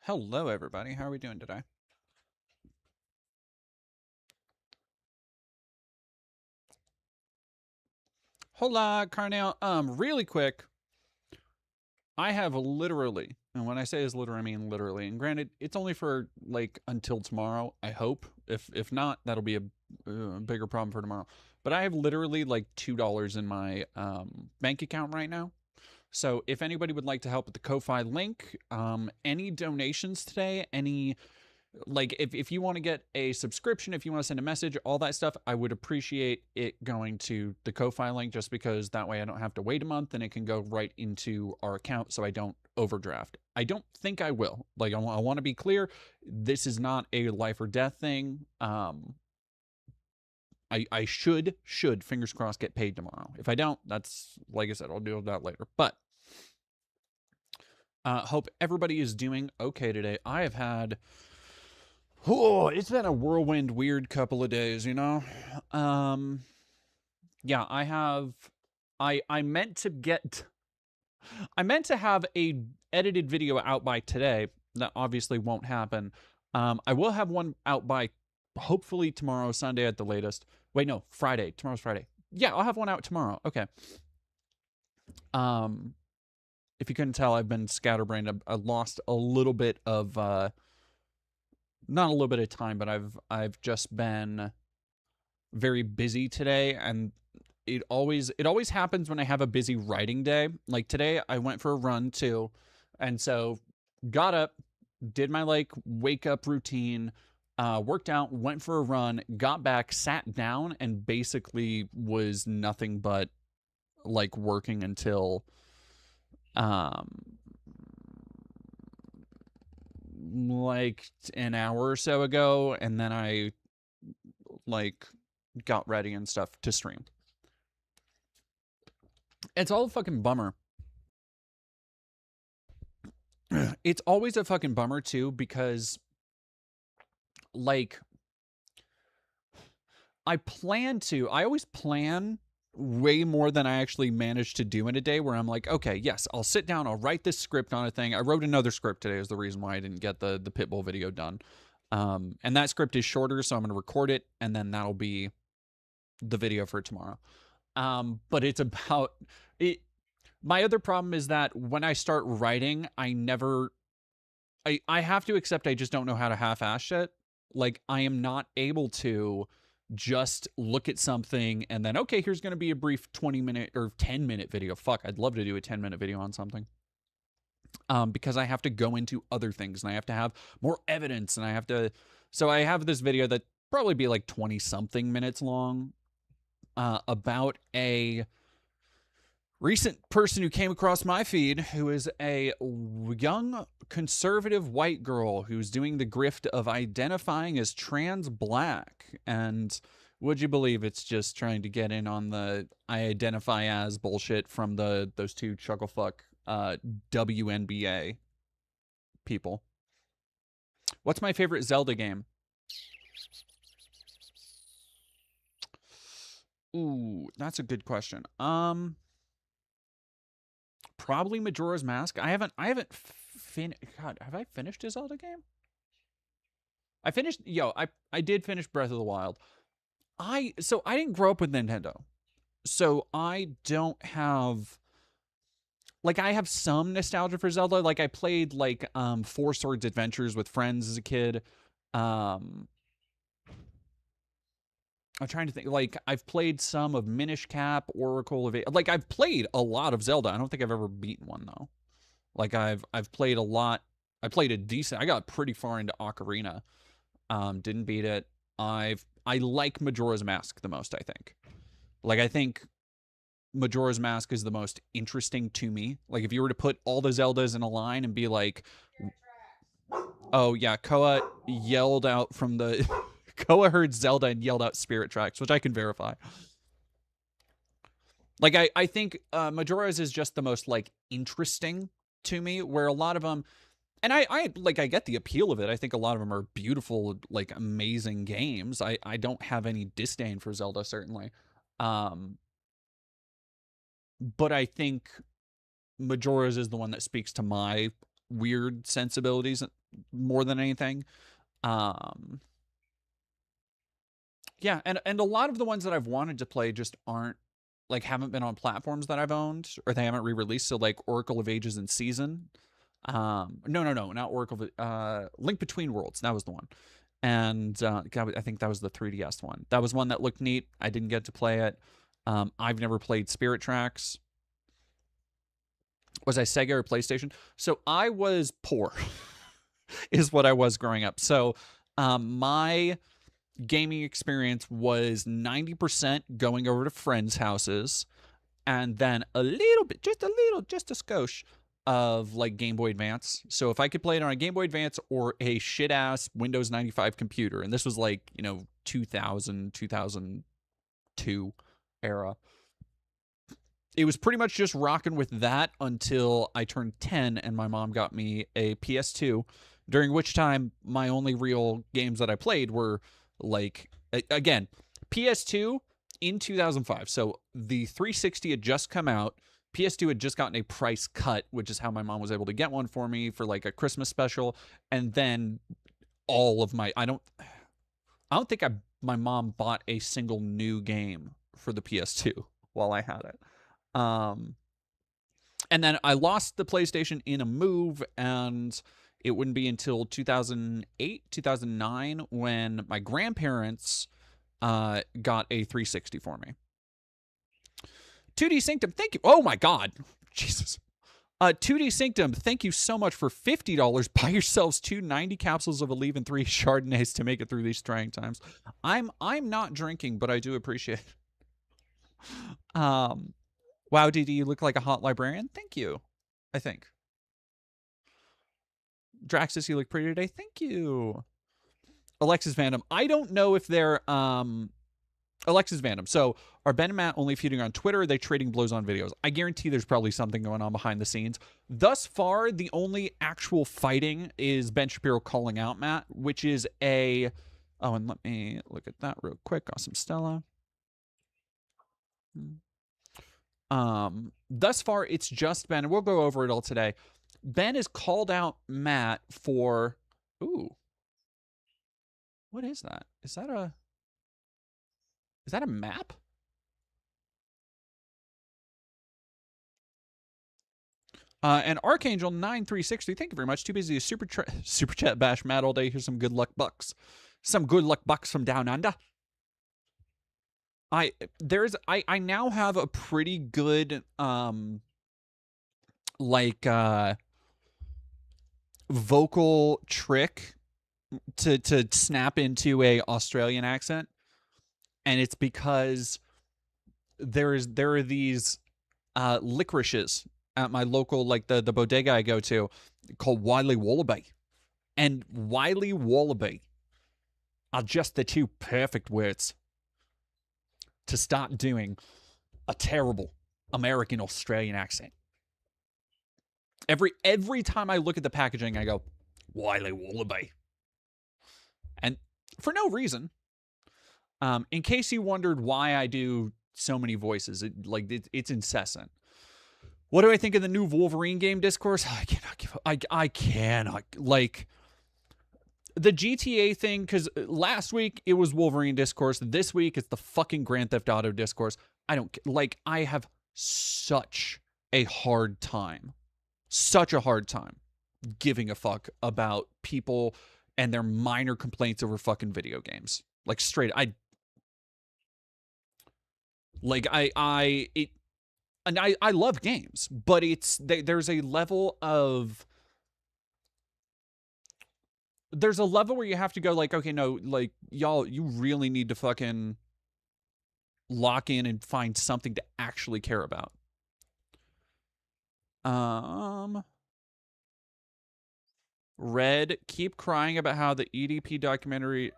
Hello, everybody. How are we doing today? Hola, Carnell. Really quick, I have literally, and when I say is literally, I mean literally. And granted, it's only for like until tomorrow. I hope. If not, that'll be a bigger problem for tomorrow. But I have literally like $2 in my bank account right now. So if anybody would like to help with the Ko-fi link, any donations today, any like if you want to get a subscription, if you want to send a message, all that stuff, I would appreciate it going to the Ko-fi link, just because that way I don't have to wait a month and it can go right into our account so I don't overdraft. I don't think I will. Like, I want to be clear, this is not a life or death thing. I should fingers crossed get paid tomorrow. If I don't, that's, like I said, I'll deal with that later. But hope everybody is doing okay today. I have had it's been a whirlwind, weird couple of days, you know? Um, yeah, I have. I meant to get. I meant to have a edited video out by today. That obviously won't happen. I will have one out by hopefully tomorrow, Sunday at the latest. Wait, no, Friday. Tomorrow's Friday. Yeah, I'll have one out tomorrow. Okay. Um, if you couldn't tell, I've been scatterbrained. I lost a little bit of not a little bit of time, but I've just been very busy today, and it always happens when I have a busy writing day. Like today I went for a run too, and so got up, did my like wake up routine, worked out, went for a run, got back, sat down, and basically was nothing but like working until um like an hour or so ago, and then I like got ready and stuff to stream. It's all a fucking bummer. It's always a fucking bummer too, because like I always plan way more than I actually manage to do in a day, where I'm like, okay, yes, I'll sit down, I'll write this script on a thing. I wrote another script today is the reason why I didn't get the Pitbull video done. And that script is shorter, so I'm going to record it, and then that'll be the video for tomorrow. But it's about it. My other problem is that when I start writing, I have to accept I just don't know how to half-ass shit. Like, I am not able to just look at something and then, okay, here's going to be a brief 20-minute or 10-minute video. Fuck, I'd love to do a 10-minute video on something. Because I have to go into other things and I have to have more evidence, and I have to. So I have this video that probably be like 20 something minutes long, about a recent person who came across my feed, who is a young conservative white girl who's doing the grift of identifying as trans black. And would you believe it's just trying to get in on the I identify as bullshit from those two chucklefuck WNBA people. What's my favorite Zelda game? Ooh, that's a good question. Probably Majora's Mask. I haven't finished. God, have I finished a Zelda game? I finished. I did finish Breath of the Wild. I didn't grow up with Nintendo, so I don't have like I have some nostalgia for Zelda. Like I played like Four Swords Adventures with friends as a kid. Um, I'm trying to think. Like I've played some of Minish Cap, Oracle of like I've played a lot of Zelda. I don't think I've ever beaten one though. Like I've played a lot. I played a decent. I got pretty far into Ocarina. Didn't beat it. I like Majora's Mask the most. I think. Like I think Majora's Mask is the most interesting to me. Like if you were to put all the Zeldas in a line and be like, oh yeah, Koa yelled out from the Koa heard Zelda and yelled out Spirit Tracks, which I can verify. Like I think Majora's is just the most like interesting to me, where a lot of them, and I get the appeal of it. I think a lot of them are beautiful, like amazing games. I don't have any disdain for Zelda, certainly. Um, but I think Majora's is the one that speaks to my weird sensibilities more than anything. Um, yeah, and a lot of the ones that I've wanted to play just aren't like haven't been on platforms that I've owned or they haven't re-released. So like Oracle of Ages and Season. No, not Oracle. Link Between Worlds. That was the one. And God, I think that was the 3DS one. That was one that looked neat. I didn't get to play it. I've never played Spirit Tracks. Was I Sega or PlayStation? So I was poor, is what I was growing up. So my gaming experience was 90% going over to friends' houses and then a little bit, just a skosh of like Game Boy Advance. So if I could play it on a Game Boy Advance or a shit ass Windows 95 computer, and this was like, 2000, 2002 era. It was pretty much just rocking with that until I turned 10 and my mom got me a PS2, during which time my only real games that I played were like, again, PS2 in 2005. So the 360 had just come out. PS2 had just gotten a price cut, which is how my mom was able to get one for me for like a Christmas special. And then all of I don't think my mom bought a single new game for the PS2 while I had it. And then I lost the PlayStation in a move, and it wouldn't be until 2008, 2009 when my grandparents got a 360 for me. 2D Sanctum, thank you. Oh my God. Jesus. 2D Sanctum, thank you so much for $50. Buy yourselves 2 90 capsules of Aleve and 3 Chardonnays to make it through these trying times. I'm not drinking, but I do appreciate it. Wow, DD, you look like a hot librarian. Thank you. I think. Draxus, you look pretty today. Thank you. Alexis Vandom. I don't know if they're Alexis Vandom. So are Ben and Matt only feuding on Twitter? Or are they trading blows on videos? I guarantee there's probably something going on behind the scenes. Thus far, the only actual fighting is Ben Shapiro calling out Matt, which is a... Oh, and let me look at that real quick. Awesome Stella. Thus far, it's just Ben, and we'll go over it all today. Ben has called out Matt for... Ooh. What is that? Is that a map? And Archangel 9360, thank you very much. Too busy to super chat bash Matt all day. Here's some good luck bucks. Some good luck bucks from down under. I now have a pretty good vocal trick to snap into a Australian accent, and it's because there are these licorices at my local, like the bodega I go to, called Wiley Wallaby, and Wiley Wallaby are just the two perfect words to start doing a terrible American Australian accent. Every time I look at the packaging, I go, Wiley Wallaby. And for no reason. In case you wondered why I do so many voices, it's incessant. What do I think of the new Wolverine game discourse? I cannot, like... The GTA thing, because last week it was Wolverine discourse. This week it's the fucking Grand Theft Auto discourse. I have such a hard time giving a fuck about people and their minor complaints over fucking video games. Like, straight, I love games, but there's a level of... There's a level where you have to go like, okay, no, like, y'all, you really need to fucking lock in and find something to actually care about. Red, keep crying about how the EDP documentary...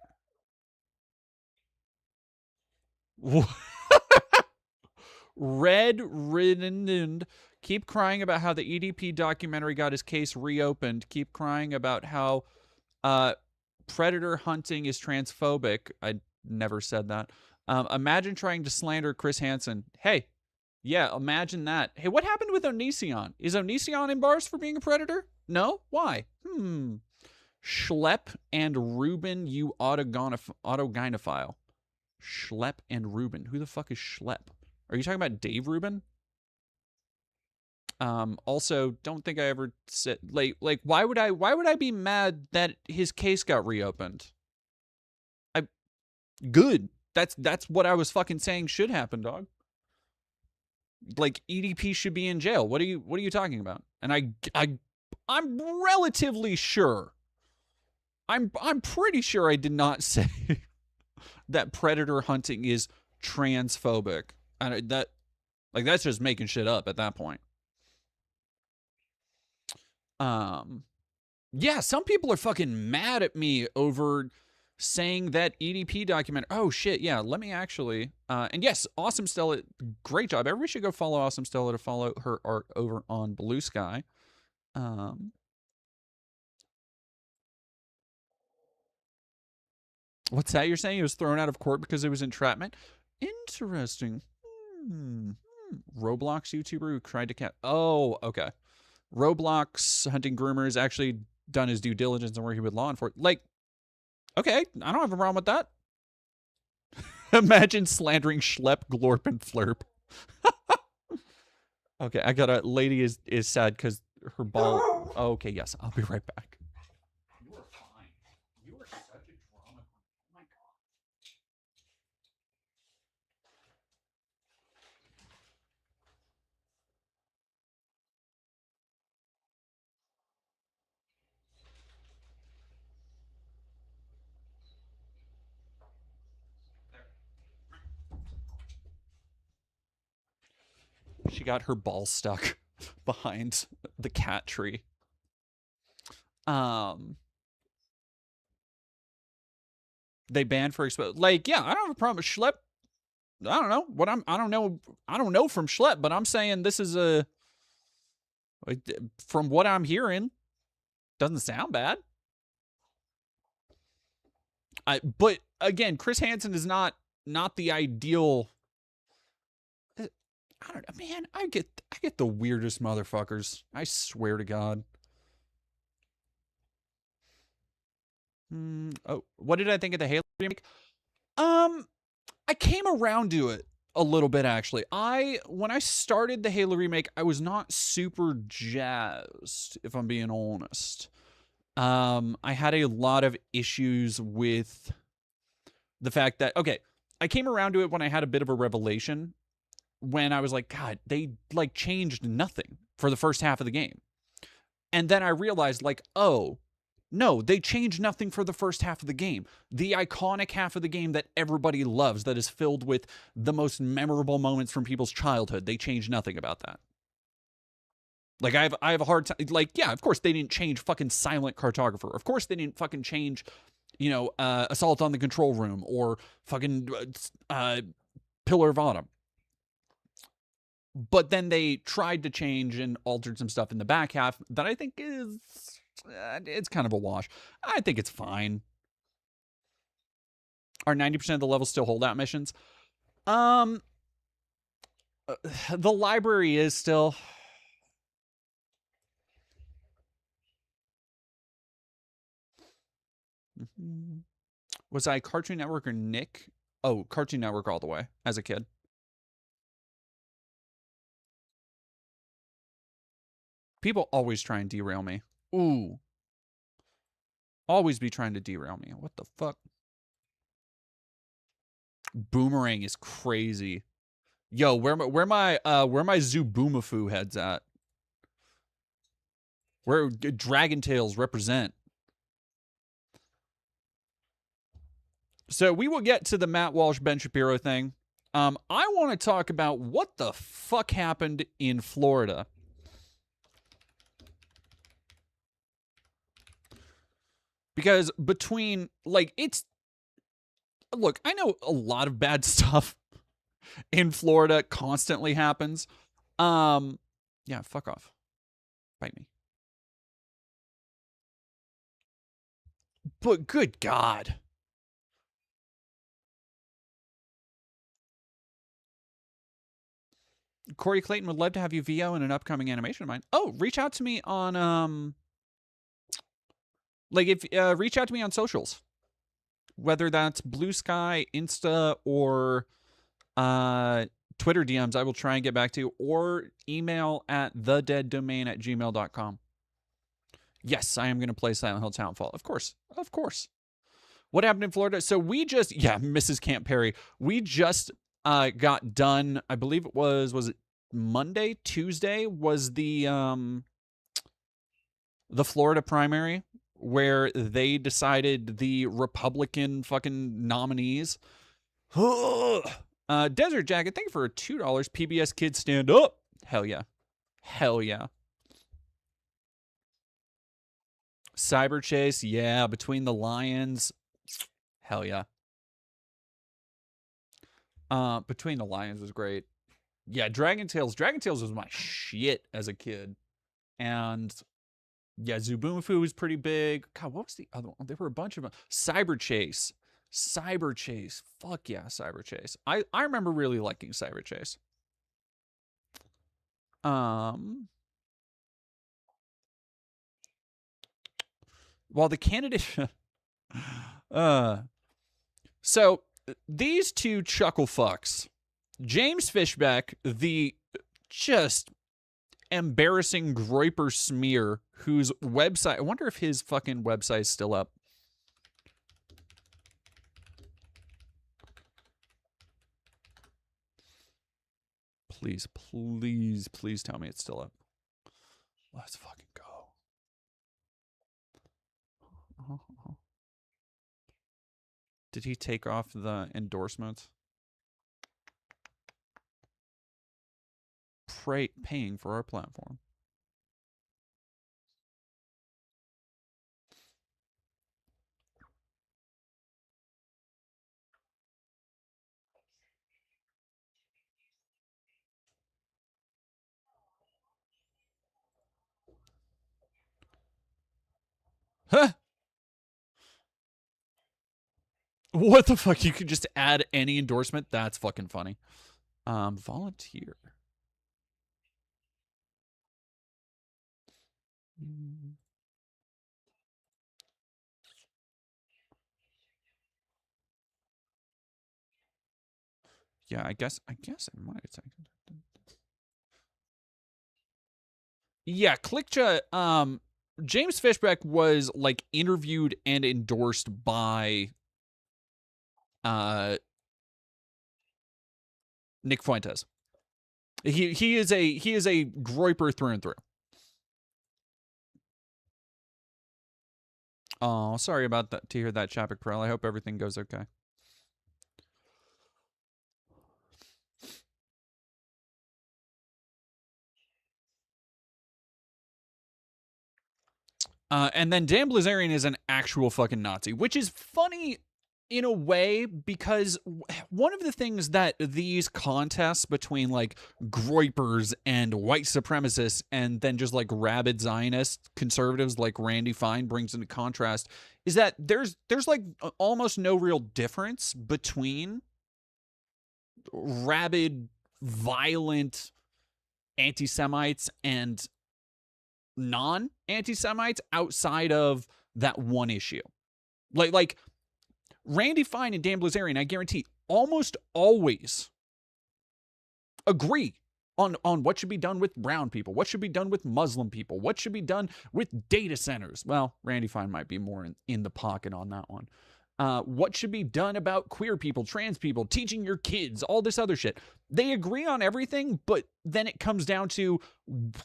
Red Ridden, keep crying about how the EDP documentary got his case reopened. Keep crying about how... predator hunting is transphobic. I never said that. Imagine trying to slander Chris Hansen. Hey, yeah, imagine that. Hey, what happened with Onision? Is Onision in bars for being a predator? No? Why? Schlepp and Ruben, you autogynophile. Schlepp and Ruben. Who the fuck is Schlepp? Are you talking about Dave Rubin? Also, don't think I ever said like why would I be mad that his case got reopened? I good. That's what I was fucking saying should happen, dog. Like EDP should be in jail. What are you talking about? And I'm relatively sure. I'm pretty sure I did not say that predator hunting is transphobic. And that like that's just making shit up at that point. Yeah, some people are fucking mad at me over saying that EDP document. Oh shit, yeah, let me actually and yes, Awesome Stella, great job. Everybody should go follow Awesome Stella to follow her art over on Blue Sky. What's that you're saying? He was thrown out of court because it was entrapment? Interesting. Roblox YouTuber who tried to catch. Oh, okay. Roblox hunting groomers actually done his due diligence and working with law enforcement. Like, okay, I don't have a problem with that. Imagine slandering Schlepp, Glorp, and Flurp. Okay, I got a lady is sad because her ball. Oh, okay, yes, I'll be right back. You are fine. You are such a drama queen. Oh my god. She got her ball stuck behind the cat tree. They banned for like, yeah, I don't have a problem with Schlepp. I don't know what I don't know from Schlepp, but I'm saying this is a from what I'm hearing, doesn't sound bad. But again, Chris Hansen is not the ideal. I don't know, man. I get the weirdest motherfuckers. I swear to God. Oh, what did I think of the Halo remake? I came around to it a little bit actually. When I started the Halo remake, I was not super jazzed, if I'm being honest. I had a lot of issues with the fact that okay, I came around to it when I had a bit of a revelation when I was like, God, they like changed nothing for the first half of the game. And then I realized like, oh, no, they changed nothing for the first half of the game. The iconic half of the game that everybody loves, that is filled with the most memorable moments from people's childhood, they changed nothing about that. Like I have a hard time. Like yeah, of course they didn't change fucking Silent Cartographer. Of course they didn't fucking change, Assault on the Control Room or fucking Pillar of Autumn. But then they tried to change and altered some stuff in the back half that I think is it's kind of a wash. I think it's fine. Are 90% of the levels still holdout missions? The library is still. Was I Cartoon Network or Nick? Oh, Cartoon Network all the way as a kid. People always try and derail me. Ooh. Always be trying to derail me. What the fuck? Boomerang is crazy. Yo, where my Zuboomafu heads at? Where Dragon Tales represent. So we will get to the Matt Walsh, Ben Shapiro thing. I want to talk about what the fuck happened in Florida. Because between, like, it's... Look, I know a lot of bad stuff in Florida constantly happens. Yeah, fuck off. Bite me. But good God. Corey Clayton would love to have you VO in an upcoming animation of mine. Oh, reach out to me on Like, if reach out to me on socials, whether that's Blue Sky, Insta, or Twitter DMs. I will try and get back to you, or email at thedeaddomain@gmail.com. Yes, I am going to play Silent Hill Townfall. Of course. Of course. What happened in Florida? So we just, yeah, Mrs. Camp Perry. We just got done. I believe it was it Monday, Tuesday was the Florida primary where they decided the Republican fucking nominees. Desert Jacket, thank you for $2. PBS Kids stand up. Hell yeah. Hell yeah. Cyber Chase, yeah. Between the Lions. Hell yeah. Between the Lions was great. Yeah, Dragon Tales. Dragon Tales was my shit as a kid. And yeah, Zubumafu was pretty big. God, what was the other one? There were a bunch of them. Cyber Chase. Cyber Chase. Fuck yeah, Cyber Chase. I remember really liking Cyber Chase. While the candidate so these two chuckle fucks, James Fishback, the just embarrassing Groiper smear, whose website, I wonder if his fucking website's still up. Please, please, please tell me it's still up. Let's fucking go. Did he take off the endorsements? Paying for our platform. Huh? What the fuck? You could just add any endorsement? That's fucking funny. Volunteer. Yeah, I guess I might have taken. Yeah, Clickja, James Fishback was like interviewed and endorsed by Nick Fuentes. He is a Groiper through and through. Oh, sorry about that to hear that, Chapik Pearl. I hope everything goes okay. And then Dan Blazarian is an actual fucking Nazi, which is funny in a way because one of the things that these contests between like Groipers and white supremacists and then just like rabid Zionist conservatives like Randy Fine brings into contrast is that there's like almost no real difference between rabid, violent anti-Semites and non-anti-Semites outside of that one issue. Like Randy Fine and Dan Blazarian, I guarantee, almost always agree on what should be done with brown people, what should be done with Muslim people, what should be done with data centers. Well, Randy Fine might be more in the pocket on that one. What should be done about queer people, trans people, teaching your kids, all this other shit. They agree on everything, but then it comes down to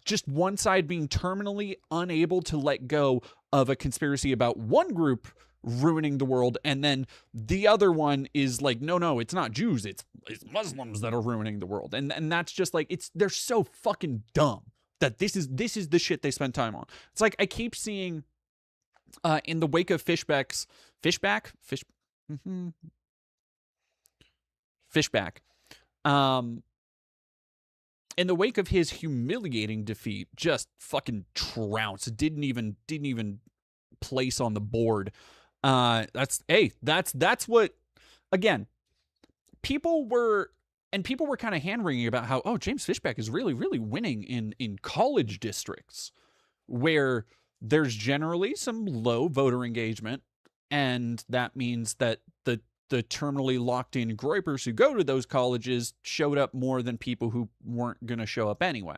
just one side being terminally unable to let go of a conspiracy about one group ruining the world, and then the other one is like, no, it's not Jews, it's Muslims that are ruining the world. And that's just like, they're so fucking dumb that this is the shit they spend time on. It's like I keep seeing in the wake of Fishback. In the wake of his humiliating defeat, just fucking trounced. Didn't even place on the board. That's what, again, people were kind of hand-wringing about how, James Fishback is really, really winning in college districts where there's generally some low voter engagement, and that means that the terminally locked in groypers who go to those colleges showed up more than people who weren't going to show up anyway.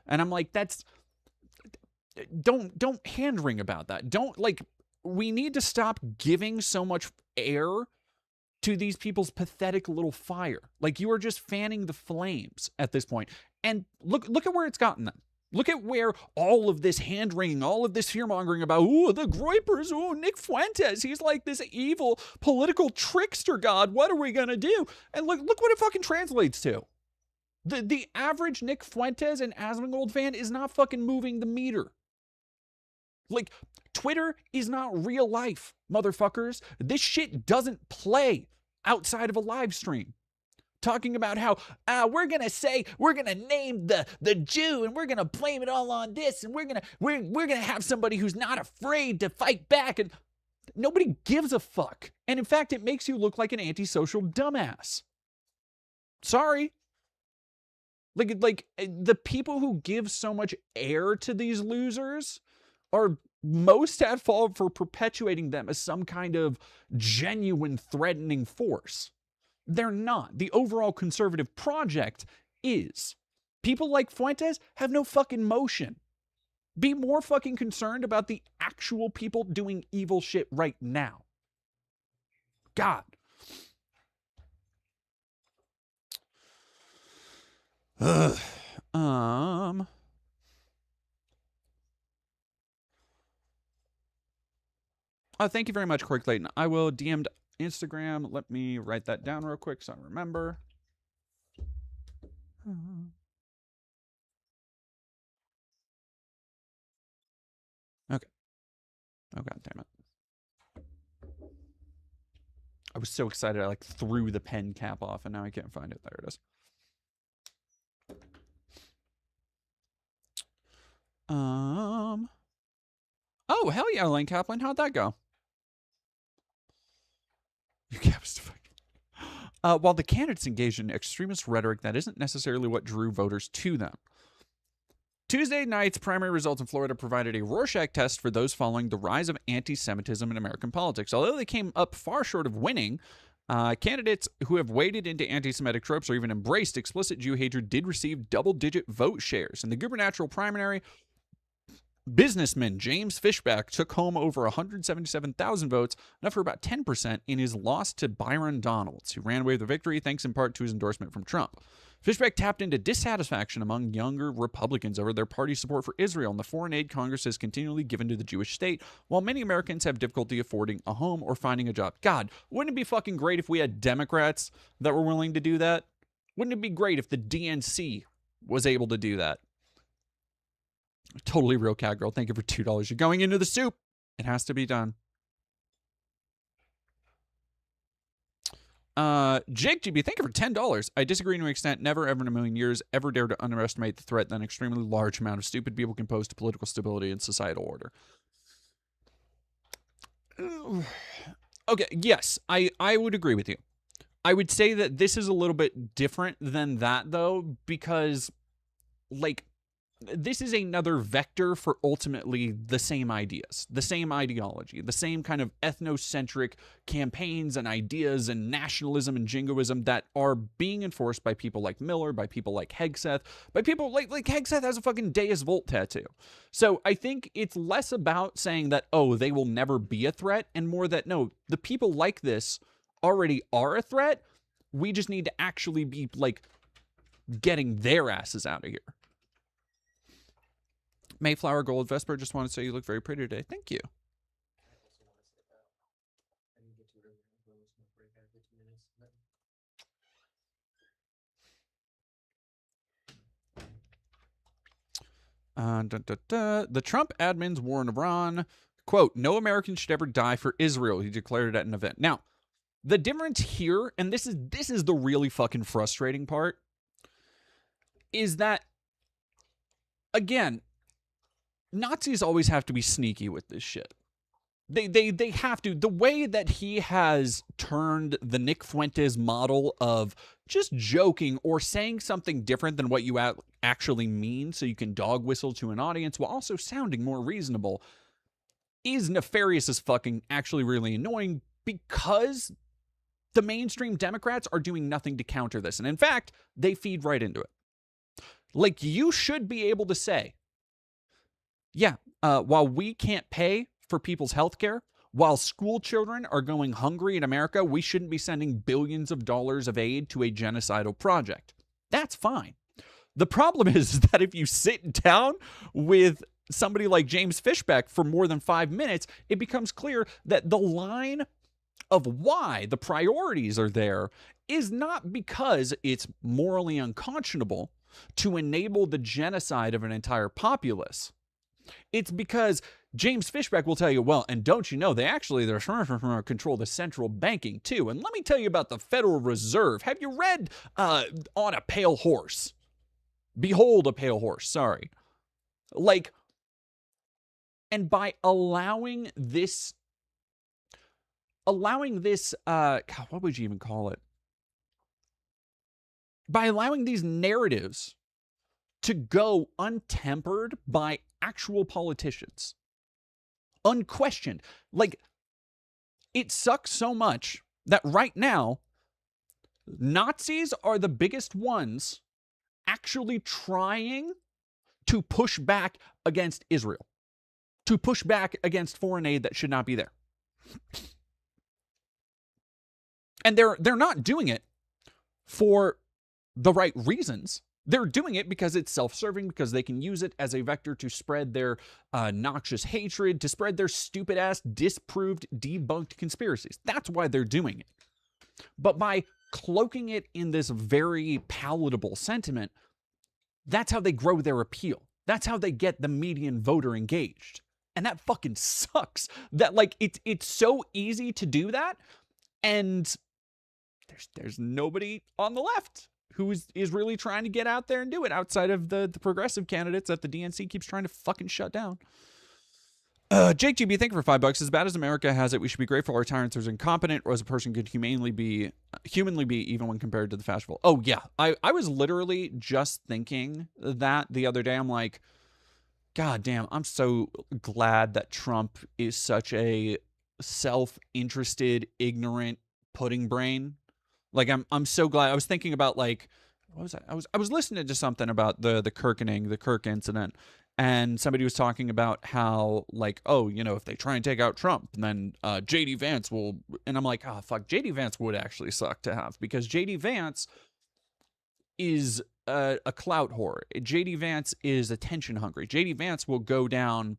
And I'm like, don't hand wring about that. Don't, like, we need to stop giving so much air to these people's pathetic little fire. Like, you are just fanning the flames at this point. And look at where it's gotten them. Look at where all of this hand-wringing, all of this fear-mongering about, ooh, the groypers, ooh, Nick Fuentes, he's like this evil political trickster god, what are we gonna do? And look what it fucking translates to. The average Nick Fuentes and Asmongold fan is not fucking moving the meter. Like, Twitter is not real life, motherfuckers. This shit doesn't play outside of a live stream. Talking about how we're gonna name the Jew and we're gonna blame it all on this, and we're gonna have somebody who's not afraid to fight back, and nobody gives a fuck. And in fact, it makes you look like an antisocial dumbass. Sorry. Like the people who give so much air to these losers are most at fault for perpetuating them as some kind of genuine threatening force. They're not. The overall conservative project is. People like Fuentes have no fucking motion. Be more fucking concerned about the actual people doing evil shit right now. God. Thank you very much, Corey Clayton. I will DM Instagram. Let me write that down real quick so I remember. Okay. Oh, God damn it. I was so excited I like threw the pen cap off and now I can't find it. There it is. Oh, hell yeah, Lane Kaplan. How'd that go? You kept while the candidates engaged in extremist rhetoric, that isn't necessarily what drew voters to them. Tuesday night's primary results in Florida provided a Rorschach test for those following the rise of anti-Semitism in American politics. Although they came up far short of winning, candidates who have waded into anti-Semitic tropes or even embraced explicit Jew hatred did receive double-digit vote shares. In the gubernatorial primary, businessman James Fishback took home over 177,000 votes, enough for about 10% in his loss to Byron Donalds, who ran away with the victory thanks in part to his endorsement from Trump. Fishback tapped into dissatisfaction among younger Republicans over their party's support for Israel and the foreign aid Congress has continually given to the Jewish state, while many Americans have difficulty affording a home or finding a job. God, wouldn't it be fucking great if we had Democrats that were willing to do that? Wouldn't it be great if the DNC was able to do that? Totally real cat girl. Thank you for $2. You're going into the soup. It has to be done. Jake GB, thank you for $10. I disagree to an extent. Never, ever in a million years, ever dare to underestimate the threat that an extremely large amount of stupid people can pose to political stability and societal order. Okay, yes, I would agree with you. I would say that this is a little bit different than that, though, because, like, this is another vector for ultimately the same ideas, the same ideology, the same kind of ethnocentric campaigns and ideas and nationalism and jingoism that are being enforced by people like Miller, by people like Hegseth, by people like Hegseth has a fucking Deus Volt tattoo. So I think it's less about saying that, oh, they will never be a threat, and more that, no, the people like this already are a threat. We just need to actually be, like, getting their asses out of here. Mayflower Gold Vesper, just want to say you look very pretty today. Thank you. The Trump admins warned Iran, quote, no American should ever die for Israel, he declared at an event. Now, the difference here, and this is the really fucking frustrating part, is that, again, Nazis always have to be sneaky with this shit. They have to. The way that he has turned the Nick Fuentes model of just joking or saying something different than what you actually mean so you can dog whistle to an audience while also sounding more reasonable, is nefarious as fucking, actually really annoying, because the mainstream Democrats are doing nothing to counter this. And in fact, they feed right into it. Like, you should be able to say, yeah, while we can't pay for people's health care, while school children are going hungry in America, we shouldn't be sending billions of dollars of aid to a genocidal project. That's fine. The problem is that if you sit down with somebody like James Fishbeck for more than 5 minutes, it becomes clear that the line of why the priorities are there is not because it's morally unconscionable to enable the genocide of an entire populace. It's because James Fishbeck will tell you, well, and don't you know, they're control the central banking too. And let me tell you about the Federal Reserve. Have you read On a Pale Horse? Behold a Pale Horse, sorry. Like, and by allowing this, God, what would you even call it? By allowing these narratives to go untempered by actual politicians, unquestioned. Like, it sucks so much that right now, Nazis are the biggest ones actually trying to push back against Israel, to push back against foreign aid that should not be there. And they're not doing it for the right reasons. They're doing it because it's self-serving, because they can use it as a vector to spread their noxious hatred, to spread their stupid-ass, disproved, debunked conspiracies. That's why they're doing it. But by cloaking it in this very palatable sentiment, that's how they grow their appeal. That's how they get the median voter engaged. And that fucking sucks. That, like, it's so easy to do that, and there's nobody on the left who is really trying to get out there and do it, outside of the progressive candidates that the DNC keeps trying to fucking shut down. Jake GB, thank you for $5. As bad as America has it, we should be grateful our tyrants are as incompetent or as a person could humanly be, even when compared to the fashionable. Oh yeah, I was literally just thinking that the other day. I'm like, God damn, I'm so glad that Trump is such a self-interested, ignorant pudding brain. Like, I'm so glad. I was thinking about, like, what was I was listening to something about the Kirk incident, and somebody was talking about how, like, oh, you know, if they try and take out Trump, then JD Vance will, and I'm like, oh fuck, JD Vance would actually suck to have, because JD Vance is a clout whore. JD Vance is attention hungry. JD Vance will go down,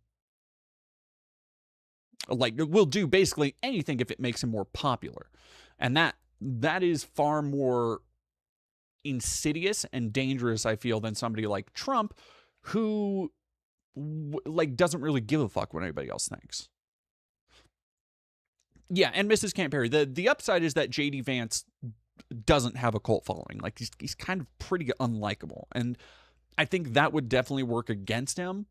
like, will do basically anything if it makes him more popular, and that is far more insidious and dangerous, I feel, than somebody like Trump, who like doesn't really give a fuck what anybody else thinks. Yeah, and Mrs. Camp Perry, the upside is that JD Vance doesn't have a cult following. Like, he's kind of pretty unlikable, and I think that would definitely work against him.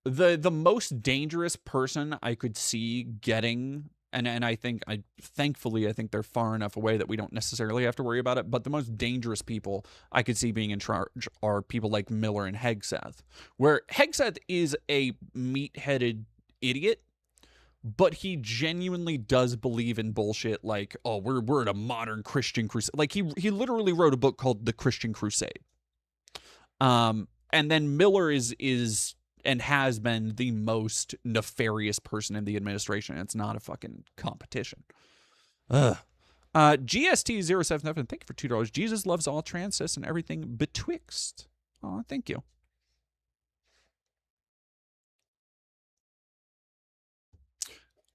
The most dangerous person I could see getting, and thankfully I think they're far enough away that we don't necessarily have to worry about it, but the most dangerous people I could see being in charge are people like Miller and Hegseth, where Hegseth is a meat-headed idiot, but he genuinely does believe in bullshit like, oh, we're at a modern Christian crusade. Like, he literally wrote a book called The Christian Crusade. And then Miller is and has been the most nefarious person in the administration. It's not a fucking competition. Ugh. GST077, thank you for $2. Jesus loves all trans, cis, and everything betwixt. Oh, thank you.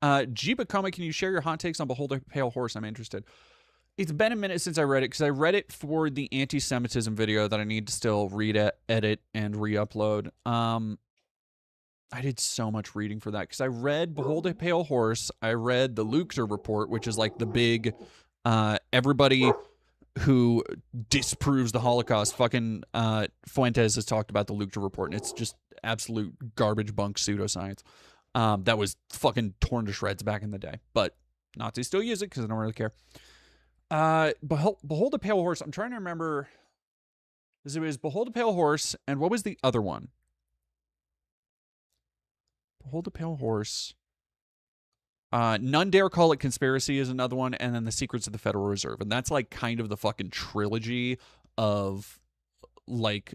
Jiba Comic, can you share your hot takes on Behold a Pale Horse? I'm interested. It's been a minute since I read it, because I read it for the anti-Semitism video that I need to still read, edit, and re-upload. I did so much reading for that, because I read Behold a Pale Horse. I read the Luxor Report, which is like the big, everybody who disproves the Holocaust. Fucking Fuentes has talked about the Luxor Report, and it's just absolute garbage bunk pseudoscience. That was fucking torn to shreds back in the day, but Nazis still use it because I don't really care. Behold a Pale Horse. I'm trying to remember. It was Behold a Pale Horse, and what was the other one? Behold a Pale Horse. None Dare Call It Conspiracy is another one, and then The Secrets of the Federal Reserve. And that's like kind of the fucking trilogy of like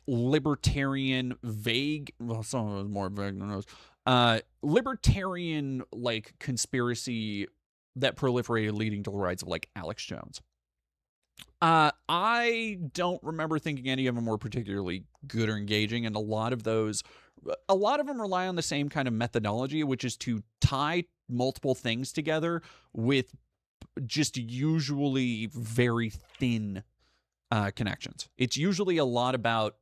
libertarian vague, well, some of it was more vague than those, libertarian like conspiracy that proliferated leading to the rise of like Alex Jones. I don't remember thinking any of them were particularly good or engaging, and a lot of them rely on the same kind of methodology, which is to tie multiple things together with just usually very thin connections. It's usually a lot about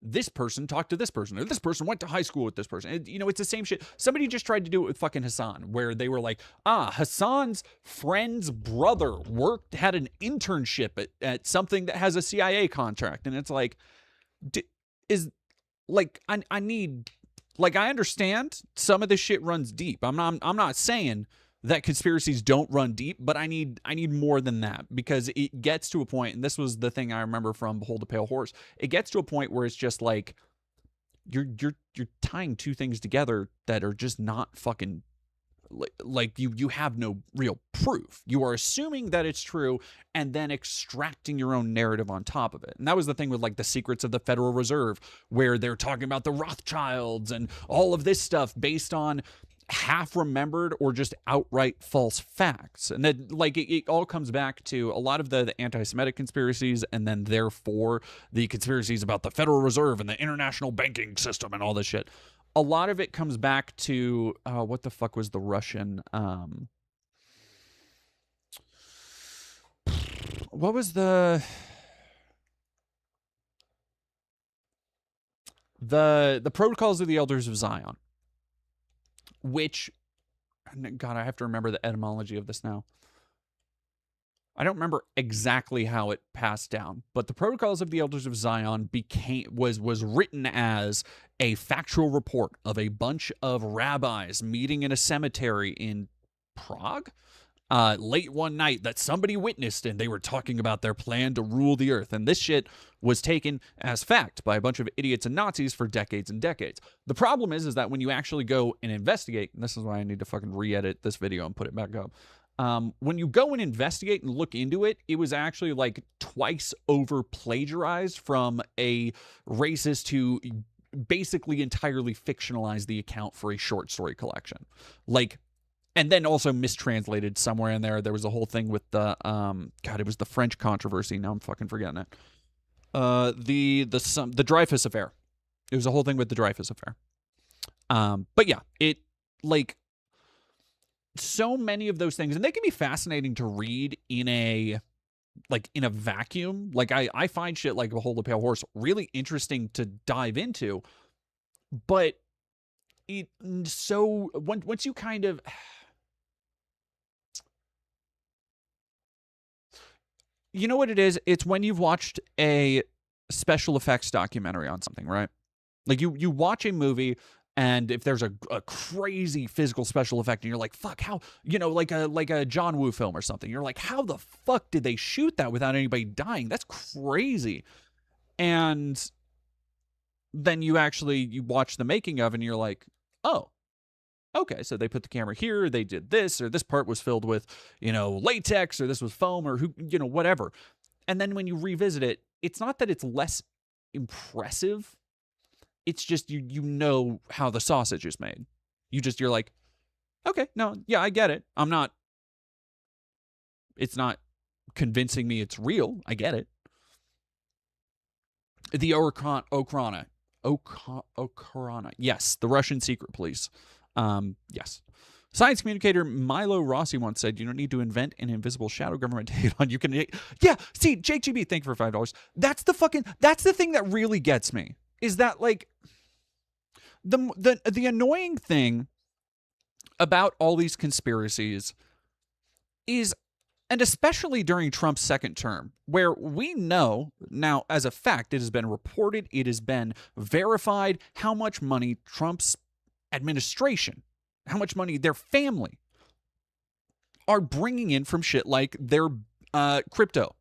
this person talked to this person, or this person went to high school with this person. It's the same shit. Somebody just tried to do it with fucking Hassan, where they were like, Hassan's friend's brother had an internship at something that has a CIA contract. And it's like, I need, like, I understand some of this shit runs deep. I'm not saying that conspiracies don't run deep, but I need more than that, because it gets to a point, and this was the thing I remember from Behold a Pale Horse. It gets to a point where it's just like you're tying two things together that are just not fucking like you have no real proof. You are assuming that it's true and then extracting your own narrative on top of it. And that was the thing with like The Secrets of the Federal Reserve, where they're talking about the Rothschilds and all of this stuff based on half remembered or just outright false facts. And that, like, it all comes back to a lot of the anti-Semitic conspiracies, and then therefore the conspiracies about the Federal Reserve and the international banking system and all this shit. A lot of it comes back to what the fuck was the Russian what was the Protocols of the Elders of Zion, which, God, I have to remember the etymology of this now. I don't remember exactly how it passed down, but the Protocols of the Elders of Zion was written as a factual report of a bunch of rabbis meeting in a cemetery in Prague late one night that somebody witnessed, and they were talking about their plan to rule the earth. And this shit was taken as fact by a bunch of idiots and Nazis for decades and decades. The problem is that when you actually go and investigate, and this is why I need to fucking re-edit this video and put it back up. When you go and investigate and look into it, it was actually like twice over plagiarized from a racist who basically entirely fictionalized the account for a short story collection. Like, and then also mistranslated somewhere in there. There was a whole thing with the it was the French controversy. Now I'm fucking forgetting it. The Dreyfus affair. It was a whole thing with the Dreyfus affair. But yeah, it, like, so many of those things, and they can be fascinating to read in a vacuum. Like, I find shit like Behold a Pale Horse really interesting to dive into, but once you kind of, you know what it is? It's when you've watched a special effects documentary on something, right? Like, you watch a movie, and if there's a crazy physical special effect, and you're like, fuck, how, like a John Woo film or something, you're like, how the fuck did they shoot that without anybody dying? That's crazy. And then you watch the making of, and you're like, oh, okay, so they put the camera here, they did this, or this part was filled with, latex, or this was foam, or whatever. And then when you revisit it, it's not that it's less impressive. It's just you know how the sausage is made. You're like, okay, no, yeah, I get it. It's not convincing me it's real. I get it. The Okhrana. Yes, the Russian secret police. Yes. Science communicator Milo Rossi once said, you don't need to invent an invisible shadow government to hate on. You can, yeah, see, Jake GB, thank you for $5. That's the thing that really gets me, is that, like, the annoying thing about all these conspiracies is, and especially during Trump's second term, where we know now as a fact, it has been reported, it has been verified how much money Trump's administration, how much money their family are bringing in from shit like their crypto,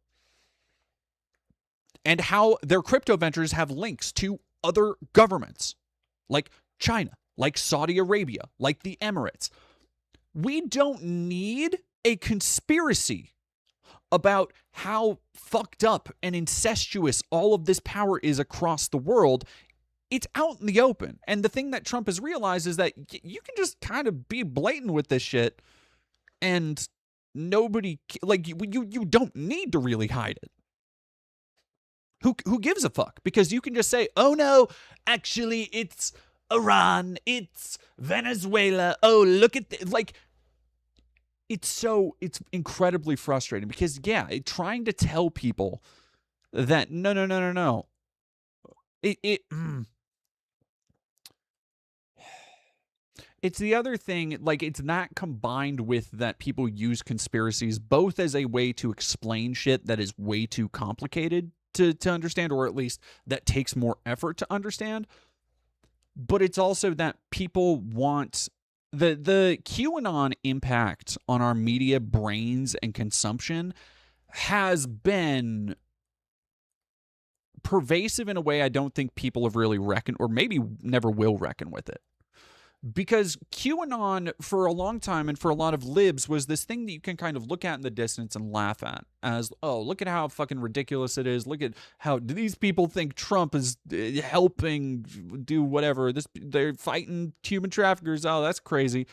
and how their crypto ventures have links to other governments like China, like Saudi Arabia, like the Emirates. We don't need a conspiracy about how fucked up and incestuous all of this power is across the world. It's out in the open. And the thing that Trump has realized is that you can just kind of be blatant with this shit and nobody, like, you don't need to really hide it. Who gives a fuck? Because you can just say, oh no, actually it's Iran, it's Venezuela. Oh, look at like, it's incredibly frustrating because trying to tell people that no. It's the other thing, like, it's not combined with that people use conspiracies both as a way to explain shit that is way too complicated to understand, or at least that takes more effort to understand. But it's also that people want the QAnon impact on our media brains and consumption has been pervasive in a way I don't think people have really reckoned, or maybe never will reckon with it. Because QAnon, for a long time and for a lot of libs, was this thing that you can kind of look at in the distance and laugh at as, oh, look at how fucking ridiculous it is. Look at how these people think Trump is helping do whatever. They're fighting human traffickers. Oh, that's crazy.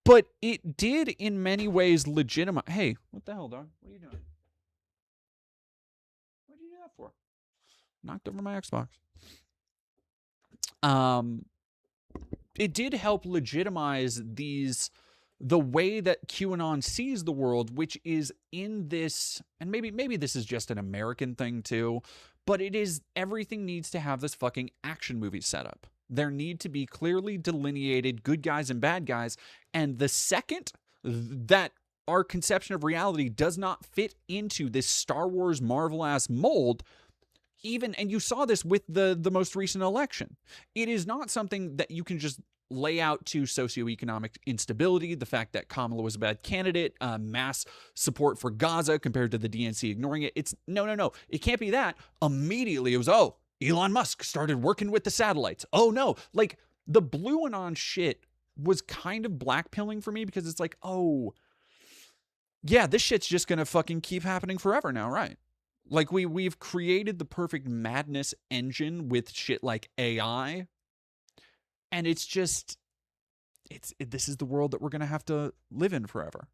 But it did in many ways legitimize. Hey, what the hell, dog? What are you doing? What did you do that for? Knocked over my Xbox. It did help legitimize the way that QAnon sees the world, which is in this, and maybe this is just an American thing too, but it is, everything needs to have this fucking action movie setup. There need to be clearly delineated good guys and bad guys, and the second that our conception of reality does not fit into this Star Wars Marvel-ass mold, and you saw this with the most recent election. It is not something that you can just lay out to socioeconomic instability, the fact that Kamala was a bad candidate, mass support for Gaza compared to the DNC ignoring it. It's no. It can't be that. Immediately it was, oh, Elon Musk started working with the satellites. Oh no. Like, the Blue Anon shit was kind of blackpilling for me because it's like, oh, yeah, this shit's just gonna fucking keep happening forever now, right? Like, we've created the perfect madness engine with shit like AI, and it's just, this is the world that we're gonna have to live in forever.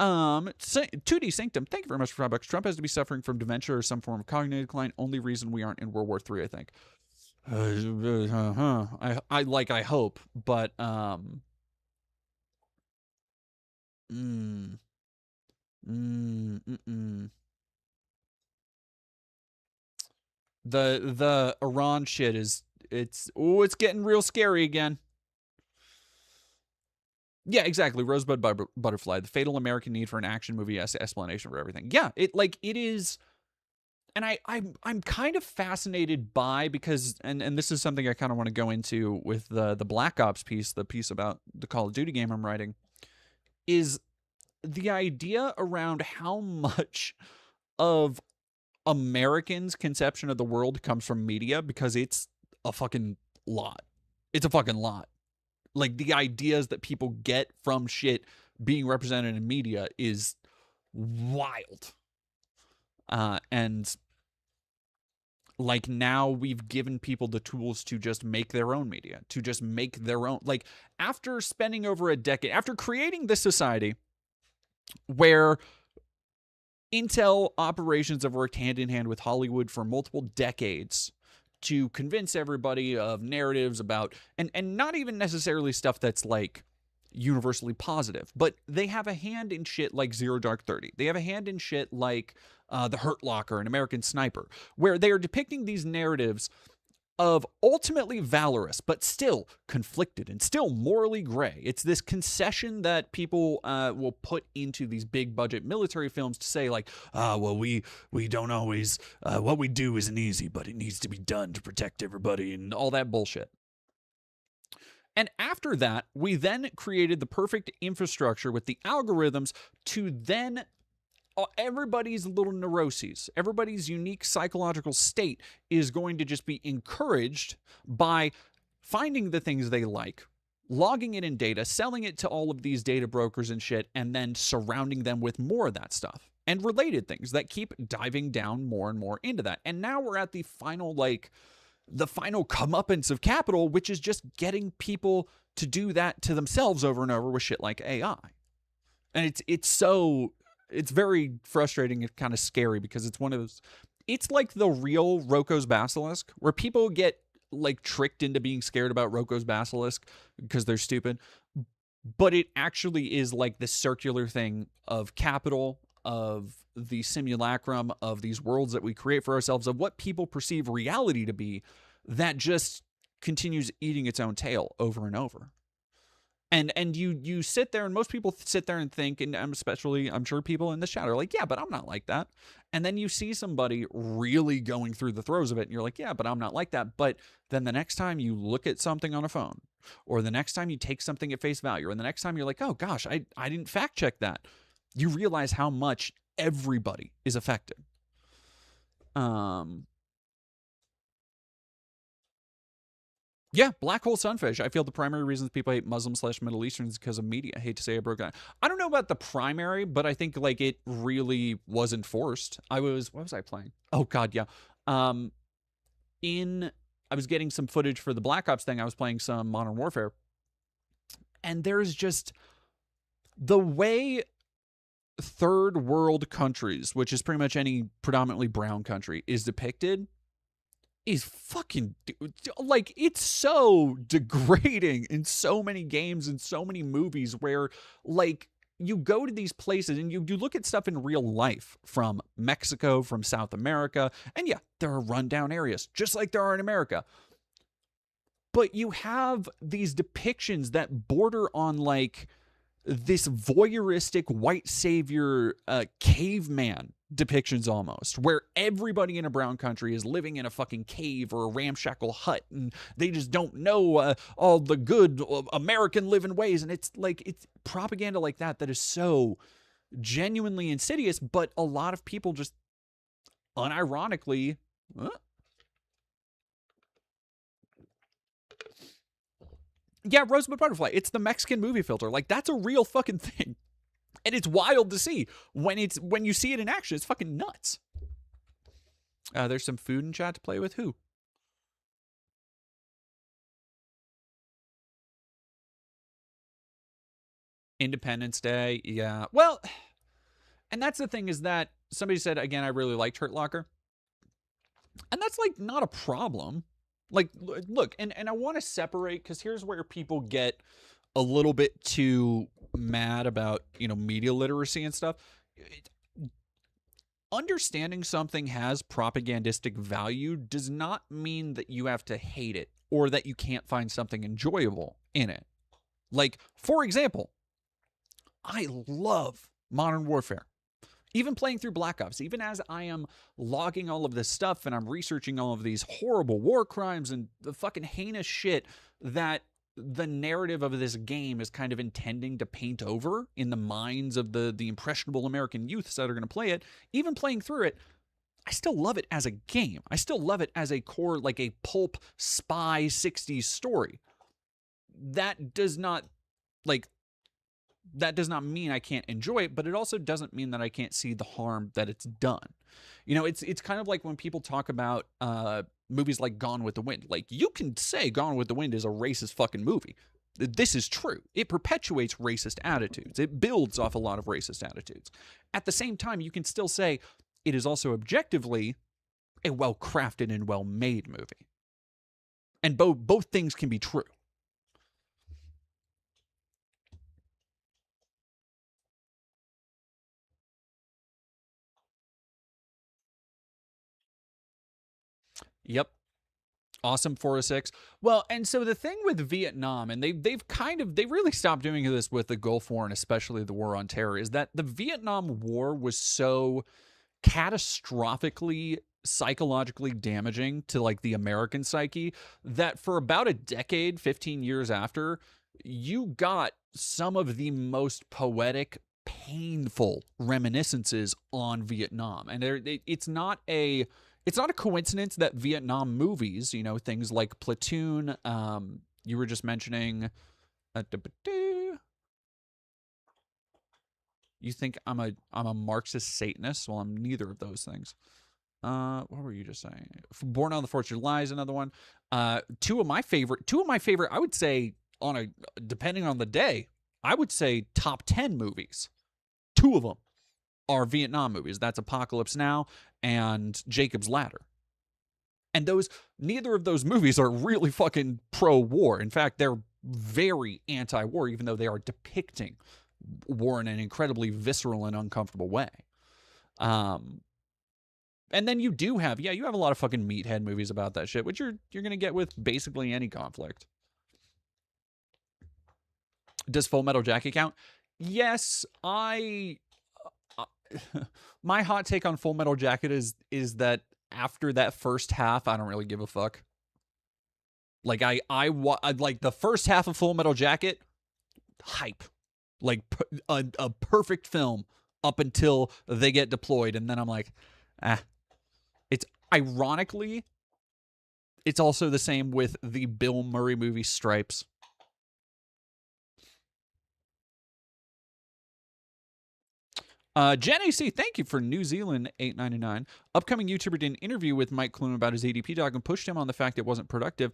2D Sanctum, thank you very much for $5. Trump has to be suffering from dementia or some form of cognitive decline. Only reason we aren't in World War III, I think. I hope, but The Iran shit is, it's getting real scary again. Yeah, exactly. Rosebud Butterfly, the fatal American need for an action movie explanation for everything. Yeah, it is, and I'm kind of fascinated by, because and this is something I kind of want to go into with the Black Ops piece, the piece about the Call of Duty game I'm writing, is the idea around how much of Americans' conception of the world comes from media, because it's a fucking lot. It's a fucking lot. Like, the ideas that people get from shit being represented in media is wild. And like, now we've given people the tools to just make their own media, to just make their own, like, after spending over a decade, after creating this society where Intel operations have worked hand in hand with Hollywood for multiple decades to convince everybody of narratives about, and not even necessarily stuff that's like universally positive, but they have a hand in shit like Zero Dark 30. They have a hand in shit like The Hurt Locker and American Sniper, where they are depicting these narratives of ultimately valorous, but still conflicted and still morally gray. It's this concession that people will put into these big budget military films to say, like, well, we don't always, what we do isn't easy, but it needs to be done to protect everybody, and all that bullshit. And after that, we then created the perfect infrastructure with the algorithms to then, everybody's little neuroses, everybody's unique psychological state is going to just be encouraged by finding the things they like, logging it in data, selling it to all of these data brokers and shit, and then surrounding them with more of that stuff and related things that keep diving down more and more into that. And now we're at the final, the final comeuppance of capital, which is just getting people to do that to themselves over and over with shit like AI. And it's very frustrating and kind of scary because it's one of those, it's like the real Rocco's Basilisk, where people get like tricked into being scared about Rocco's Basilisk because they're stupid. But it actually is like the circular thing of capital, of the simulacrum, of these worlds that we create for ourselves, of what people perceive reality to be, that just continues eating its own tail over and over. And you sit there, and most people sit there and think, and especially I'm sure people in the chat are like, yeah, but I'm not like that. And then you see somebody really going through the throes of it, and you're like, yeah, but I'm not like that. But then the next time you look at something on a phone, or the next time you take something at face value, or the next time you're like, oh gosh, I didn't fact check that, you realize how much everybody is affected. Yeah, black hole sunfish. I feel the primary reasons people hate Muslim/Middle Easterns is because of media. I hate to say it, broke down. I don't know about the primary, but I think like it really was enforced. What was I playing? Oh God, yeah. I was getting some footage for the Black Ops thing. I was playing some Modern Warfare, and there's just the way third world countries, which is pretty much any predominantly brown country, is depicted is fucking, like, it's so degrading in so many games and so many movies, where like you go to these places and you look at stuff in real life from Mexico, from South America, and yeah, there are rundown areas just like there are in America, but you have these depictions that border on like this voyeuristic white savior caveman depictions, almost, where everybody in a brown country is living in a fucking cave or a ramshackle hut, and they just don't know all the good American living ways. And it's like, it's propaganda like that is so genuinely insidious, but a lot of people just unironically yeah, Rosebud Butterfly. It's the Mexican movie filter. Like, that's a real fucking thing. And it's wild to see when you see it in action. It's fucking nuts. There's some food in chat to play with. Who? Independence Day. Yeah. Well, and that's the thing, is that somebody said, again, I really liked Hurt Locker. And that's like not a problem. Like, look, and I want to separate, because here's where people get a little bit too mad about, media literacy and stuff. Understanding something has propagandistic value does not mean that you have to hate it or that you can't find something enjoyable in it. Like, for example, I love Modern Warfare. Even playing through Black Ops, even as I am logging all of this stuff and I'm researching all of these horrible war crimes and the fucking heinous shit that the narrative of this game is kind of intending to paint over in the minds of the impressionable American youths that are going to play it, even playing through it, I still love it as a game. I still love it as a core, like a pulp spy 60s story. That does not mean I can't enjoy it, but it also doesn't mean that I can't see the harm that it's done. It's kind of like when people talk about movies like Gone with the Wind. Like, you can say Gone with the Wind is a racist fucking movie. This is true. It perpetuates racist attitudes. It builds off a lot of racist attitudes. At the same time, you can still say it is also objectively a well-crafted and well-made movie. And both things can be true. Yep. Awesome 406. Well, and so the thing with Vietnam, and they really stopped doing this with the Gulf War and especially the War on Terror, is that the Vietnam War was so catastrophically psychologically damaging to like the American psyche that for about a decade, 15 years after, you got some of the most poetic, painful reminiscences on Vietnam. And it's not a coincidence that Vietnam movies, things like Platoon, you were just mentioning You think I'm a Marxist Satanist? Well, I'm neither of those things. What were you just saying? Born on the Fortune Lies, another one. Two of my favorite, I would say, depending on the day, I would say top 10 movies. Two of them are Vietnam movies. That's Apocalypse Now and Jacob's Ladder. And neither of those movies are really fucking pro-war. In fact, they're very anti-war, even though they are depicting war in an incredibly visceral and uncomfortable way. And then you have a lot of fucking meathead movies about that shit, which you're gonna get with basically any conflict. Does Full Metal Jacket count? Yes, my hot take on Full Metal Jacket is that after that first half, I don't really give a fuck. Like I like the first half of Full Metal Jacket, hype, like a perfect film up until they get deployed, and then I'm like, It's ironically, it's also the same with the Bill Murray movie Stripes. Jen AC, thank you for New Zealand $8.99. Upcoming YouTuber did an interview with Mike Clune about his ADP dog and pushed him on the fact it wasn't productive.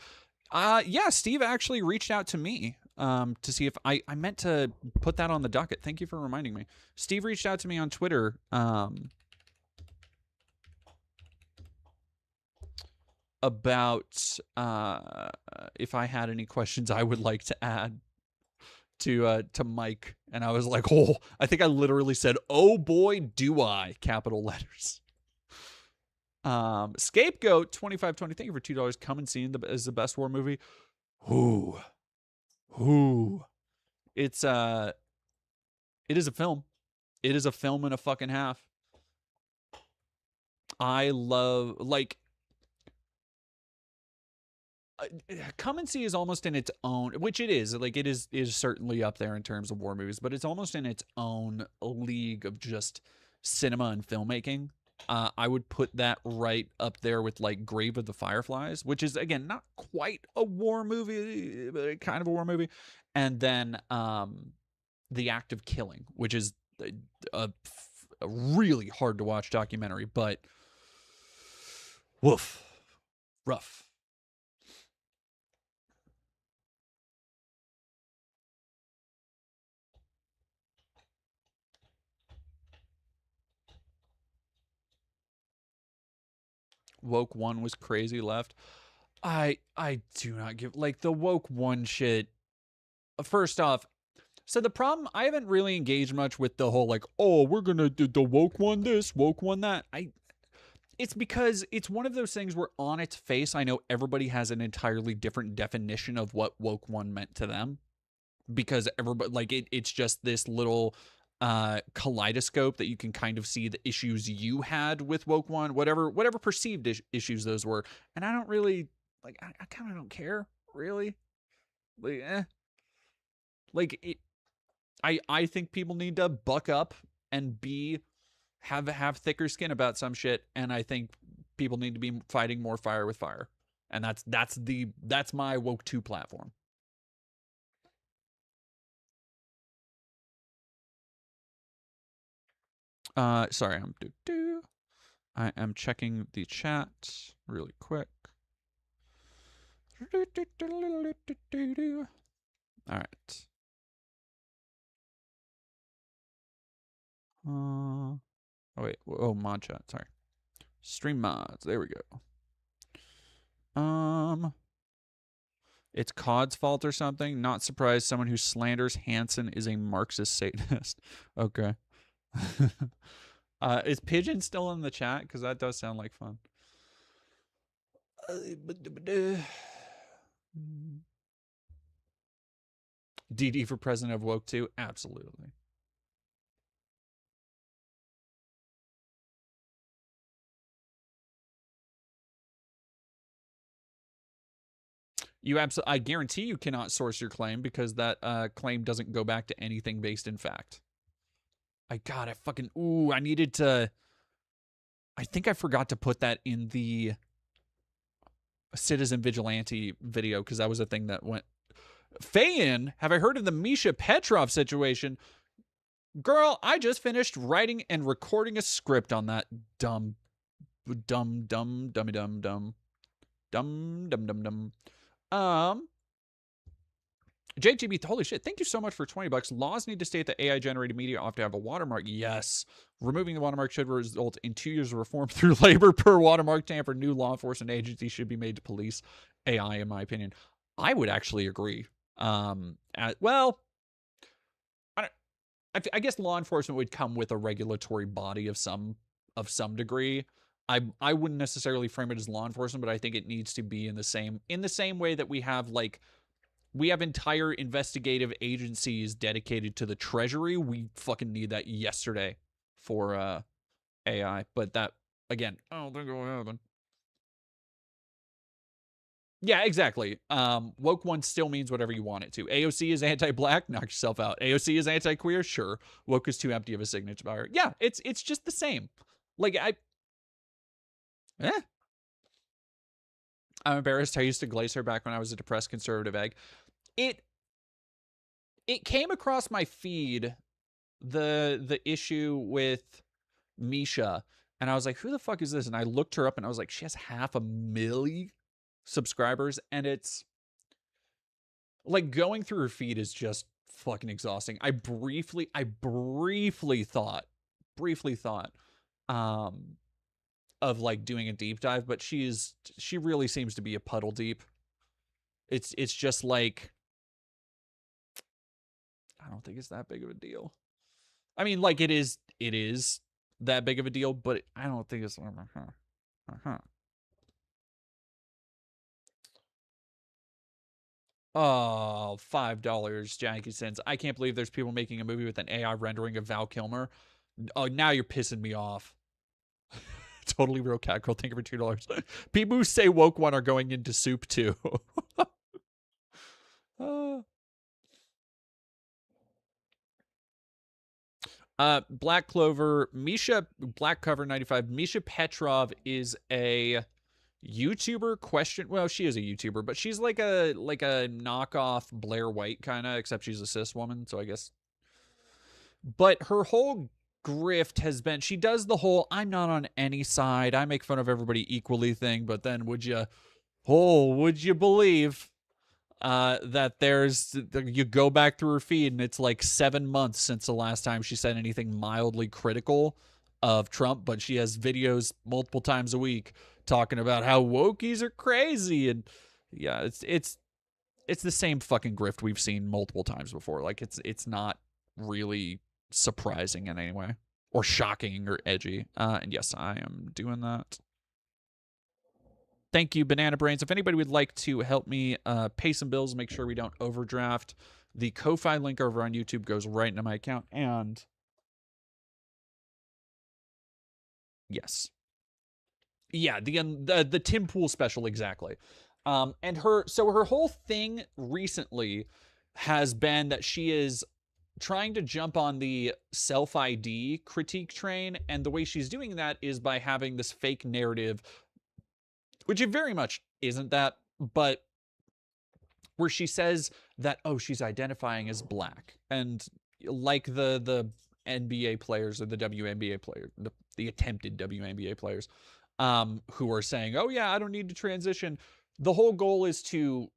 Yeah, Steve actually reached out to me to see if I meant to put that on the docket. Thank you for reminding me. Steve reached out to me on Twitter about if I had any questions I would like to add to Mike, and I was like, I think I literally said, "Oh boy, do I!" capital letters. Scapegoat 2520. Thank you for $2. Come and see as the best war movie. Ooh. It is a film. It is a film and a fucking half. I love Come and See is almost in its own, which it is, like it is certainly up there in terms of war movies, but it's almost in its own league of just cinema and filmmaking. I would put that right up there with like Grave of the Fireflies, which is again not quite a war movie, but kind of a war movie, and then The Act of Killing, which is a really hard to watch documentary, but woof, rough. Woke One was crazy left. I do not give like the Woke One shit. First off, so the problem, I haven't really engaged much with the whole like, oh, we're gonna do the Woke One this, Woke One that. It's because it's one of those things where on its face, I know everybody has an entirely different definition of what Woke One meant to them. Because everybody like it's just this little kaleidoscope that you can kind of see the issues you had with Woke One, whatever perceived issues those were. And I don't really like I kind of don't care really. Like I think people need to buck up and have thicker skin about some shit, and I think people need to be fighting more fire with fire. And that's my Woke 2 platform. Sorry, I am checking the chat really quick. All right. Oh wait. Oh, mod chat. Sorry. Stream mods. There we go. It's COD's fault or something. Not surprised. Someone who slanders Hansen is a Marxist Satanist. Okay. Is Pigeon still in the chat? Because that does sound like fun. DD for president of Woke 2? Absolutely. I guarantee you cannot source your claim because that claim doesn't go back to anything based in fact. I needed to. I think I forgot to put that in the Citizen Vigilante video because that was a thing that went. Fayin, have I heard of the Misha Petrov situation? Girl, I just finished writing and recording a script on that dumb, dumb, dumb, dummy, dumb, dumb, dumb, dumb, dumb, dumb. JGB, holy shit, thank you so much for $20. Laws need to state that AI generated media ought to have a watermark. Yes. Removing the watermark should result in 2 years of reform through labor per watermark tamper. New law enforcement agencies should be made to police AI, in my opinion. I would actually agree. Well, I guess law enforcement would come with a regulatory body of some degree. I wouldn't necessarily frame it as law enforcement, but I think it needs to be in the same way that we have entire investigative agencies dedicated to the Treasury. We fucking need that yesterday for AI. But that, again, I don't think it will happen. Yeah, exactly. Woke one still means whatever you want it to. AOC is anti-black, knock yourself out. AOC is anti-queer, sure. Woke is too empty of a signature bar. Yeah, it's just the same. I'm embarrassed. I used to glaze her back when I was a depressed conservative egg. It came across my feed, the issue with Misha, and I was like, who the fuck is this? And I looked her up and I was like, she has 500,000 subscribers, and it's like going through her feed is just fucking exhausting. I briefly thought of like doing a deep dive, but she really seems to be a puddle deep. It's just like, I don't think it's that big of a deal. I mean, like it is that big of a deal, but I don't think it's Oh, $5, janky cents. I can't believe there's people making a movie with an AI rendering of Val Kilmer. Oh, now you're pissing me off. Totally real cat girl. Thank you for $2. People who say woke one are going into soup too. Black Clover, Misha, Black Cover 95. Misha Petrov is a YouTuber. Well, she is a YouTuber, but she's like a knockoff Blair White kind of, except she's a cis woman, so I guess. But her whole grift has been, she does the whole I'm not on any side, I make fun of everybody equally thing, but then would you believe that you go back through her feed and it's like 7 months since the last time she said anything mildly critical of Trump, but she has videos multiple times a week talking about how wokies are crazy. And yeah, it's the same fucking grift we've seen multiple times before. Like it's not really surprising in any way or shocking or edgy. And yes, I am doing that. Thank you, Banana Brains. If anybody would like to help me pay some bills, make sure we don't overdraft, the Ko-Fi link over on YouTube goes right into my account. And yes, yeah, the Tim Pool special, exactly. And her whole thing recently has been that she is trying to jump on the self-ID critique train, and the way she's doing that is by having this fake narrative, which it very much isn't that, but where she says that, oh, she's identifying as black, and like the NBA players or the WNBA players, the attempted WNBA players, who are saying, oh yeah, I don't need to transition. The whole goal is to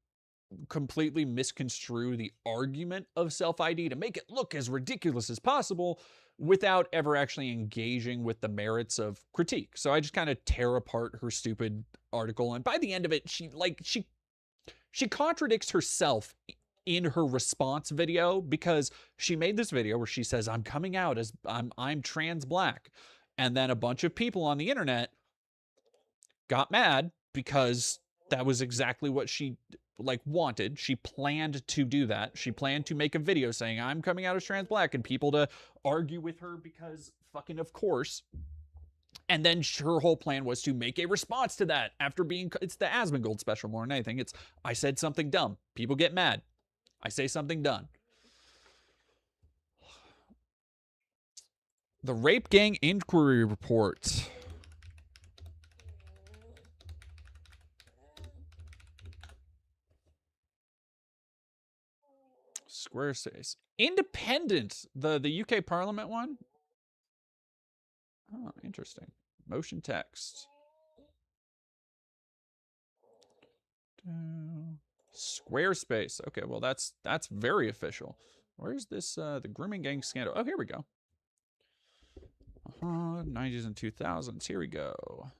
completely misconstrue the argument of self-ID to make it look as ridiculous as possible without ever actually engaging with the merits of critique. So I just kind of tear apart her stupid article, and by the end of it, she contradicts herself in her response video, because she made this video where she says, I'm coming out as I'm trans black, and then a bunch of people on the internet got mad because that was exactly what she wanted. She planned to do that. She planned to make a video saying I'm coming out as trans black, and people to argue with her because fucking of course. And then her whole plan was to make a response to that after it's the Asmongold special more than anything. It's, I said something dumb, people get mad, I say something done. The Rape Gang Inquiry Report. Squarespace. Independent. The UK Parliament one? Oh, interesting. Motion text. Squarespace. Okay, well that's very official. Where's this the grooming gang scandal? Oh, here we go. 90s and 2000s. Here we go.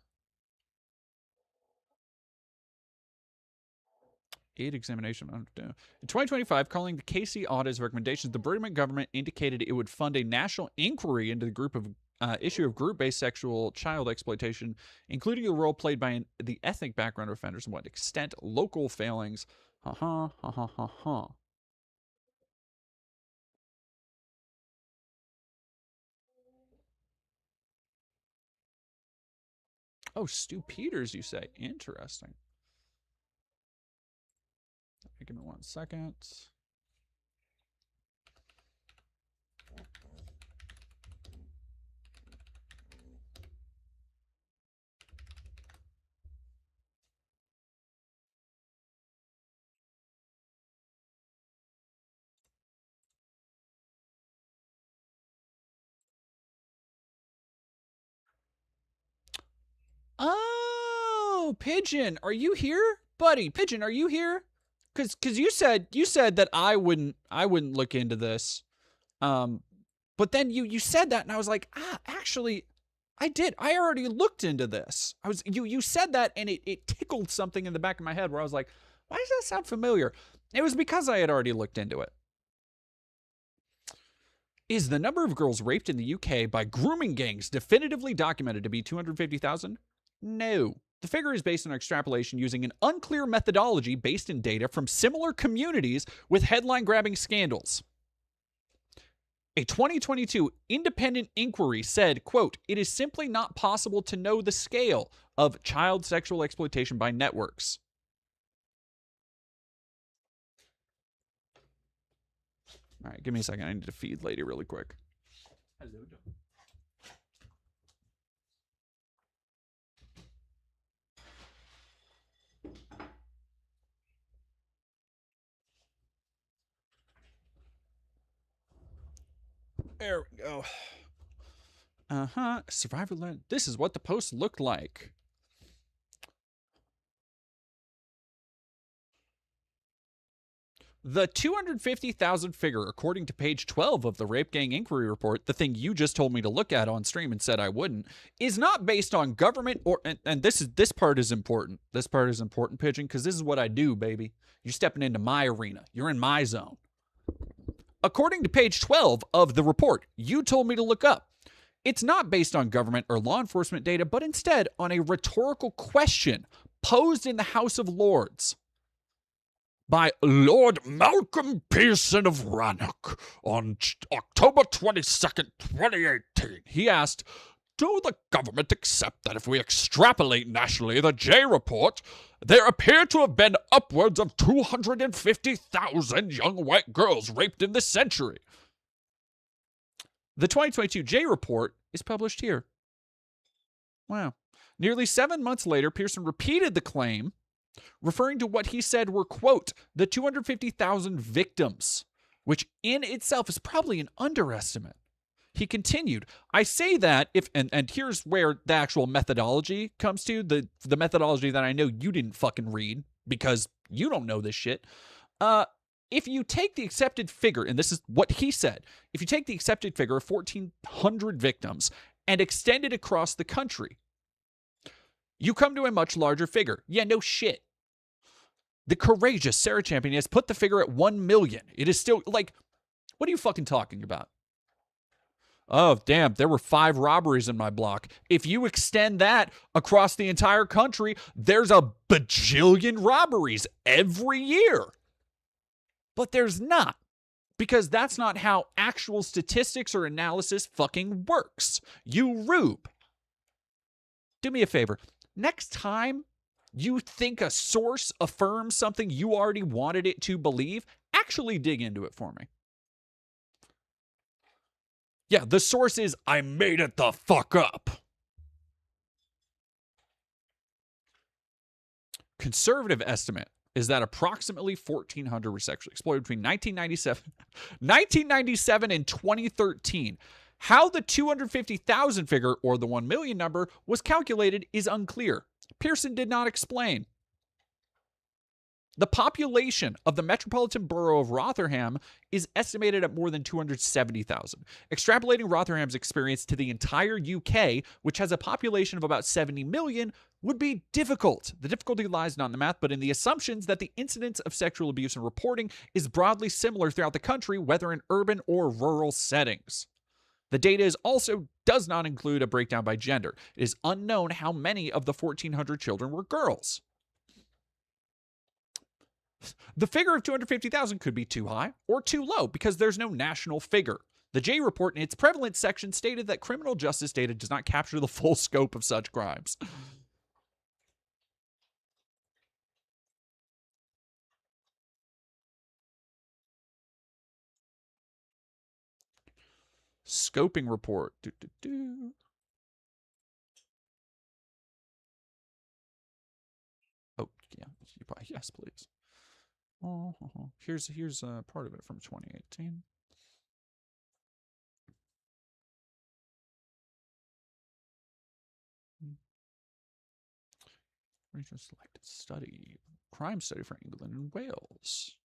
Aid examination. In 2025, calling the KC audit's recommendations, the British government indicated it would fund a national inquiry into the issue of group-based sexual child exploitation, including the role played by the ethnic background of offenders and what extent local failings. Oh, Stu Peters, you say? Interesting. Give me 1 second. Oh, Pigeon, are you here, buddy? Pigeon, are you here? Because you said that I wouldn't look into this, but then you said that, and I was like, actually, I did. I already looked into this. You said that, and it tickled something in the back of my head where I was like, why does that sound familiar? It was because I had already looked into it. Is the number of girls raped in the UK by grooming gangs definitively documented to be 250,000? No. The figure is based on extrapolation using an unclear methodology based in data from similar communities with headline-grabbing scandals. A 2022 independent inquiry said, quote, "It is simply not possible to know the scale of child sexual exploitation by networks." All right, give me a second. I need to feed lady really quick. Hello. There we go. Survivor. This is what the post looked like. The 250,000 figure, according to page 12 of the Rape Gang Inquiry Report, the thing you just told me to look at on stream and said I wouldn't, is not based on government or, and this part is important. This part is important, Pigeon, because this is what I do, baby. You're stepping into my arena. You're in my zone. According to page 12 of the report you told me to look up, it's not based on government or law enforcement data, but instead on a rhetorical question posed in the House of Lords by Lord Malcolm Pearson of Rannoch on October 22nd, 2018. He asked, "Do the government accept that if we extrapolate nationally the J report, there appear to have been upwards of 250,000 young white girls raped in this century?" The 2022 J report is published here. Wow. Nearly 7 months later, Pearson repeated the claim, referring to what he said were, quote, the 250,000 victims, which in itself is probably an underestimate. He continued, "I say that if," and here's where the actual methodology comes to, the methodology that I know you didn't fucking read because you don't know this shit. If you take the accepted figure, and this is what he said, if you take the accepted figure of 1,400 victims and extend it across the country, you come to a much larger figure. Yeah, no shit. The courageous Sarah Champion has put the figure at 1 million. It is still, like, what are you fucking talking about? Oh, damn, there were 5 robberies in my block. If you extend that across the entire country, there's a bajillion robberies every year. But there's not, because that's not how actual statistics or analysis fucking works. You rube. Do me a favor. Next time you think a source affirms something you already wanted it to believe, actually dig into it for me. Yeah, the source is, I made it the fuck up. Conservative estimate. is that approximately 1,400 were sexually exploited between 1997 and 2013. How the 250,000 figure, or the 1 million number, was calculated is unclear. Pearson did not explain. The population of the metropolitan borough of Rotherham is estimated at more than 270,000. Extrapolating Rotherham's experience to the entire UK, which has a population of about 70 million, would be difficult. The difficulty lies not in the math, but in the assumptions that the incidence of sexual abuse and reporting is broadly similar throughout the country, whether in urban or rural settings. The data also does not include a breakdown by gender. It is unknown how many of the 1,400 children were girls. The figure of 250,000 could be too high or too low because there's no national figure. The J report in its prevalence section stated that criminal justice data does not capture the full scope of such crimes. Scoping report. Oh, yeah. Yes, please. Here's part of it from 2018. Region selected study. Crime study for England and Wales.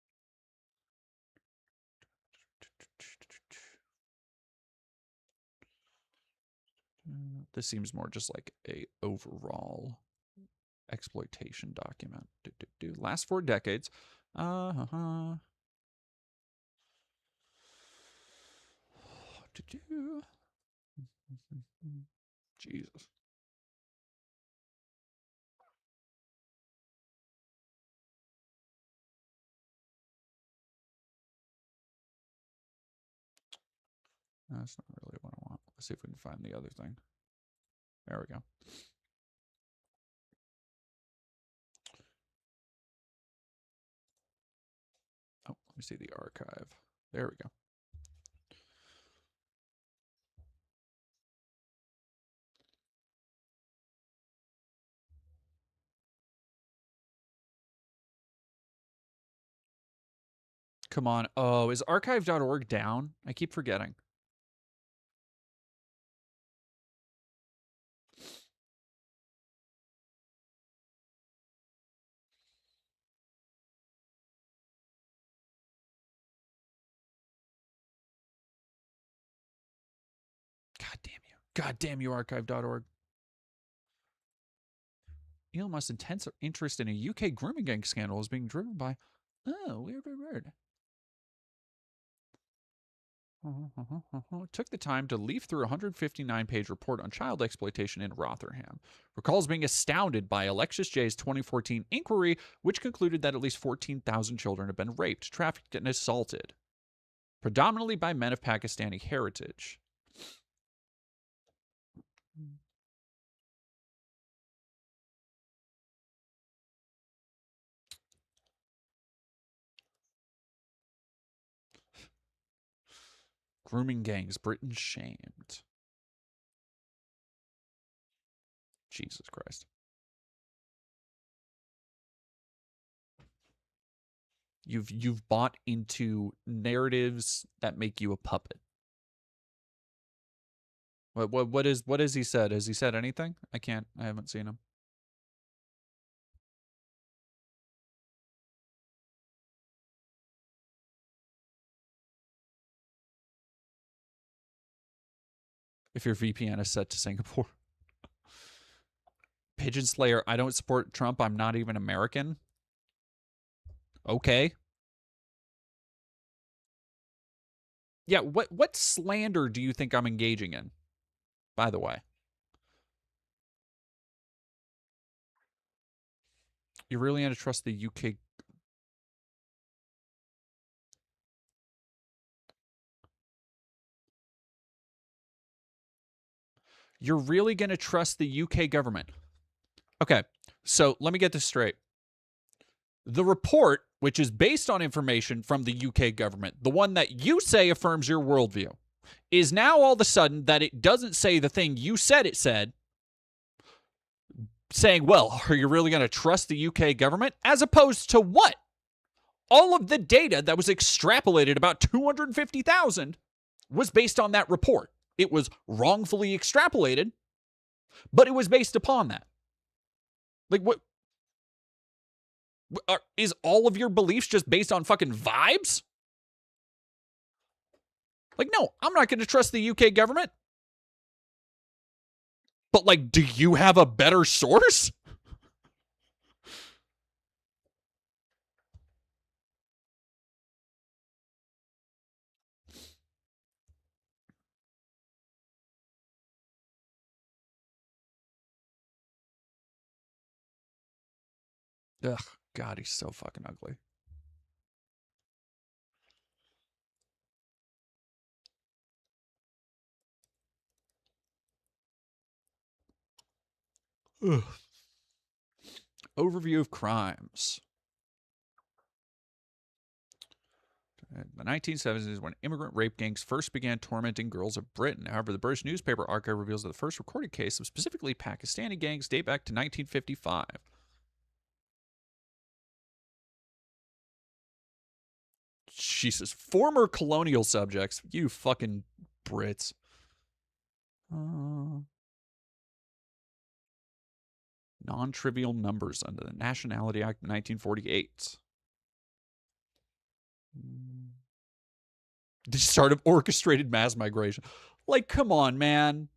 This seems more just like a overall exploitation document. Last 4 decades. Jesus. That's not really what I want. Let's see if we can find the other thing. There we go. Oh, let me see the archive. There we go. Come on. Oh, is archive.org down? I keep forgetting. God damn you. God damn you, archive.org. Elon Musk's intense interest in a UK grooming gang scandal is being driven by... Oh, weird. Took the time to leaf through a 159-page report on child exploitation in Rotherham. Recalls being astounded by Alexis J's 2014 inquiry, which concluded that at least 14,000 children have been raped, trafficked, and assaulted, predominantly by men of Pakistani heritage. Grooming gangs, Britain shamed. Jesus Christ. You've bought into narratives that make you a puppet. What has he said? Has he said anything? I haven't seen him. If your VPN is set to Singapore. Pigeon Slayer, I don't support Trump. I'm not even American. Okay. Yeah, what slander do you think I'm engaging in? By the way. You're really going to trust the UK? You're really going to trust the UK government? Okay, so let me get this straight. The report, which is based on information from the UK government, the one that you say affirms your worldview, is now all of a sudden that it doesn't say the thing you said it said, saying, well, are you really going to trust the UK government? As opposed to what? All of the data that was extrapolated, about 250,000, was based on that report. It was wrongfully extrapolated, but it was based upon that. Like, what? Is all of your beliefs just based on fucking vibes? Like, no, I'm not going to trust the UK government. But, like, do you have a better source? Ugh, God, he's so fucking ugly. Ugh. Overview of crimes. The 1970s is when immigrant rape gangs first began tormenting girls of Britain. However, the British newspaper archive reveals that the first recorded case of specifically Pakistani gangs date back to 1955. Jesus. Former colonial subjects. You fucking Brits. Non-trivial numbers under the Nationality Act of 1948. The start of orchestrated mass migration. Like, come on, man.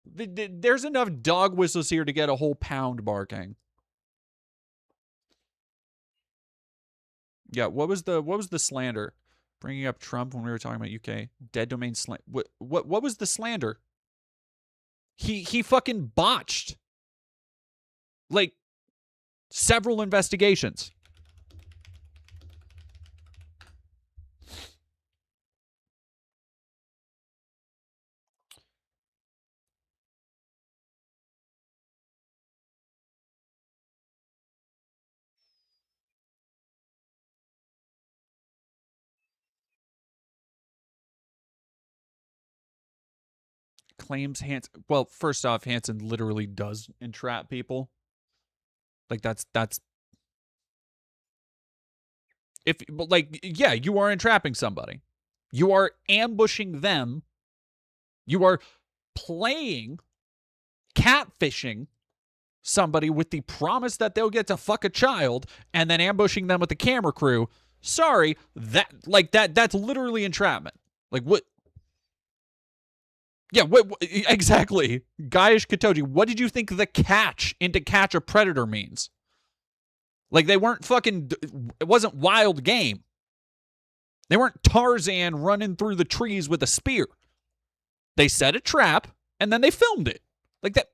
There's enough dog whistles here to get a whole pound barking. Yeah, what was the slander? Bringing up Trump when we were talking about UK dead domain slander. What was the slander? He fucking botched like several investigations. Claims Hanson. Well, first off, Hanson literally does entrap people. Like that's if like yeah, you are entrapping somebody. You are ambushing them. You are playing catfishing somebody with the promise that they'll get to fuck a child and then ambushing them with the camera crew. Sorry, that's literally entrapment. Like what? Yeah, what exactly? Guyish Katoji, what did you think the catch in To Catch a Predator means? Like they weren't fucking, it wasn't wild game. They weren't Tarzan running through the trees with a spear. They set a trap and then they filmed it. Like that.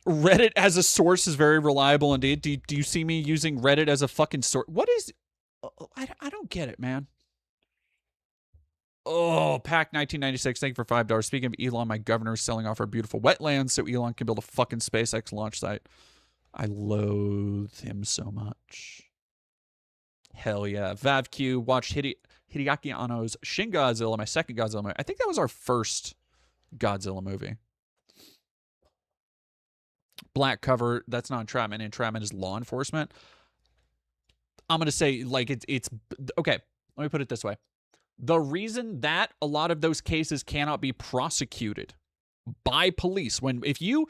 Reddit as a source is very reliable indeed. Do you see me using Reddit as a fucking source? What is... I don't get it, man. Oh, Pack 1996. Thank you for $5. Speaking of Elon, my governor is selling off our beautiful wetlands so Elon can build a fucking SpaceX launch site. I loathe him so much. Hell yeah. VavQ watched Hideaki Anno's Shin Godzilla, my second Godzilla movie. I think that was our first Godzilla movie. Black cover, that's not entrapment. Entrapment is law enforcement. I'm going to say, like, it's okay. Let me put it this way. The reason that a lot of those cases cannot be prosecuted by police if you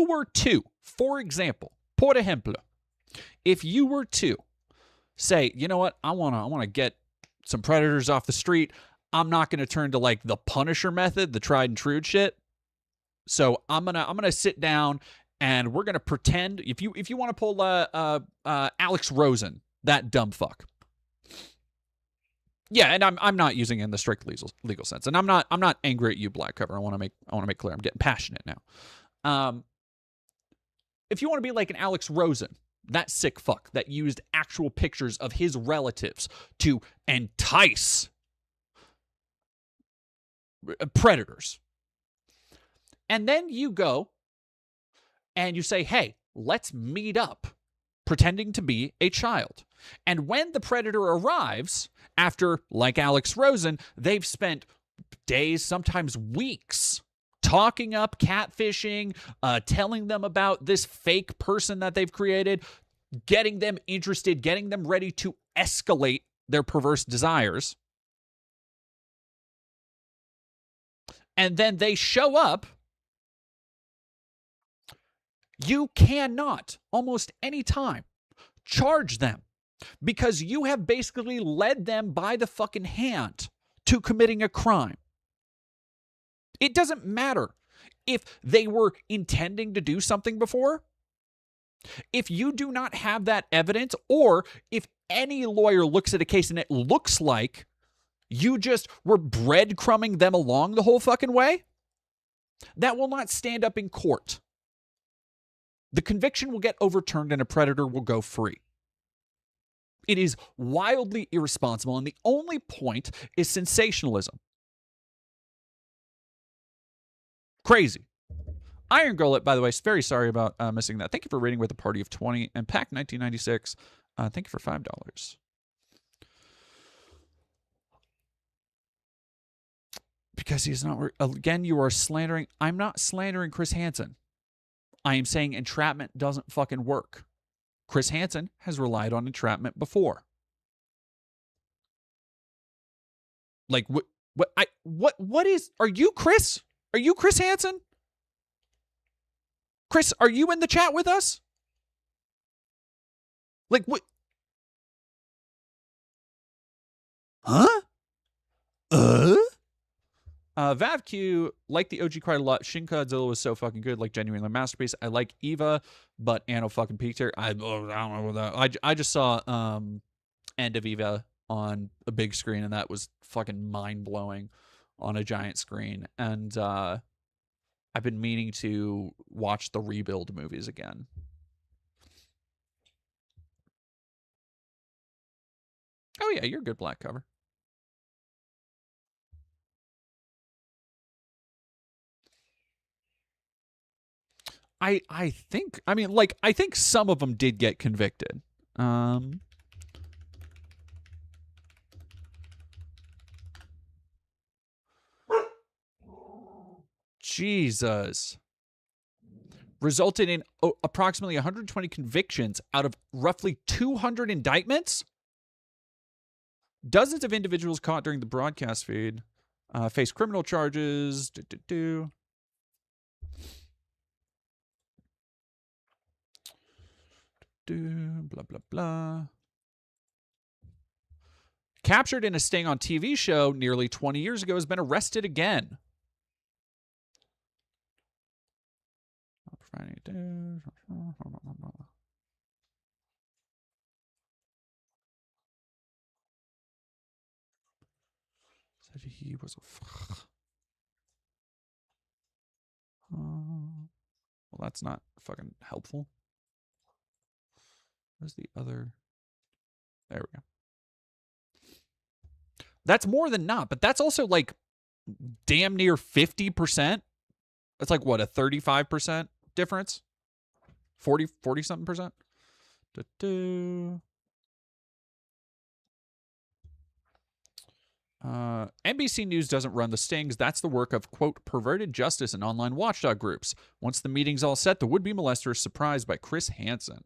were to, for example, por ejemplo, if you were to say, you know what, I want to get some predators off the street, I'm not going to turn to like the Punisher method, the tried and true shit. So I'm gonna sit down and we're gonna pretend if you want to pull Alex Rosen, that dumb fuck. Yeah, and I'm not using it in the strict legal sense, and I'm not angry at you, Black Cover. I want to make clear I'm getting passionate now. If you want to be like an Alex Rosen, that sick fuck that used actual pictures of his relatives to entice predators. And then you go and you say, hey, let's meet up, pretending to be a child. And when the predator arrives, after, like Alex Rosen, they've spent days, sometimes weeks, talking up catfishing, telling them about this fake person that they've created, getting them interested, getting them ready to escalate their perverse desires. And then they show up. You cannot, almost any time, charge them because you have basically led them by the fucking hand to committing a crime. It doesn't matter if they were intending to do something before. If you do not have that evidence, or if any lawyer looks at a case and it looks like you just were breadcrumbing them along the whole fucking way, that will not stand up in court. The conviction will get overturned and a predator will go free. It is wildly irresponsible, and the only point is sensationalism. Crazy. Iron Gullet, by the way, very sorry about missing that. Thank you for rating with a party of 20. And Pack 1996, thank you for $5. Because he's not... Again, you are slandering... I'm not slandering Chris Hansen. I am saying entrapment doesn't fucking work. Chris Hansen has relied on entrapment before. Like, what is... Are you Chris? Are you Chris Hansen? Chris, are you in the chat with us? Like, what? Huh? VavQ, like the OG quite a lot. Shin Godzilla was so fucking good, like genuinely masterpiece. I like Eva, but Anno fucking peaked her. I don't know what that. I just saw End of Eva on a big screen, and that was fucking mind blowing on a giant screen. And I've been meaning to watch the Rebuild movies again. Oh yeah, you're a good black cover. I think, I mean, like, I think some of them did get convicted. Jesus. Resulted in approximately 120 convictions out of roughly 200 indictments. Dozens of individuals caught during the broadcast feed face criminal charges. Blah, blah, blah. Captured in a sting on TV show nearly 20 years ago, has been arrested again. Said he was a... well, that's not fucking helpful. Where's the other? There we go. That's more than not, but that's also like damn near 50%. That's like what, a 35% difference? 40 something percent? NBC News doesn't run the stings. That's the work of, quote, perverted justice and online watchdog groups. Once the meeting's all set, the would-be molester is surprised by Chris Hansen.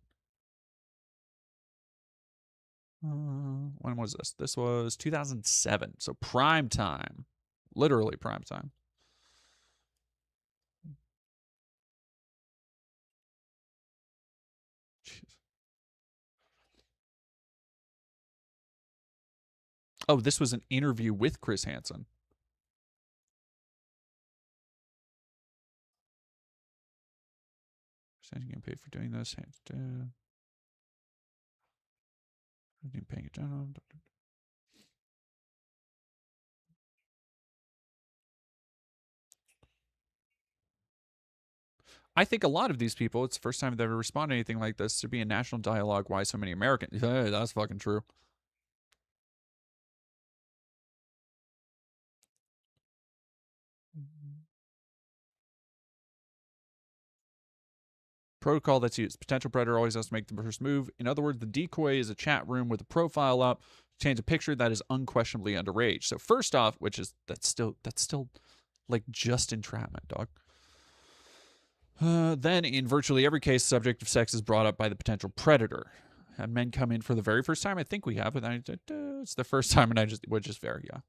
When was this? This was 2007. So prime time. Literally prime time. Jeez. Oh, this was an interview with Chris Hansen. Getting paid for doing this. Paying it down. I think a lot of these people, it's the first time they've ever responded to anything like this. To be a national dialogue, why so many Americans? Hey, that's fucking true. Protocol that's used. Potential predator always has to make the first move. In other words, the decoy is a chat room with a profile up, change a picture that is unquestionably underage. So first off, which is that's still like just entrapment, dog. Then, in virtually every case, the subject of sex is brought up by the potential predator. Had men come in for the very first time? I think we have, but it's the first time, and which is fair, yeah.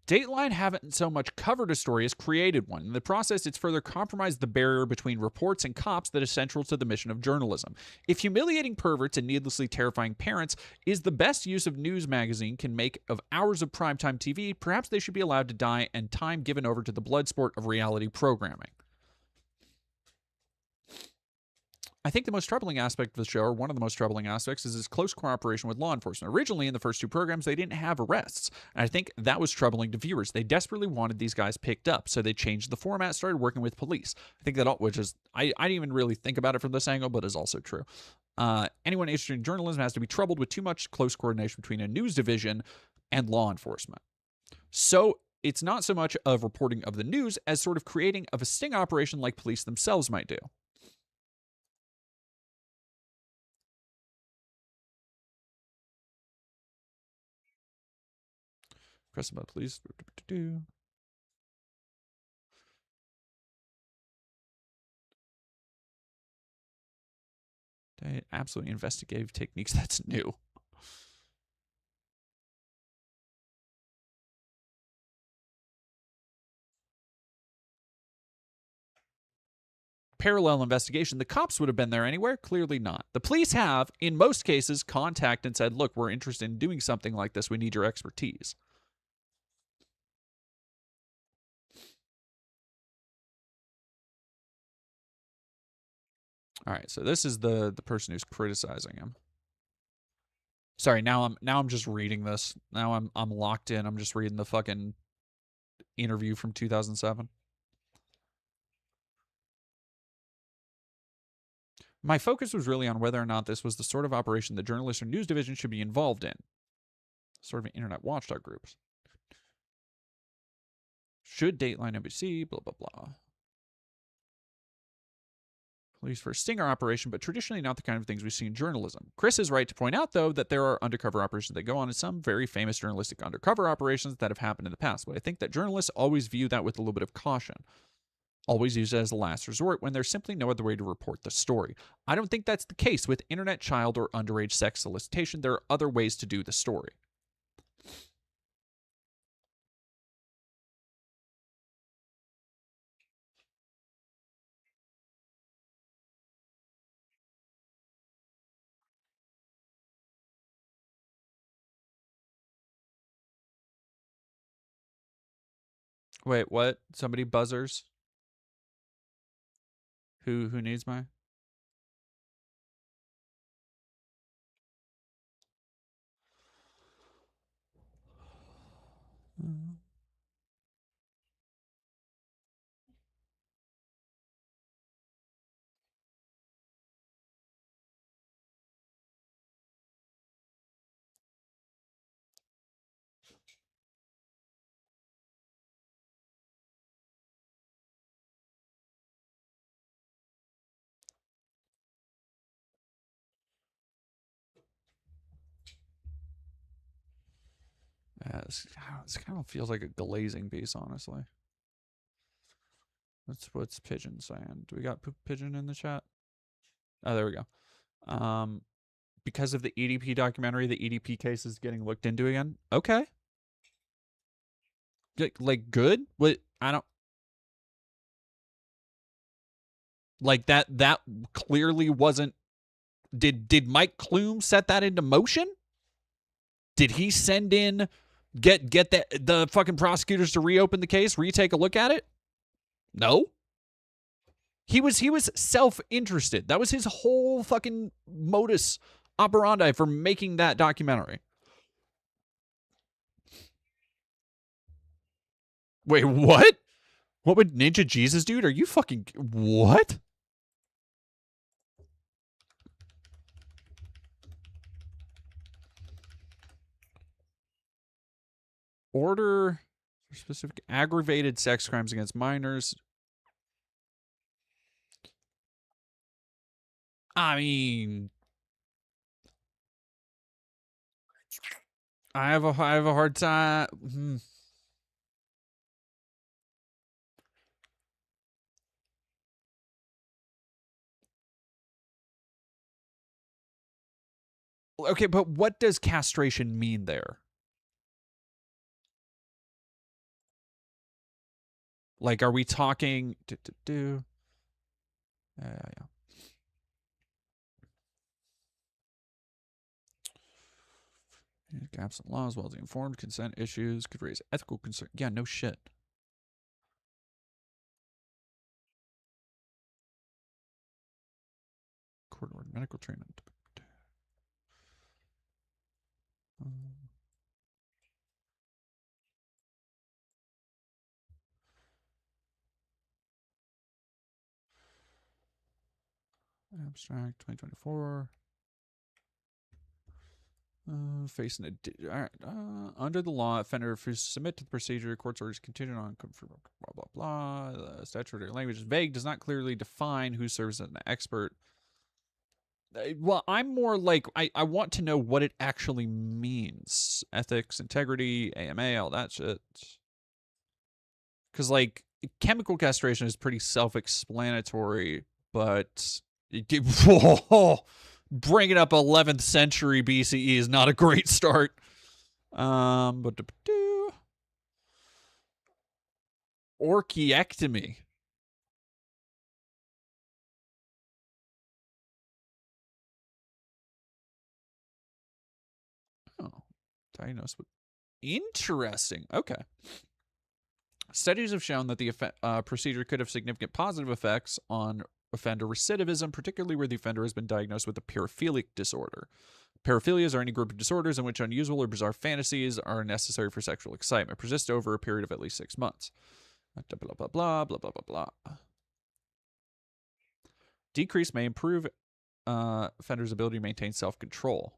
Dateline haven't so much covered a story as created one. In the process, it's further compromised the barrier between reports and cops that is central to the mission of journalism. If humiliating perverts and needlessly terrifying parents is the best use of news magazine can make of hours of primetime TV, perhaps they should be allowed to die and time given over to the blood sport of reality programming. I think the most troubling aspect of the show, or one of the most troubling aspects, is its close cooperation with law enforcement. Originally, in the first two programs, they didn't have arrests, and I think that was troubling to viewers. They desperately wanted these guys picked up, so they changed the format, started working with police. I think that all, which is, I didn't even really think about it from this angle, but is also true. Anyone interested in journalism has to be troubled with too much close coordination between a news division and law enforcement. So it's not so much of reporting of the news as sort of creating of a sting operation like police themselves might do. Press about please. Absolutely investigative techniques. That's new. Parallel investigation. The cops would have been there anywhere? Clearly not. The police have, in most cases, contacted and said, look, we're interested in doing something like this. We need your expertise. All right, so this is the person who's criticizing him. Sorry, now I'm just reading this. Now I'm locked in. I'm just reading the fucking interview from 2007. My focus was really on whether or not this was the sort of operation the journalists or news division should be involved in. Sort of internet watchdog groups. Should Dateline NBC, blah, blah, blah. Police for a stinger operation, but traditionally not the kind of things we see in journalism. Chris is right to point out, though, that there are undercover operations that go on, and some very famous journalistic undercover operations that have happened in the past. But I think that journalists always view that with a little bit of caution. Always use it as a last resort when there's simply no other way to report the story. I don't think that's the case with internet child or underage sex solicitation. There are other ways to do the story. Wait, what? Somebody buzzers? Who needs my? This kind of feels like a glazing piece, honestly. What's Pigeon saying? Do we got Pigeon in the chat? Oh, there we go. Because of the EDP documentary, the EDP case is getting looked into again. Okay. Like good? What? I don't like that. That clearly wasn't. Did Mike Klum set that into motion? Did he send in get the fucking prosecutors to reopen the case, retake a look at it? No. He was self-interested. That was his whole fucking modus operandi for making that documentary. Wait, what? What would Ninja Jesus do? Are you fucking what? Order for specific aggravated sex crimes against minors. I mean, I have a hard time. Okay, but what does castration mean there? Like, are we talking? Yeah. Gaps in law as well as the informed consent issues could raise ethical concern. Yeah, no shit. Court ordered medical treatment. Abstract 2024. Facing a all right. Under the law, offender refuses to submit to the procedure. Court's orders contingent on blah blah blah. The statutory language is vague, does not clearly define who serves as an expert. Well, I'm more like I want to know what it actually means. Ethics, integrity, AMA, all that shit. Because like chemical castration is pretty self-explanatory, but bringing up 11th century BCE is not a great start. But orchiectomy. Oh, diagnosed with interesting. Okay. Studies have shown that the procedure could have significant positive effects on offender recidivism, particularly where the offender has been diagnosed with a paraphilic disorder. Paraphilias are any group of disorders in which unusual or bizarre fantasies are necessary for sexual excitement, persist over a period of at least 6 months. Blah, blah, blah, blah, blah, blah, blah. Decrease may improve offenders' ability to maintain self-control.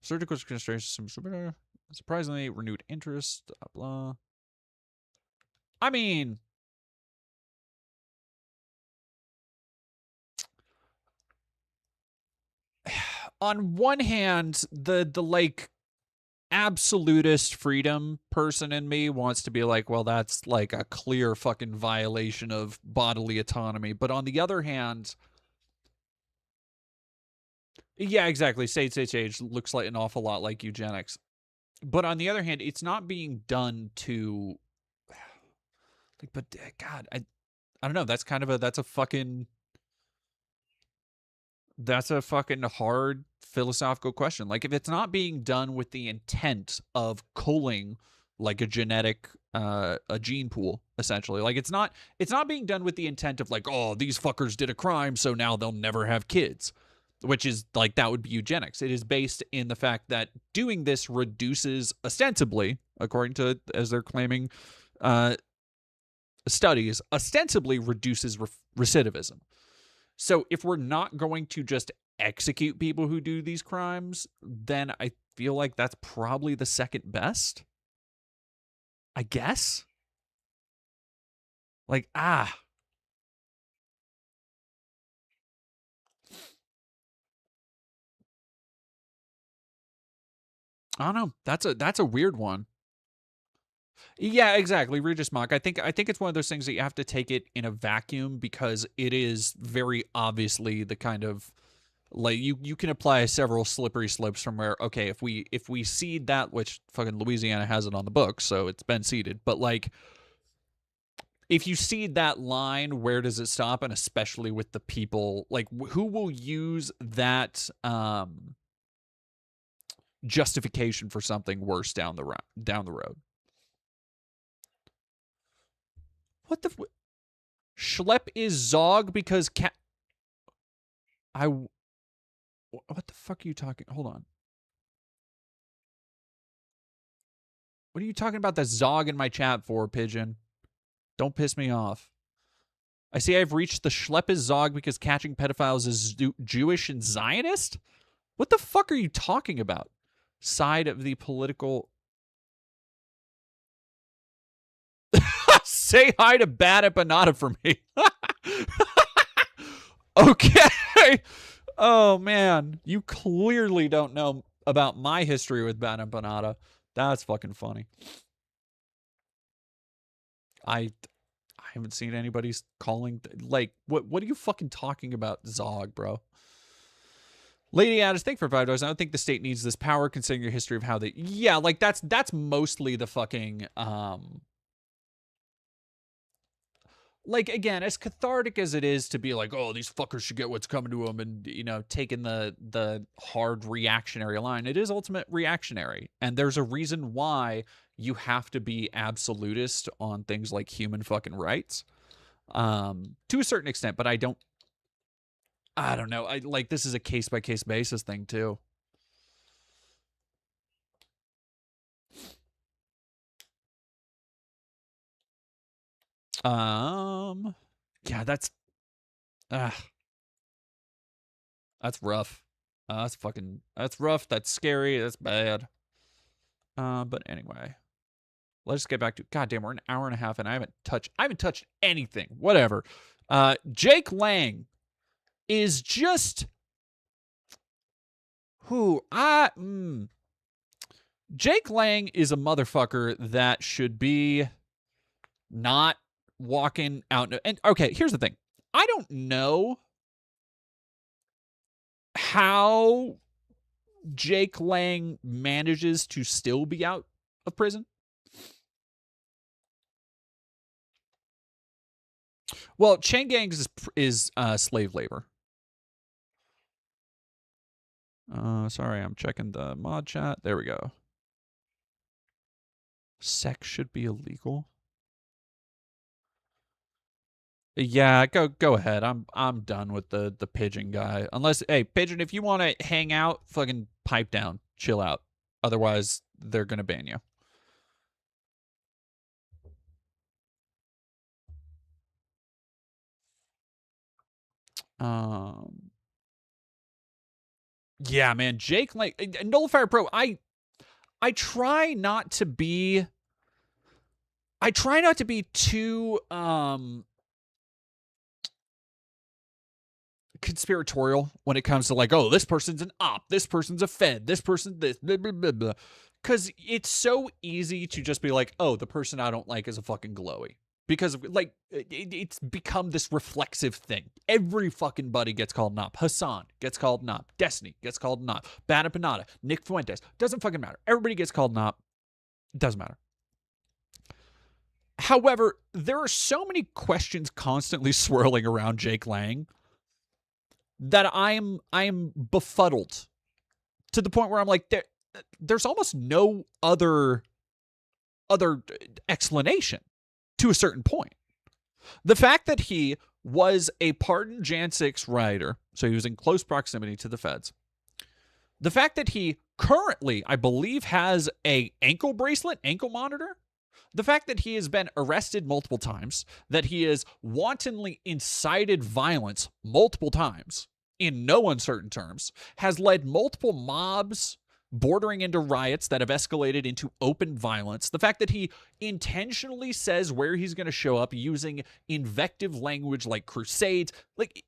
Surgical castration, surprisingly, renewed interest, blah. I mean, on one hand, the like absolutist freedom person in me wants to be like, well, that's like a clear fucking violation of bodily autonomy. But on the other hand, yeah, exactly. State age looks like an awful lot like eugenics. But on the other hand, it's not being done to like, but God, I don't know. That's a fucking hard philosophical question. Like, if it's not being done with the intent of culling like a genetic a gene pool, essentially, like it's not being done with the intent of like, oh, these fuckers did a crime, so now they'll never have kids, which is like that would be eugenics. It is based in the fact that doing this reduces, ostensibly, according to as they're claiming, studies, ostensibly reduces recidivism. So if we're not going to just execute people who do these crimes, then I feel like that's probably the second best. I guess. Like, I don't know. That's a weird one. Yeah, exactly. Regis Mock. I think it's one of those things that you have to take it in a vacuum because it is very obviously the kind of like you can apply several slippery slopes from where, okay, if we seed that, which fucking Louisiana has it on the books, so it's been seeded, but like if you seed that line, where does it stop? And especially with the people, like who will use that justification for something worse down the road? What the Schlep is Zog because what the fuck are you talking? Hold on. What are you talking about the Zog in my chat for, Pigeon? Don't piss me off. I see I've reached the Schlep is Zog because catching pedophiles is Jewish and Zionist? What the fuck are you talking about? Side of the political Say hi to Bad Empanada for me. Okay. Oh, man. You clearly don't know about my history with Bad Empanada. That's fucking funny. I haven't seen anybody calling. Like, what are you fucking talking about, Zog, bro? Lady Addis, thank you for $5. I don't think the state needs this power, considering your history of how they. Yeah, like that's mostly the fucking like, again, as cathartic as it is to be like, oh, these fuckers should get what's coming to them, and taking the hard reactionary line, it is ultimate reactionary, and there's a reason why you have to be absolutist on things like human fucking rights, to a certain extent. But I don't know. I like, this is a case by case basis thing too. Yeah, that's rough. That's rough. That's scary. That's bad. But anyway, let's get back to. Goddamn, we're an hour and a half, and I haven't touched anything. Whatever. Jake Lang is just Jake Lang is a motherfucker that should be not walking out. And okay, here's the thing. I don't know how Jake Lang manages to still be out of prison. Well, chain gangs is slave labor. Sorry, I'm checking the mod chat. There we go. Sex should be illegal. Yeah, go ahead. I'm done with the pigeon guy. Unless, hey, pigeon, if you want to hang out, fucking pipe down, chill out. Otherwise, they're gonna ban you. Yeah, man, Jake, like, Nullifier Pro. I try not to be. I try not to be too conspiratorial when it comes to, like, oh, this person's an op, this person's a fed, this person this, blah, blah, blah, blah. Because it's so easy to just be like, oh, the person I don't like is a fucking glowy. Because, like, it's become this reflexive thing. Every fucking buddy gets called an op. Hassan gets called an op. Destiny gets called an op. Bad Empanada, Nick Fuentes. Doesn't fucking matter. Everybody gets called an op. Doesn't matter. However, there are so many questions constantly swirling around Jake Lang that I am befuddled to the point where I'm like, there's almost no other explanation to a certain point. The fact that he was a pardoned Jan 6 rioter, so he was in close proximity to the feds. The fact that he currently, I believe, has a ankle monitor. The fact that he has been arrested multiple times, that he has wantonly incited violence multiple times in no uncertain terms, has led multiple mobs bordering into riots that have escalated into open violence. The fact that he intentionally says where he's going to show up using invective language like crusades, like,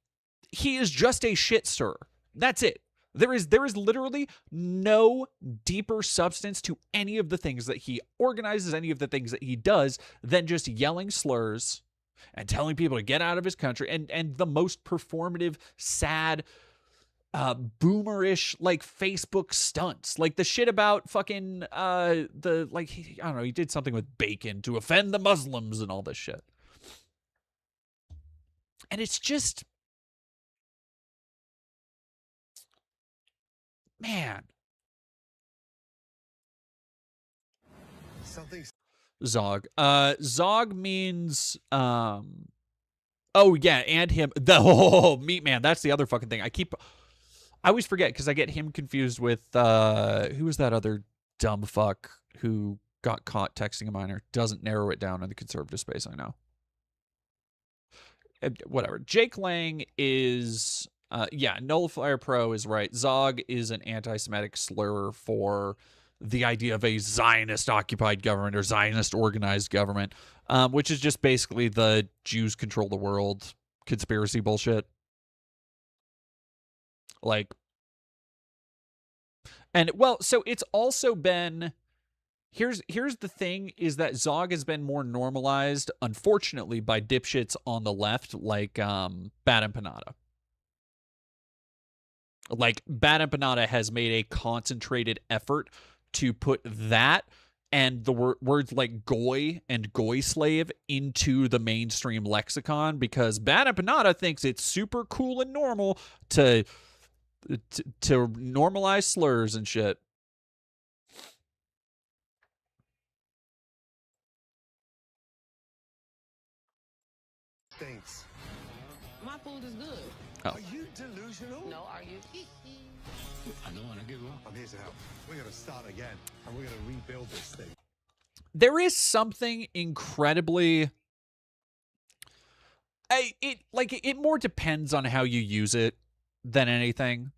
he is just a shit stirrer. That's it. There is literally no deeper substance to any of the things that he organizes, any of the things that he does, than just yelling slurs and telling people to get out of his country, and the most performative, sad, boomerish, like, Facebook stunts, like the shit about fucking I don't know, he did something with bacon to offend the Muslims and all this shit. And it's just, man. Zog. Zog means oh yeah, and him. The meat man. That's the other fucking thing. I always forget because I get him confused with who was that other dumb fuck who got caught texting a minor. Doesn't narrow it down in the conservative space, I know. Whatever. Jake Lang is Nullifier Pro is right. Zog is an anti-Semitic slur for the idea of a Zionist occupied government or Zionist organized government. which is just basically the Jews control the world conspiracy bullshit. Like, and well, so it's also been here's the thing is that Zog has been more normalized, unfortunately, by dipshits on the left, like Bad Empanada. Like Bad Empanada has made a concentrated effort to put that and the words like goy and goy slave into the mainstream lexicon, because Bad Empanada thinks it's super cool and normal to normalize slurs and shit. Thanks. My food is good. Oh. Are you delusional? No, are you? I don't want to give up. I'm here to help. We're going to start again, and we're going to rebuild this thing. There is something incredibly... it more depends on how you use it than anything.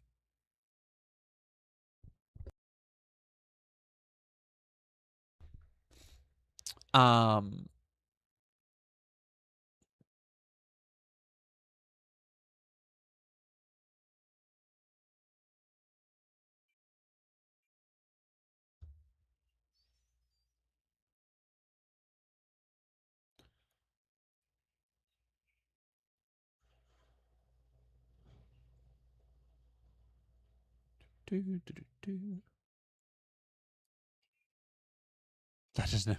That isn't.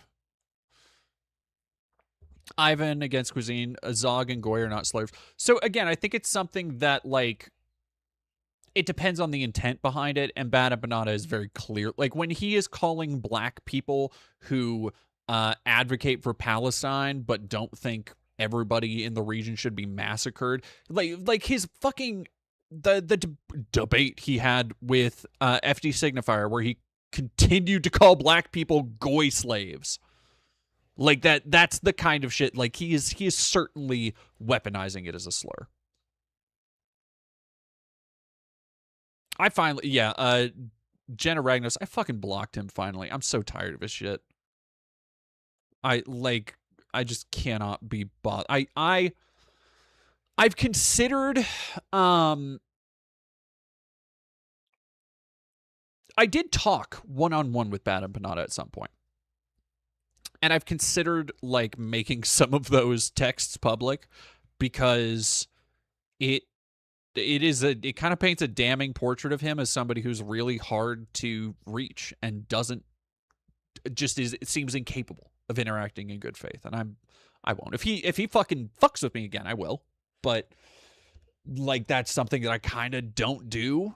Ivan against Cuisine, Zog and Goy are not slurs. So again, I think it's something that, like, it depends on the intent behind it, and Bad Empanada is very clear. Like, when he is calling black people who advocate for Palestine but don't think everybody in the region should be massacred, like his fucking the debate he had with FD Signifier, where he continued to call black people goy slaves. Like that's the kind of shit. Like he is certainly weaponizing it as a slur. I finally, Jenna Ragnos, I fucking blocked him finally. I'm so tired of his shit. I just cannot be bothered. I've considered I did talk one-on-one with Bad Empanada at some point. And I've considered, like, making some of those texts public, because it kind of paints a damning portrait of him as somebody who's really hard to reach and it seems incapable of interacting in good faith. And I won't. If he fucking fucks with me again, I will. But, like, that's something that I kind of don't do.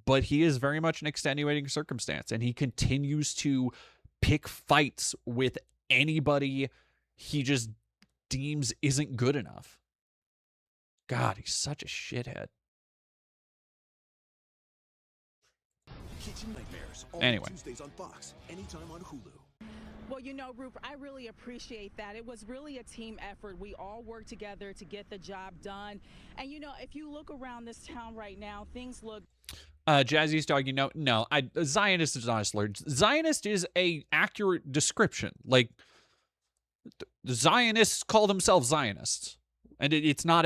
But he is very much an extenuating circumstance, and he continues to pick fights with anybody he just deems isn't good enough. God, he's such a shithead. Kitchen Nightmares. Anyway. Tuesdays on Fox, anytime on Hulu. Well, you know, Rupert, I really appreciate that. It was really a team effort. We all worked together to get the job done. And, you know, if you look around this town right now, things look... Jazzy's dog, no, Zionist is not a slur. Zionist is a accurate description. Like, the Zionists call themselves Zionists, and it's not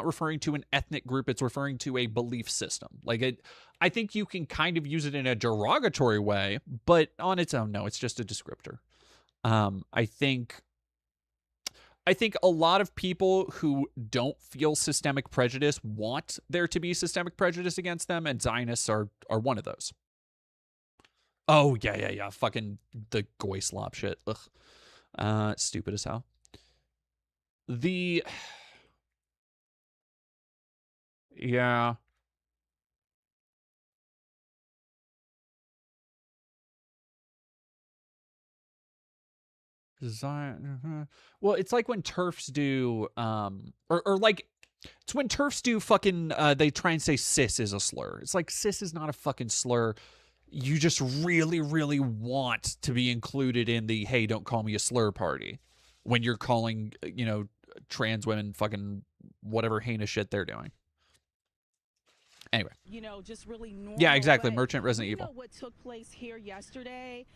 referring to an ethnic group. It's referring to a belief system. Like, I think you can kind of use it in a derogatory way, but on its own, no, it's just a descriptor. I think a lot of people who don't feel systemic prejudice want there to be systemic prejudice against them, and Zionists are one of those. Oh, yeah. Fucking the goy slop shit. Ugh. Stupid as hell. Yeah. Zion. Well, it's like when TERFs do, or like, it's when TERFs do fucking, they try and say cis is a slur. It's like, cis is not a fucking slur. You just really, really want to be included in the, hey, don't call me a slur party when you're calling, trans women fucking whatever heinous shit they're doing. Anyway. You know, just really normal. Yeah, exactly. But Merchant Resident you Evil. know what took place here yesterday?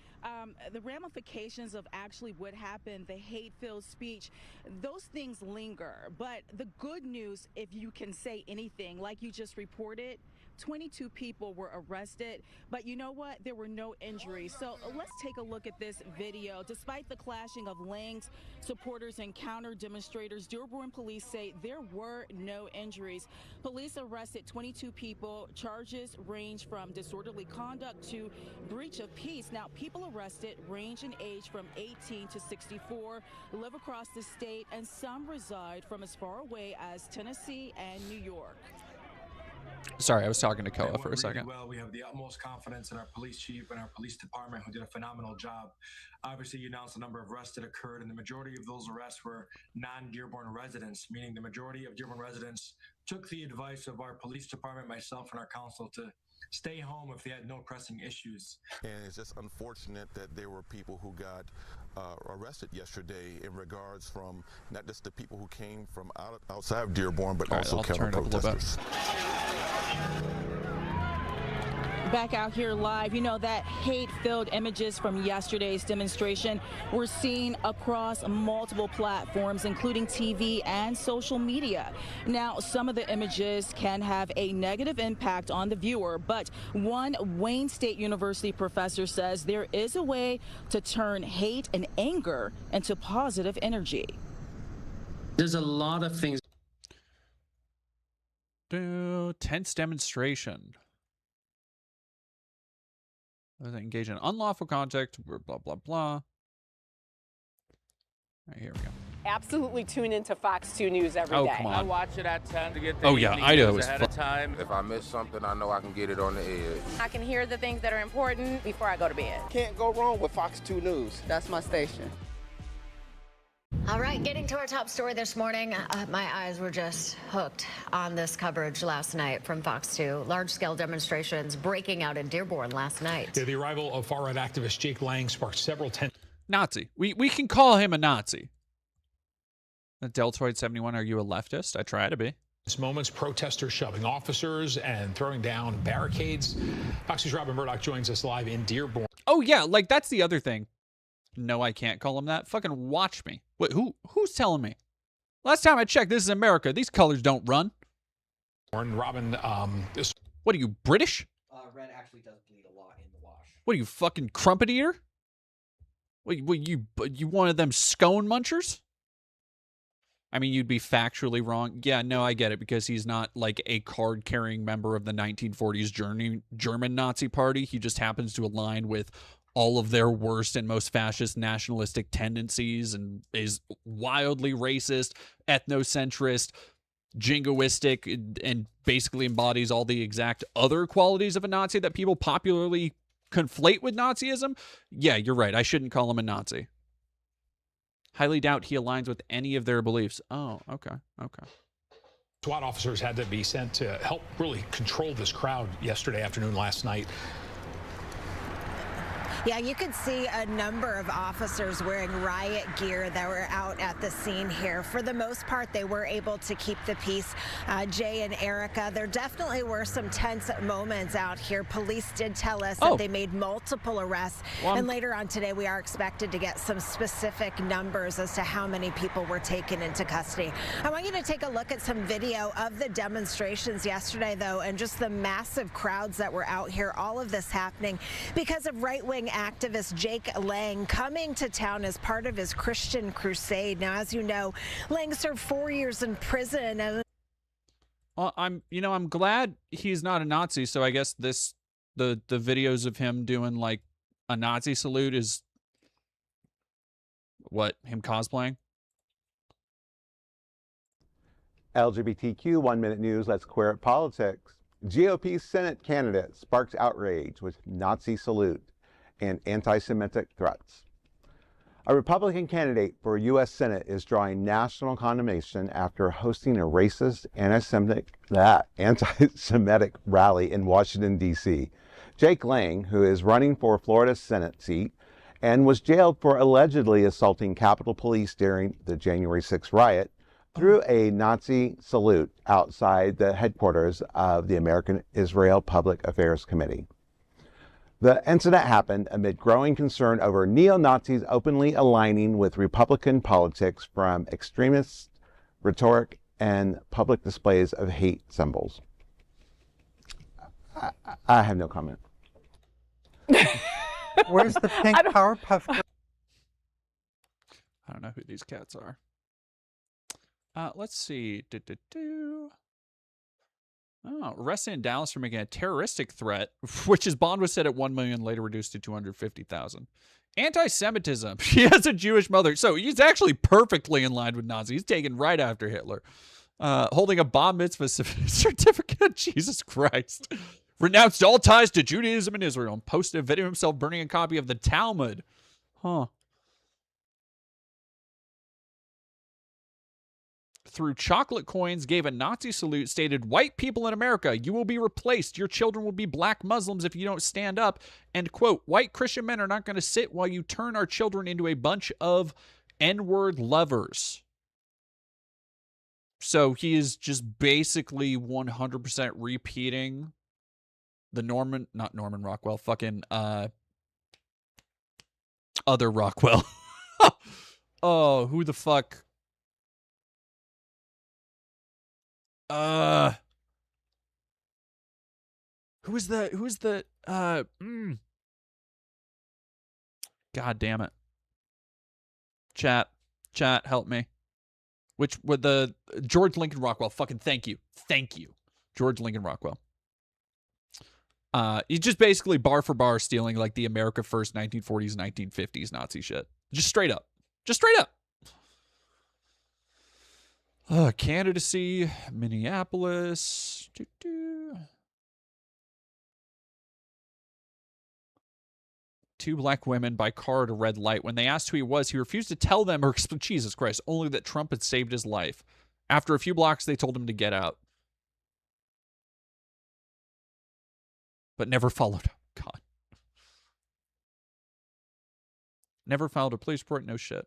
The ramifications of actually what happened, the hate-filled speech, those things linger. But the good news, if you can say anything, like you just reported, 22 people were arrested, but you know what? There were no injuries. So let's take a look at this video. Despite the clashing of lanes, supporters and counter demonstrators, Dearborn police say there were no injuries. Police arrested 22 people. Charges range from disorderly conduct to breach of peace. Now, people arrested range in age from 18 to 64, live across the state, and some reside from as far away as Tennessee and New York. Sorry, I was talking to Koa for a Really second. well, we have the utmost confidence in our police chief and our police department, who did a phenomenal job. Obviously, you announced the number of arrests that occurred, and the majority of those arrests were non-Dearborn residents, meaning the majority of Dearborn residents took the advice of our police department, myself, and our council to stay home if they had no pressing issues. And it's just unfortunate that there were people who got arrested yesterday in regards from not just the people who came from outside of Dearborn, but also counter protesters. Back out here live, you know, that hate-filled images from yesterday's demonstration were seen across multiple platforms, including TV and social media. Now, some of the images can have a negative impact on the viewer, but one Wayne State University professor says there is a way to turn hate and anger into positive energy. There's a lot of things. Tense demonstration. Engage in unlawful contact, blah, blah, blah. All right, here we go. Absolutely tune into Fox 2 News every day. Come on. I watch it at 10 to get the Idaho is ahead of time. If I miss something, I know I can get it on the edge. I can hear the things that are important before I go to bed. Can't go wrong with Fox 2 News. That's my station. All right, getting to our top story this morning. My eyes were just hooked on this coverage last night from Fox 2. Large-scale demonstrations breaking out in Dearborn last night. The arrival of far-right activist Jake Lang sparked several Nazi. We can call him a Nazi. Deltoid 71, are you a leftist? I try to be. moments, protesters shoving officers and throwing down barricades. Fox News' Robin Murdoch joins us live in Dearborn. Oh, yeah, like that's the other thing. No, I can't call him that. Fucking watch me. Wait, who's telling me? Last time I checked, this is America. These colors don't run. Robin, what are you, British? Red actually does bleed a lot in the wash. What are you, fucking crumpet eater? What you one of them scone munchers? I mean, you'd be factually wrong. Yeah, no, I get it, because he's not like a card-carrying member of the 1940s German Nazi Party. He just happens to align with all of their worst and most fascist nationalistic tendencies and is wildly racist, ethnocentrist, jingoistic, and basically embodies all the exact other qualities of a Nazi that people popularly conflate with Nazism. Yeah, you're right. I shouldn't call him a Nazi. Highly doubt he aligns with any of their beliefs. Oh, okay. SWAT officers had to be sent to help really control this crowd yesterday afternoon, last night. Yeah, you could see a number of officers wearing riot gear that were out at the scene here. For the most part, they were able to keep the peace. Jay and Erica, there definitely were some tense moments out here. Police did tell us that they made multiple arrests. And later on today, we are expected to get some specific numbers as to how many people were taken into custody. I want you to take a look at some video of the demonstrations yesterday, though, and just the massive crowds that were out here. All of this happening because of right-wing activist Jake Lang coming to town as part of his Christian crusade. Now, as you know, Lang served 4 years in prison. And well, I'm glad he's not a Nazi. So I guess the videos of him doing like a Nazi salute is what, him cosplaying? LGBTQ 1 Minute News. Let's queer up politics. GOP Senate candidate sparks outrage with Nazi salute and anti-Semitic threats. A Republican candidate for U.S. Senate is drawing national condemnation after hosting a racist, anti-Semitic rally in Washington, D.C. Jake Lang, who is running for Florida's Senate seat and was jailed for allegedly assaulting Capitol Police during the January 6th riot, threw a Nazi salute outside the headquarters of the American Israel Public Affairs Committee. The incident happened amid growing concern over neo-Nazis openly aligning with Republican politics from extremist rhetoric and public displays of hate symbols. I have no comment. Where's the pink Powerpuff Girl? I don't know who these cats are. Let's see. Oh, arrested in Dallas for making a terroristic threat, which his bond was set at $1 million, later reduced to $250,000. Anti-Semitism. He has a Jewish mother, so he's actually perfectly in line with Nazis. He's taken right after Hitler. Holding a bar mitzvah certificate. Jesus Christ. Renounced all ties to Judaism and Israel and posted a video of himself burning a copy of the Talmud. Huh. Through chocolate coins, gave a Nazi salute, stated, "White people in America, you will be replaced. Your children will be black Muslims if you don't stand up." And, quote, "White Christian men are not going to sit while you turn our children into a bunch of N-word lovers." So he is just basically 100% repeating the not Norman Rockwell, fucking other Rockwell. Oh, who the fuck? Who is the God damn it. Chat, help me. Which with the George Lincoln Rockwell, fucking thank you. George Lincoln Rockwell. He's just basically bar for bar stealing like the America First 1940s, 1950s Nazi shit. Just straight up. Candidacy, Minneapolis. Two black women by car at a red light. When they asked who he was, he refused to tell them, or Jesus Christ, only that Trump had saved his life. After a few blocks, they told him to get out. But never followed up. God. Never filed a police report, no shit.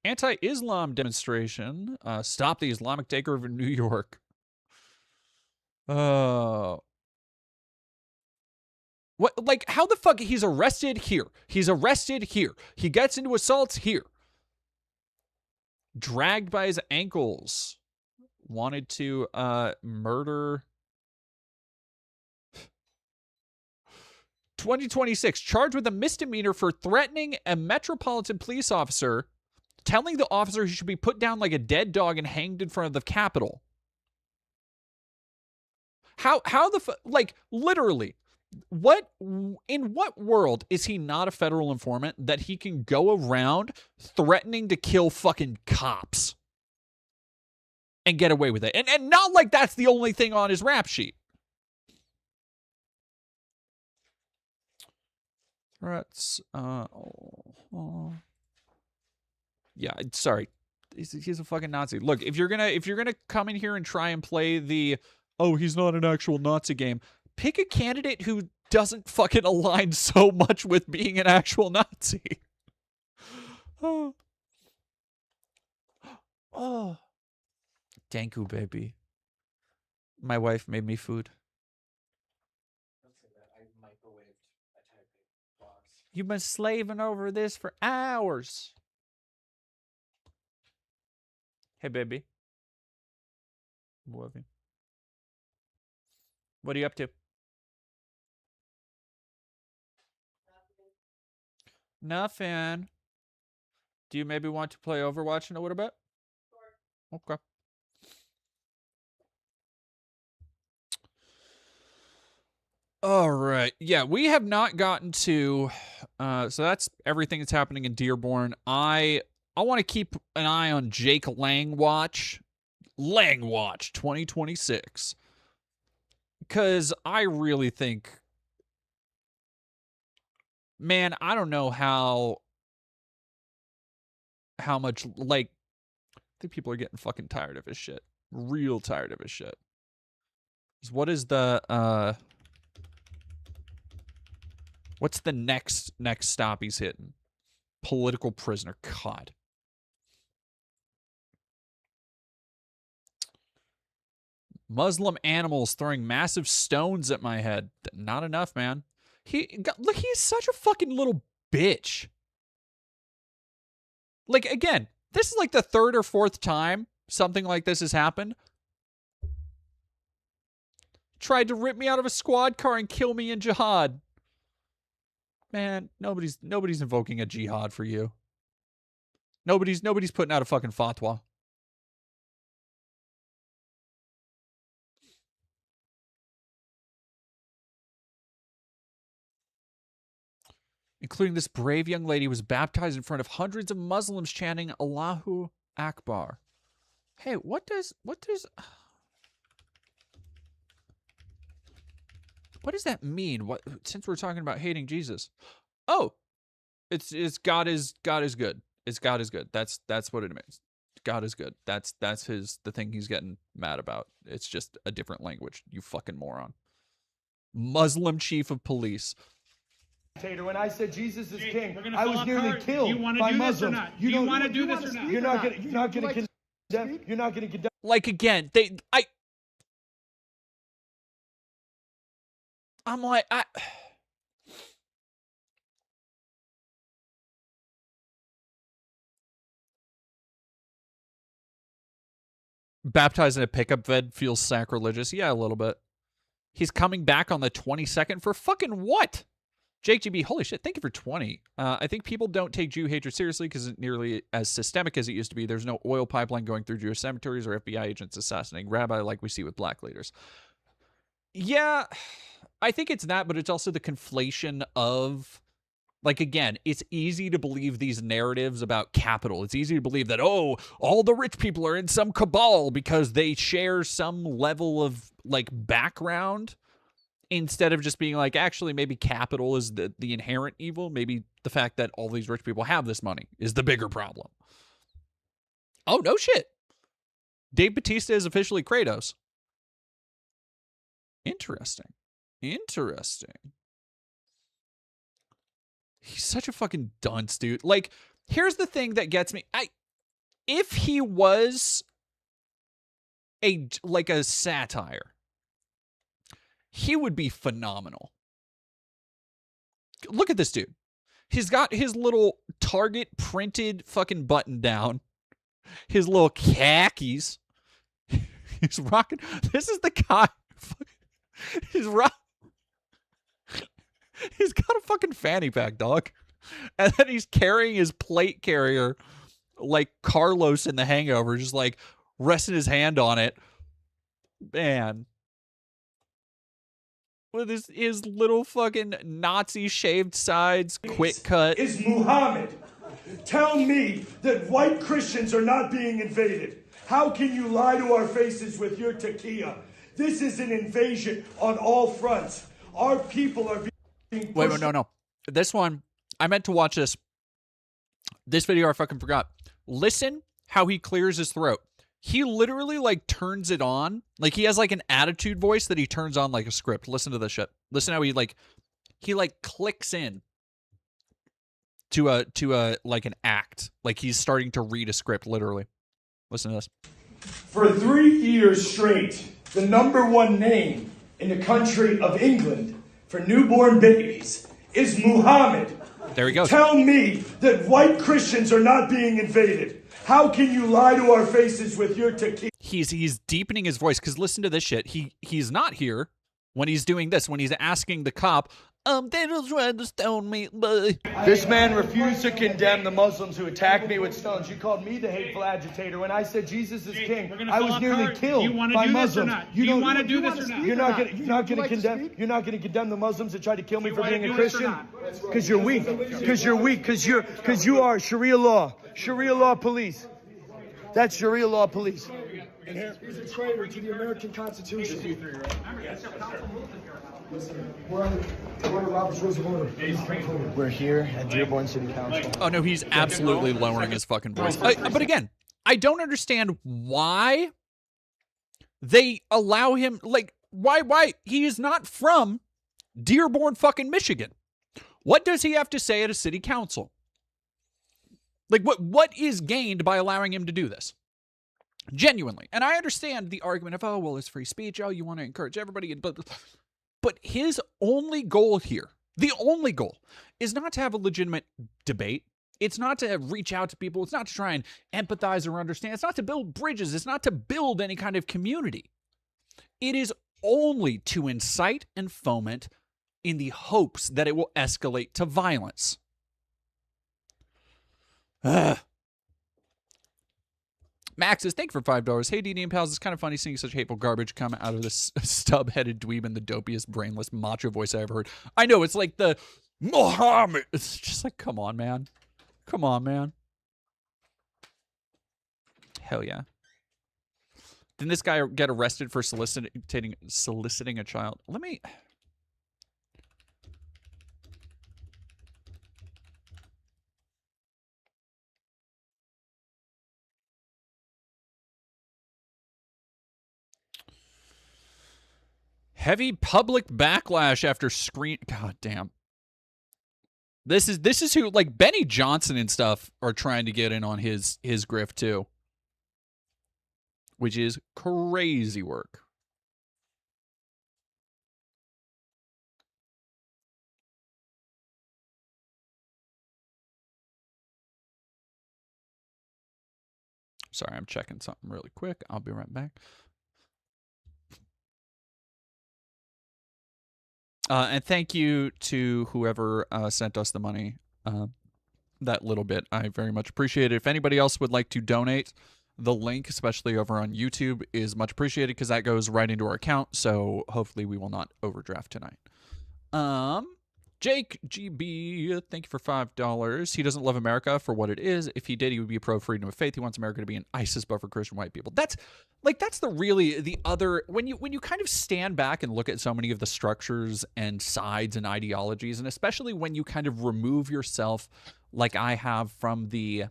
Anti-Islam demonstration. Stop the Islamic takeover in New York. What? Like, how the fuck? He's arrested here. He gets into assaults here. Dragged by his ankles. Wanted to murder. 2026. Charged with a misdemeanor for threatening a Metropolitan Police officer, telling the officer he should be put down like a dead dog and hanged in front of the Capitol. How the like, literally, in what world is he not a federal informant that he can go around threatening to kill fucking cops and get away with it? And not like that's the only thing on his rap sheet. Threats. Yeah, sorry. He's a fucking Nazi. Look, if you're gonna come in here and try and play the, oh, he's not an actual Nazi game, pick a candidate who doesn't fucking align so much with being an actual Nazi. Oh. Thank you, baby. My wife made me food. You've been slaving over this for hours. Hey, baby. Love you. What are you up to? Nothing. Do you maybe want to play Overwatch in a little bit? Sure. Okay. All right. Yeah, we have not gotten to... so that's everything that's happening in Dearborn. I want to keep an eye on Jake Langwatch 2026. Because I really think... Man, I don't know how much, like... I think people are getting fucking tired of his shit. Real tired of his shit. What is the what's the next stop he's hitting? Political prisoner. God. Muslim animals throwing massive stones at my head. Not enough, man. Look, he's such a fucking little bitch. Like, again, this is like the third or fourth time something like this has happened. Tried to rip me out of a squad car and kill me in jihad. Man, nobody's invoking a jihad for you. Nobody's putting out a fucking fatwa. Including this brave young lady who was baptized in front of hundreds of Muslims chanting Allahu Akbar. Hey, what does that mean? Since we're talking about hating Jesus? Oh, it's God is good. It's God is good. That's what it means. God is good. That's the thing he's getting mad about. It's just a different language. You fucking moron. Muslim chief of police. When I said Jesus is king, I was nearly killed by Muslims. You want to do this or not? You're not going to condemn. You're not going to condemn. Like, again, I'm like, baptized in a pickup bed feels sacrilegious. Yeah, a little bit. He's coming back on the 22nd for fucking what? Jake GB, holy shit, thank you for 20. I think people don't take Jew hatred seriously because it's nearly as systemic as it used to be. There's no oil pipeline going through Jewish cemeteries or FBI agents assassinating rabbi like we see with black leaders. Yeah, I think it's that, but it's also the conflation of, like, again, it's easy to believe these narratives about capital. It's easy to believe that, oh, all the rich people are in some cabal because they share some level of, like, background. Instead of just being like, actually, maybe capital is the inherent evil. Maybe the fact that all these rich people have this money is the bigger problem. Oh, no shit. Dave Bautista is officially Kratos. Interesting. He's such a fucking dunce, dude. Like, here's the thing that gets me. If he was a satire, he would be phenomenal. Look at this dude. He's got his little Target printed fucking button down. His little khakis. He's rocking. This is the guy. He's got a fucking fanny pack, dog. And then he's carrying his plate carrier like Carlos in The Hangover, just like resting his hand on it. Man. With his little fucking Nazi shaved sides, quick cut. Is Muhammad. Tell me that white Christians are not being invaded. How can you lie to our faces with your taqiyya? This is an invasion on all fronts. Our people are being Wait, no. This one, I meant to watch this. This video I fucking forgot. Listen how he clears his throat. He literally, like, turns it on. Like, he has, like, an attitude voice that he turns on like a script. Listen to this shit. Listen how he clicks in to an act. Like, he's starting to read a script, literally. Listen to this. For 3 years straight, the #1 name in the country of England for newborn babies is Muhammad. There he goes. Tell me that white Christians are not being invaded. How can you lie to our faces with your taqiyya? He's deepening his voice, because listen to this shit. He's not here when he's doing this, when he's asking the cop, they just tried to stone me. This man refused to condemn the Muslims who attacked me with stones. You called me the hateful agitator. When I said Jesus is king, I was nearly killed by Muslims. Do you want to do this or not? You're not going to condemn. You're not going to condemn the Muslims that tried to kill me for being a Christian. Because you're weak. Because you're weak. Because you are Sharia law. Sharia law police. That's Sharia law police. And he's a traitor to the American Constitution. We're here at Dearborn City Council. Oh, no, he's absolutely lowering his fucking voice. But again, I don't understand why they allow him, like, why? He is not from Dearborn, fucking Michigan. What does he have to say at a city council? Like, what is gained by allowing him to do this? Genuinely. And I understand the argument of, oh, well, it's free speech. Oh, you want to encourage everybody. But his only goal here, the only goal, is not to have a legitimate debate. It's not to reach out to people. It's not to try and empathize or understand. It's not to build bridges. It's not to build any kind of community. It is only to incite and foment in the hopes that it will escalate to violence. Max says, thank you for $5. Hey, DD and pals, it's kind of funny seeing such hateful garbage come out of this stub-headed dweeb and the dopiest, brainless macho voice I ever heard. I know, it's like the Mohammed. It's just like, come on, man. Come on, man. Hell yeah. Didn't this guy get arrested for soliciting a child? Let me... Heavy public backlash after screen... God damn. This is who, like, Benny Johnson and stuff are trying to get in on his grift too. Which is crazy work. Sorry, I'm checking something really quick. I'll be right back. And thank you to whoever sent us the money, that little bit. I very much appreciate it. If anybody else would like to donate, the link, especially over on YouTube, is much appreciated because that goes right into our account. So hopefully we will not overdraft tonight. Jake GB, thank you for $5. He doesn't love America for what it is. If he did, he would be pro freedom of faith. He wants America to be an ISIS buffer Christian white people. That's the other, when you kind of stand back and look at so many of the structures and sides and ideologies, and especially when you kind of remove yourself, like I have, from the...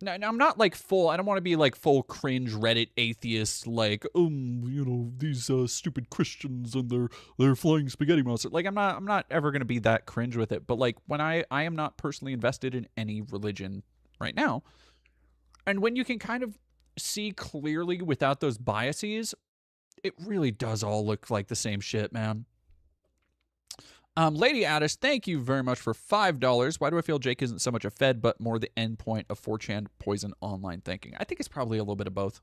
Now, I'm not like full, I don't want to be like full cringe Reddit atheist, like, you know, these stupid Christians and they're flying spaghetti monster. Like, I'm not ever going to be that cringe with it. But like, when I am not personally invested in any religion right now. And when you can kind of see clearly without those biases, it really does all look like the same shit, man. Lady Addis, thank you very much for $5. Why do I feel Jake isn't so much a Fed, but more the end point of 4chan poison online thinking? I think it's probably a little bit of both.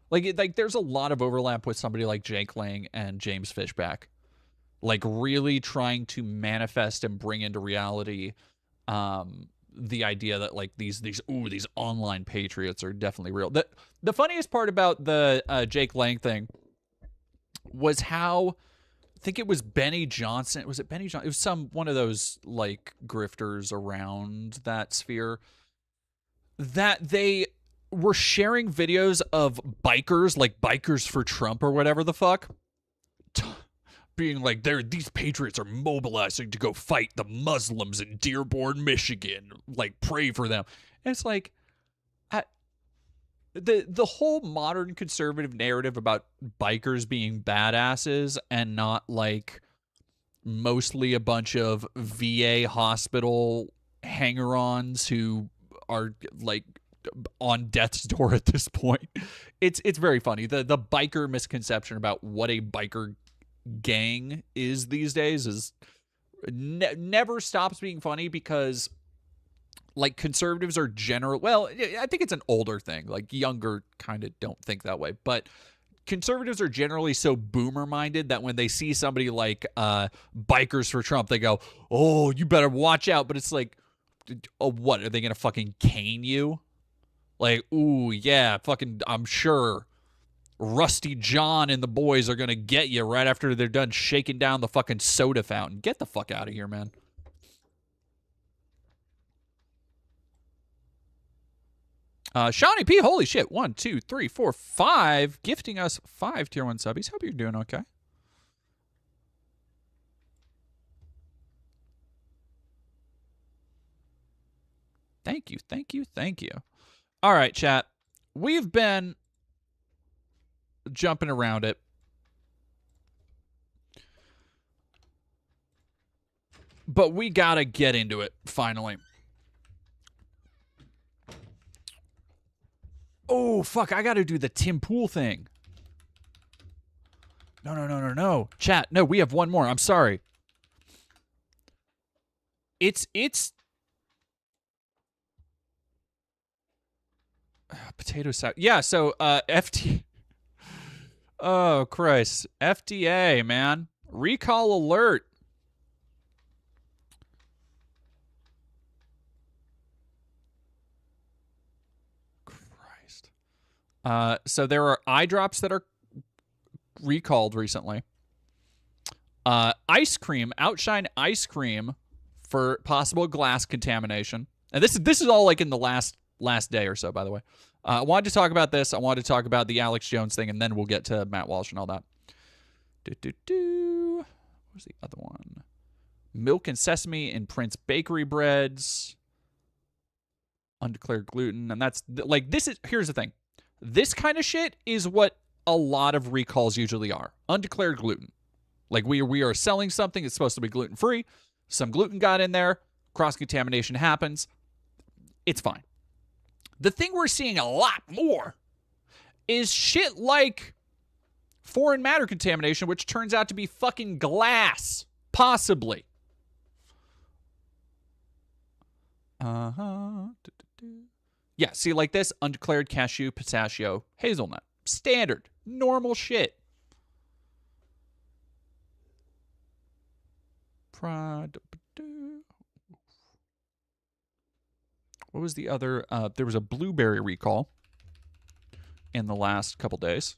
Like there's a lot of overlap with somebody like Jake Lang and James Fishback. Like, really trying to manifest and bring into reality the idea that, like, these online patriots are definitely real. The funniest part about the Jake Lang thing was how... I think it was Benny Johnson. Was it Benny Johnson? It was one of those, like, grifters around that sphere, that they were sharing videos of bikers, like Bikers for Trump or whatever the fuck, being like, these patriots are mobilizing to go fight the Muslims in Dearborn, Michigan. Like, pray for them. And it's like, the whole modern conservative narrative about bikers being badasses and not like mostly a bunch of VA hospital hanger-ons who are like on death's door at this point. It's very funny. The biker misconception about what a biker gang is these days is never stops being funny, because like, conservatives are well, I think it's an older thing. Like, younger kind of don't think that way. But conservatives are generally so boomer-minded that when they see somebody like Bikers for Trump, they go, oh, you better watch out. But it's like, oh, what? Are they going to fucking cane you? Like, ooh, yeah, fucking, I'm sure Rusty John and the boys are going to get you right after they're done shaking down the fucking soda fountain. Get the fuck out of here, man. Shawnee P, holy shit, 1, 2, 3, 4, 5, gifting us 5 tier 1 subbies. Hope you're doing okay. Thank you. All right, chat. we've been jumping around it. But we gotta get into it, finally. Oh, fuck, I gotta do the Tim Pool thing. No. Chat, no, we have one more. I'm sorry. It's potato salad. Yeah, so FT. Oh, Christ. FDA, man. Recall alert. Christ. So there are eye drops that are recalled recently. Ice cream, Outshine ice cream for possible glass contamination. And this is all like in the last day or so, by the way. I wanted to talk about this. I wanted to talk about the Alex Jones thing, and then we'll get to Matt Walsh and all that. Where's the other one? Milk and sesame in Prince bakery breads. Undeclared gluten. And that's like, here's the thing. This kind of shit is what a lot of recalls usually are. Undeclared gluten. Like we are selling something that's supposed to be gluten-free. Some gluten got in there. Cross-contamination happens. It's fine. The thing we're seeing a lot more is shit like foreign matter contamination, which turns out to be fucking glass. Possibly. Yeah, see, like this, undeclared cashew, pistachio, hazelnut. Standard. Normal shit. What was the other? There was a blueberry recall in the last couple days.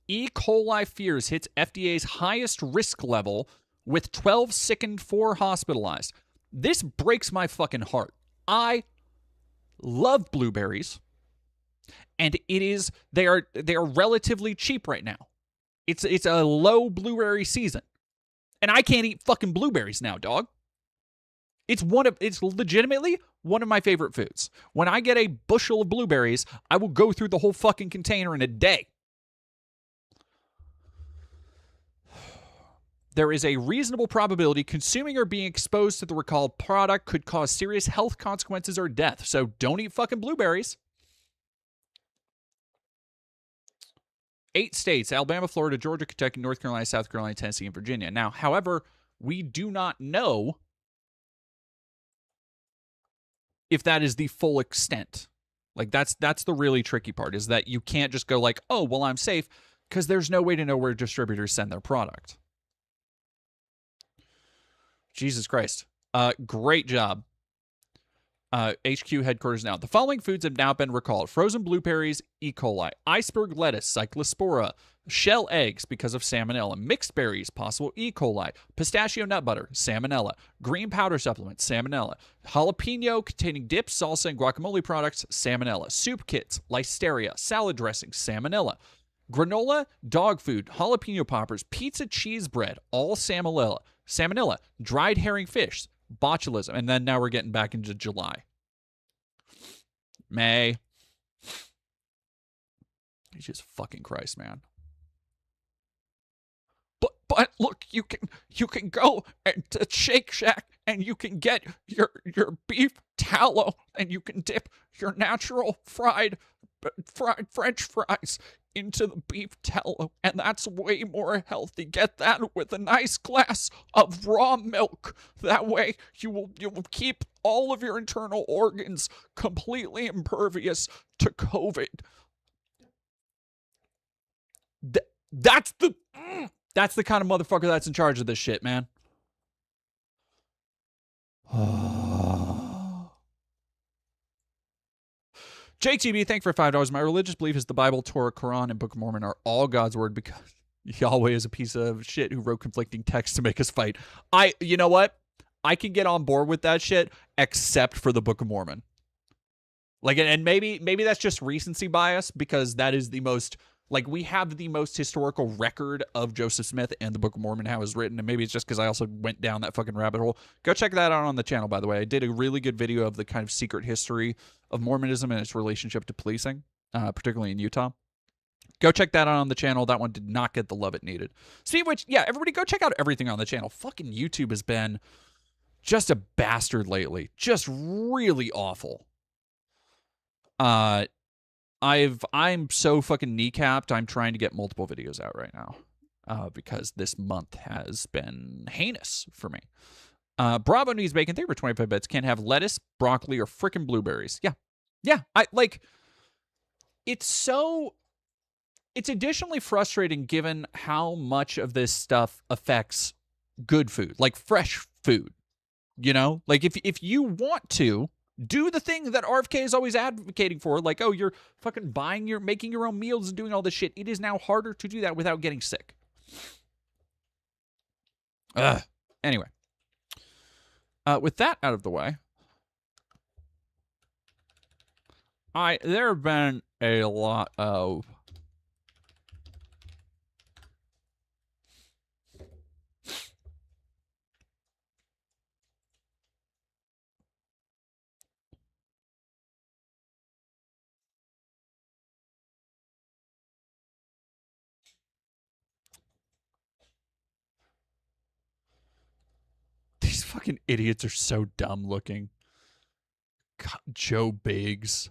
E. coli fears hits FDA's highest risk level with 12 sickened, 4 hospitalized. This breaks my fucking heart. I love blueberries, and they are relatively cheap right now. It's a low blueberry season, and I can't eat fucking blueberries now, dog. It's legitimately one of my favorite foods. When I get a bushel of blueberries, I will go through the whole fucking container in a day. There is a reasonable probability consuming or being exposed to the recalled product could cause serious health consequences or death. So don't eat fucking blueberries. 8 states, Alabama, Florida, Georgia, Kentucky, North Carolina, South Carolina, Tennessee, and Virginia. Now, however, we do not know if that is the full extent. Like, that's the really tricky part, is that you can't just go like, oh, well, I'm safe, because there's no way to know where distributors send their product. Jesus Christ. Great job. HQ headquarters now. The following foods have now been recalled. Frozen blueberries, E. coli. Iceberg lettuce, cyclospora. Shell eggs because of salmonella. Mixed berries, possible E. coli. Pistachio nut butter, salmonella. Green powder supplements, salmonella. Jalapeno containing dips, salsa, and guacamole products, salmonella. Soup kits, listeria. Salad dressings, salmonella. Granola, dog food, jalapeno poppers, pizza cheese bread, all salmonella. Salmonella, dried herring fish, botulism. And then now we're getting back into July. May. Jesus fucking Christ, man. But look, you can go to Shake Shack and you can get your beef tallow and you can dip your natural fried French fries into the beef tallow, and that's way more healthy. Get that with a nice glass of raw milk. That way you will keep all of your internal organs completely impervious to COVID. That's the kind of motherfucker that's in charge of this shit, man. JTB, thank you for $5. My religious belief is the Bible, Torah, Quran, and Book of Mormon are all God's word because Yahweh is a piece of shit who wrote conflicting texts to make us fight. You know what? I can get on board with that shit, except for the Book of Mormon. Like, and maybe that's just recency bias, because that is the most Like, we have the most historical record of Joseph Smith and the Book of Mormon, how it was written, and maybe it's just because I also went down that fucking rabbit hole. Go check that out on the channel, by the way. I did a really good video of the kind of secret history of Mormonism and its relationship to policing, particularly in Utah. Go check that out on the channel. That one did not get the love it needed. Speaking of which, yeah, everybody go check out everything on the channel. Fucking YouTube has been just a bastard lately. Just really awful. I'm so fucking kneecapped. I'm trying to get multiple videos out right now because this month has been heinous for me. Bravo needs bacon. Thank you for 25 bits. Can't have lettuce, broccoli, or frickin' blueberries. Yeah. Yeah. It's additionally frustrating given how much of this stuff affects good food, like fresh food. You know? Like, if you want to do the thing that RFK is always advocating for, like, oh, you're fucking making your own meals and doing all this shit, it is now harder to do that without getting sick. Anyway. With that out of the way, there have been a lot of these fucking idiots are so dumb looking. God, Joe Biggs.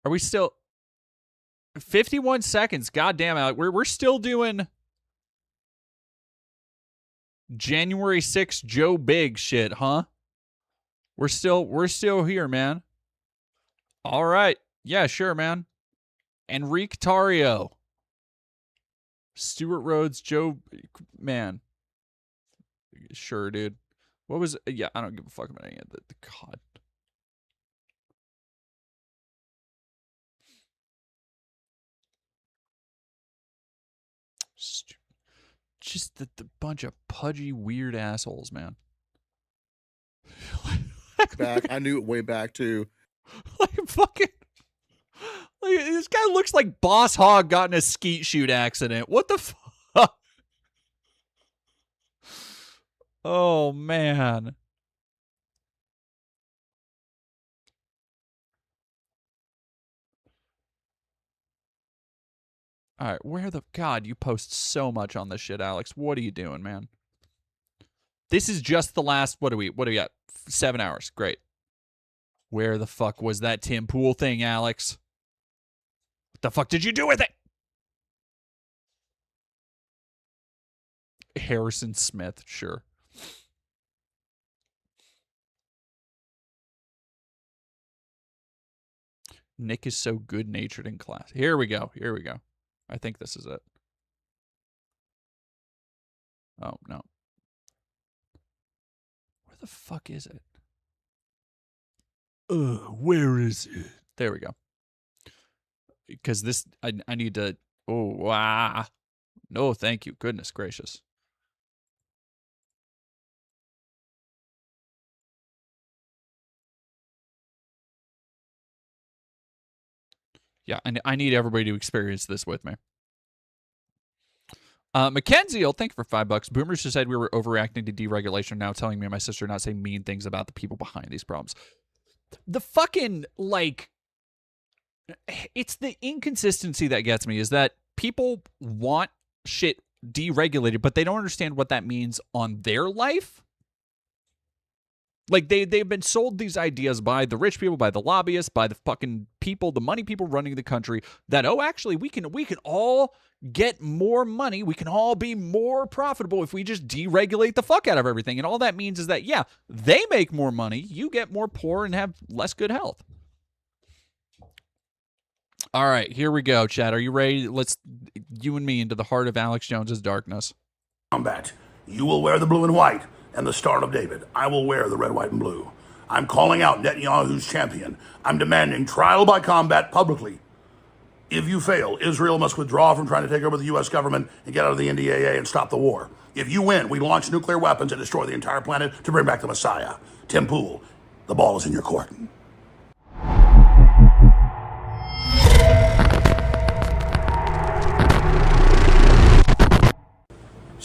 Are we still 51 seconds? God damn it. We're still doing January 6th Joe Biggs shit, huh? We're still here, man. All right. Yeah, sure, man. Enrique Tarrio. Stuart Rhodes, Joe, man. Sure, dude. What was... Yeah, I don't give a fuck about any of the God. Just the bunch of pudgy, weird assholes, man. I knew it way back, too. Like, fucking... Like, this guy looks like Boss Hogg got in a skeet shoot accident. What the fuck? Oh, man. All right, where the... God, you post so much on this shit, Alex. What are you doing, man? This is just the last... What do we got? 7 hours. Great. Where the fuck was that Tim Pool thing, Alex? What the fuck did you do with it? Harrison Smith, sure. Nick is so good-natured in class. Here we go. Here we go. I think this is it. Oh, no. Where the fuck is it? Where is it? There we go. Because this, I need to... Oh, wow. No, thank you. Goodness gracious. Yeah, I need everybody to experience this with me. Mackenzie, thank you for $5. Boomers just said we were overreacting to deregulation, now telling me and my sister not say mean things about the people behind these problems. The fucking, like, it's the inconsistency that gets me, is that people want shit deregulated, but they don't understand what that means on their life. Like, they've been sold these ideas by the rich people, by the lobbyists, by the fucking people, the money people running the country, that, oh, actually, we can all get more money. We can all be more profitable if we just deregulate the fuck out of everything. And all that means is that, yeah, they make more money, you get more poor and have less good health. All right, here we go, Chad. Are you ready? Let's, you and me, into the heart of Alex Jones's darkness. Combat. You will wear the blue and white and the Star of David. I will wear the red, white, and blue. I'm calling out Netanyahu's champion. I'm demanding trial by combat publicly. If you fail, Israel must withdraw from trying to take over the U.S. government and get out of the NDAA and stop the war. If you win, we launch nuclear weapons and destroy the entire planet to bring back the Messiah. Tim Pool, the ball is in your court.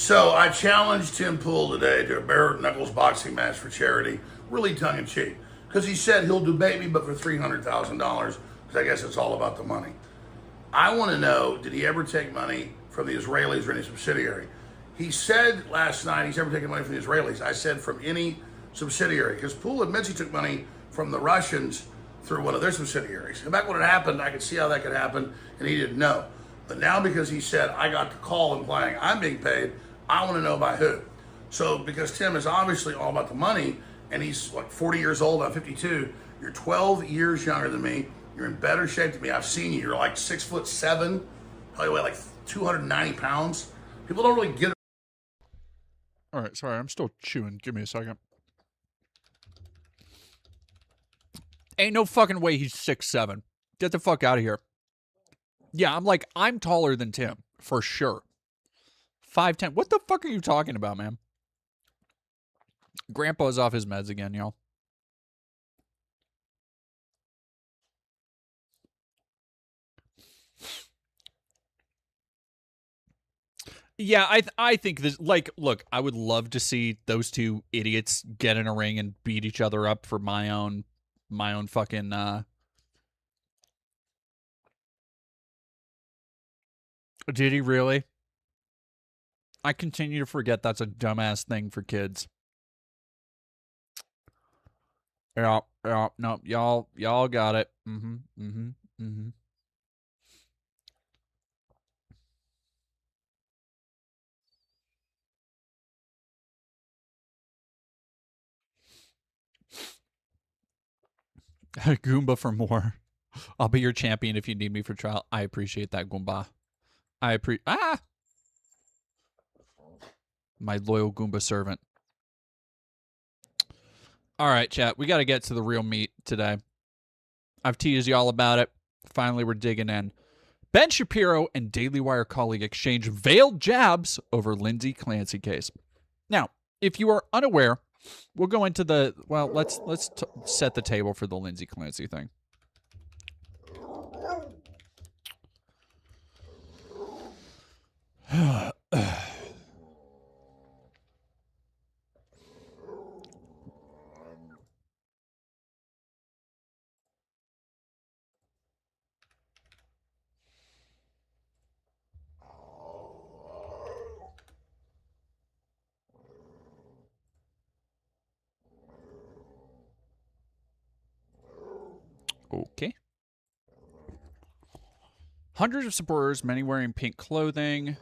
So I challenged Tim Pool today to a bare knuckles boxing match for charity, really tongue in cheek, because he said he'll debate me, but for $300,000, because I guess it's all about the money. I want to know, did he ever take money from the Israelis or any subsidiary? He said last night he's never taken money from the Israelis. I said from any subsidiary, because Pool admits he took money from the Russians through one of their subsidiaries. And back when it happened, I could see how that could happen, and he didn't know. But now because he said, I got the call implying I'm being paid, I want to know by who. So because Tim is obviously all about the money, and he's like 40 years old, I'm 52, you're 12 years younger than me, you're in better shape than me, I've seen you, you're like 6'7", probably weigh like 290 pounds. People don't really get it. All right, sorry, I'm still chewing. Give me a second. Ain't no fucking way he's 6'7". Get the fuck out of here. Yeah, I'm taller than Tim, for sure. 5'10". What the fuck are you talking about, man? Grandpa's off his meds again, y'all. Yeah, I think this, look, I would love to see those two idiots get in a ring and beat each other up for my own fucking Did he really? I continue to forget that's a dumbass thing for kids. Yeah, no, y'all got it. Goomba for more. I'll be your champion if you need me for trial. I appreciate that, Goomba. My loyal Goomba servant. All right, chat. We got to get to the real meat today. I've teased y'all about it. Finally, we're digging in. Ben Shapiro and Daily Wire colleague exchange veiled jabs over Lindsay Clancy case. Now, if you are unaware, we'll go into the, well, let's set the table for the Lindsay Clancy thing. Okay. Hundreds of supporters, many wearing pink clothing.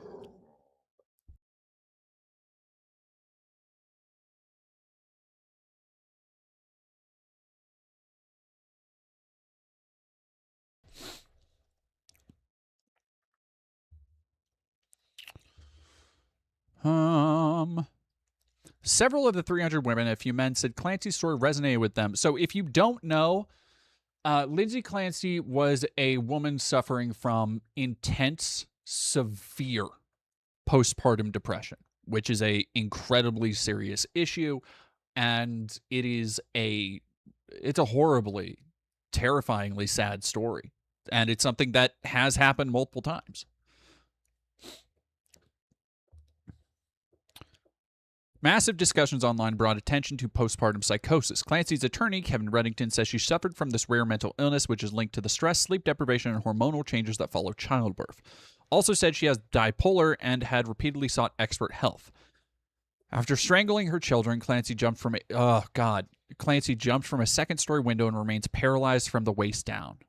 Several of the 300 women and a few men said Clancy's story resonated with them. So if you don't know, Lindsay Clancy was a woman suffering from intense, severe postpartum depression, which is a incredibly serious issue, and it's a horribly, terrifyingly sad story, and it's something that has happened multiple times. Massive discussions online brought attention to postpartum psychosis. Clancy's attorney, Kevin Reddington, says she suffered from this rare mental illness, which is linked to the stress, sleep deprivation, and hormonal changes that follow childbirth. Also said she has bipolar and had repeatedly sought expert help. After strangling her children, Clancy jumped from a second-story window and remains paralyzed from the waist down.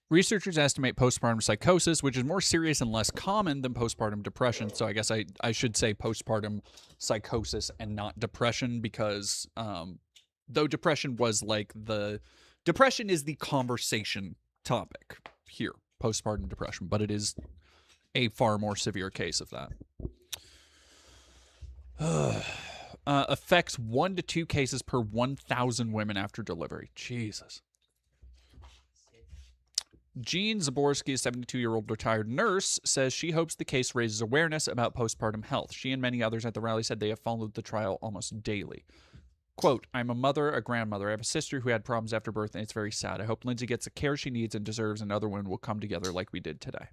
Researchers estimate postpartum psychosis, which is more serious and less common than postpartum depression. So I guess I should say postpartum psychosis and not depression, because though depression is the conversation topic here, postpartum depression, but it is a far more severe case of that. Affects 1 to 2 cases per 1,000 women after delivery. Jesus. Jean Zaborski, a 72-year-old retired nurse, says she hopes the case raises awareness about postpartum health. She and many others at the rally said they have followed the trial almost daily. Quote, I'm a mother, a grandmother. I have a sister who had problems after birth, and it's very sad. I hope Lindsay gets the care she needs and deserves, and other women will come together like we did today.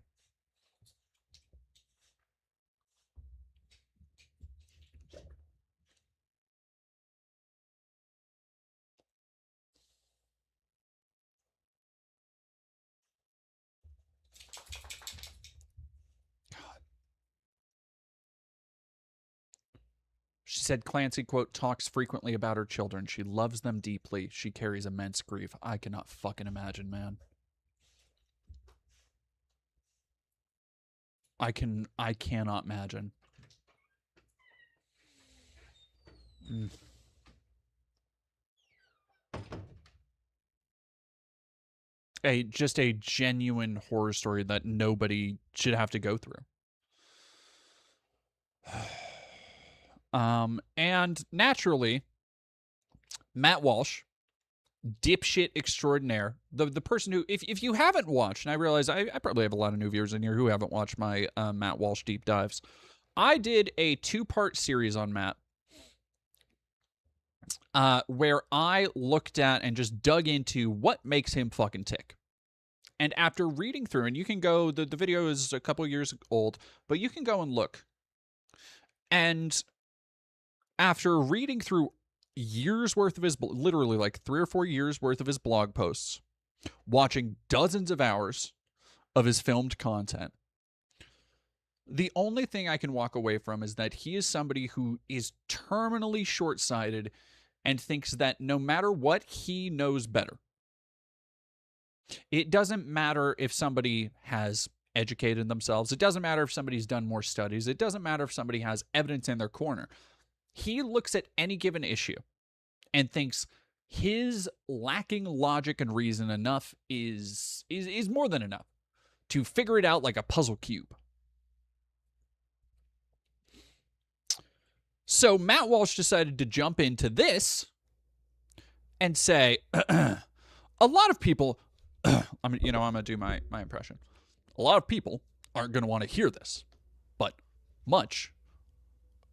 She said Clancy, quote, talks frequently about her children. She loves them deeply. She carries immense grief. I cannot fucking imagine, man. I cannot imagine. Just a genuine horror story that nobody should have to go through. And naturally, Matt Walsh, dipshit extraordinaire, the person who, if you haven't watched, and I realize I probably have a lot of new viewers in here who haven't watched my Matt Walsh deep dives. I did a 2-part series on Matt, where I looked at and just dug into what makes him fucking tick. And after reading through, and you can go, the video is a couple years old, but you can go and look. And after reading through years worth of his, literally like 3 or 4 years worth of his blog posts, watching dozens of hours of his filmed content, the only thing I can walk away from is that he is somebody who is terminally short-sighted and thinks that no matter what, he knows better. It doesn't matter if somebody has educated themselves. It doesn't matter if somebody's done more studies. It doesn't matter if somebody has evidence in their corner. He looks at any given issue and thinks his lacking logic and reason enough is more than enough to figure it out like a puzzle cube. So Matt Walsh decided to jump into this and say, a lot of people, I'm going to do my impression. A lot of people aren't going to want to hear this, but much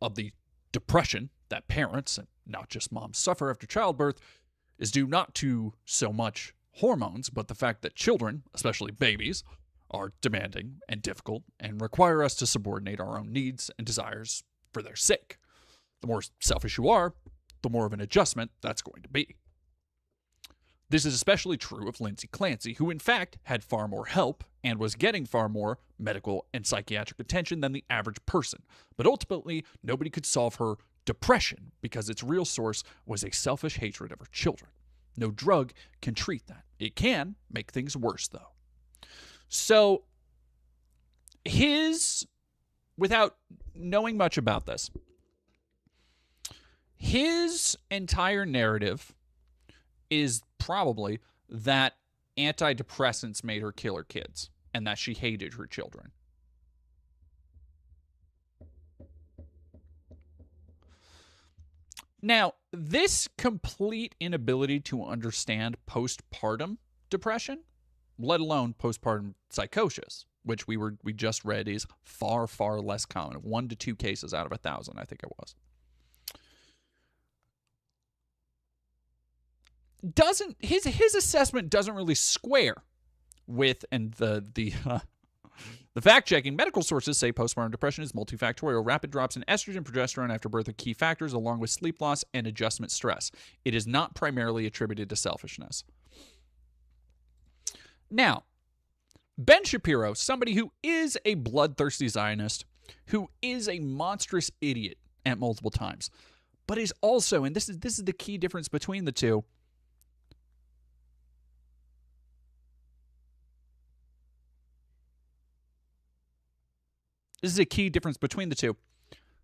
of the depression that parents, and not just moms, suffer after childbirth is due not to so much hormones, but the fact that children, especially babies, are demanding and difficult and require us to subordinate our own needs and desires for their sake. The more selfish you are, the more of an adjustment that's going to be. This is especially true of Lindsay Clancy, who in fact had far more help and was getting far more medical and psychiatric attention than the average person. But ultimately, nobody could solve her depression because its real source was a selfish hatred of her children. No drug can treat that. It can make things worse, though. So, without knowing much about this, his entire narrative is probably that antidepressants made her kill her kids and that she hated her children. Now, this complete inability to understand postpartum depression, let alone postpartum psychosis, which we just read is far, far less common, 1 to 2 cases out of 1,000, I think it was. His assessment doesn't really square with, and the fact-checking medical sources say postpartum depression is multifactorial. Rapid drops in estrogen, progesterone after birth are key factors, along with sleep loss and adjustment stress. It is not primarily attributed to selfishness. Now, Ben Shapiro, somebody who is a bloodthirsty Zionist, who is a monstrous idiot at multiple times, but is also, and this is the key difference between the two, this is a key difference between the two.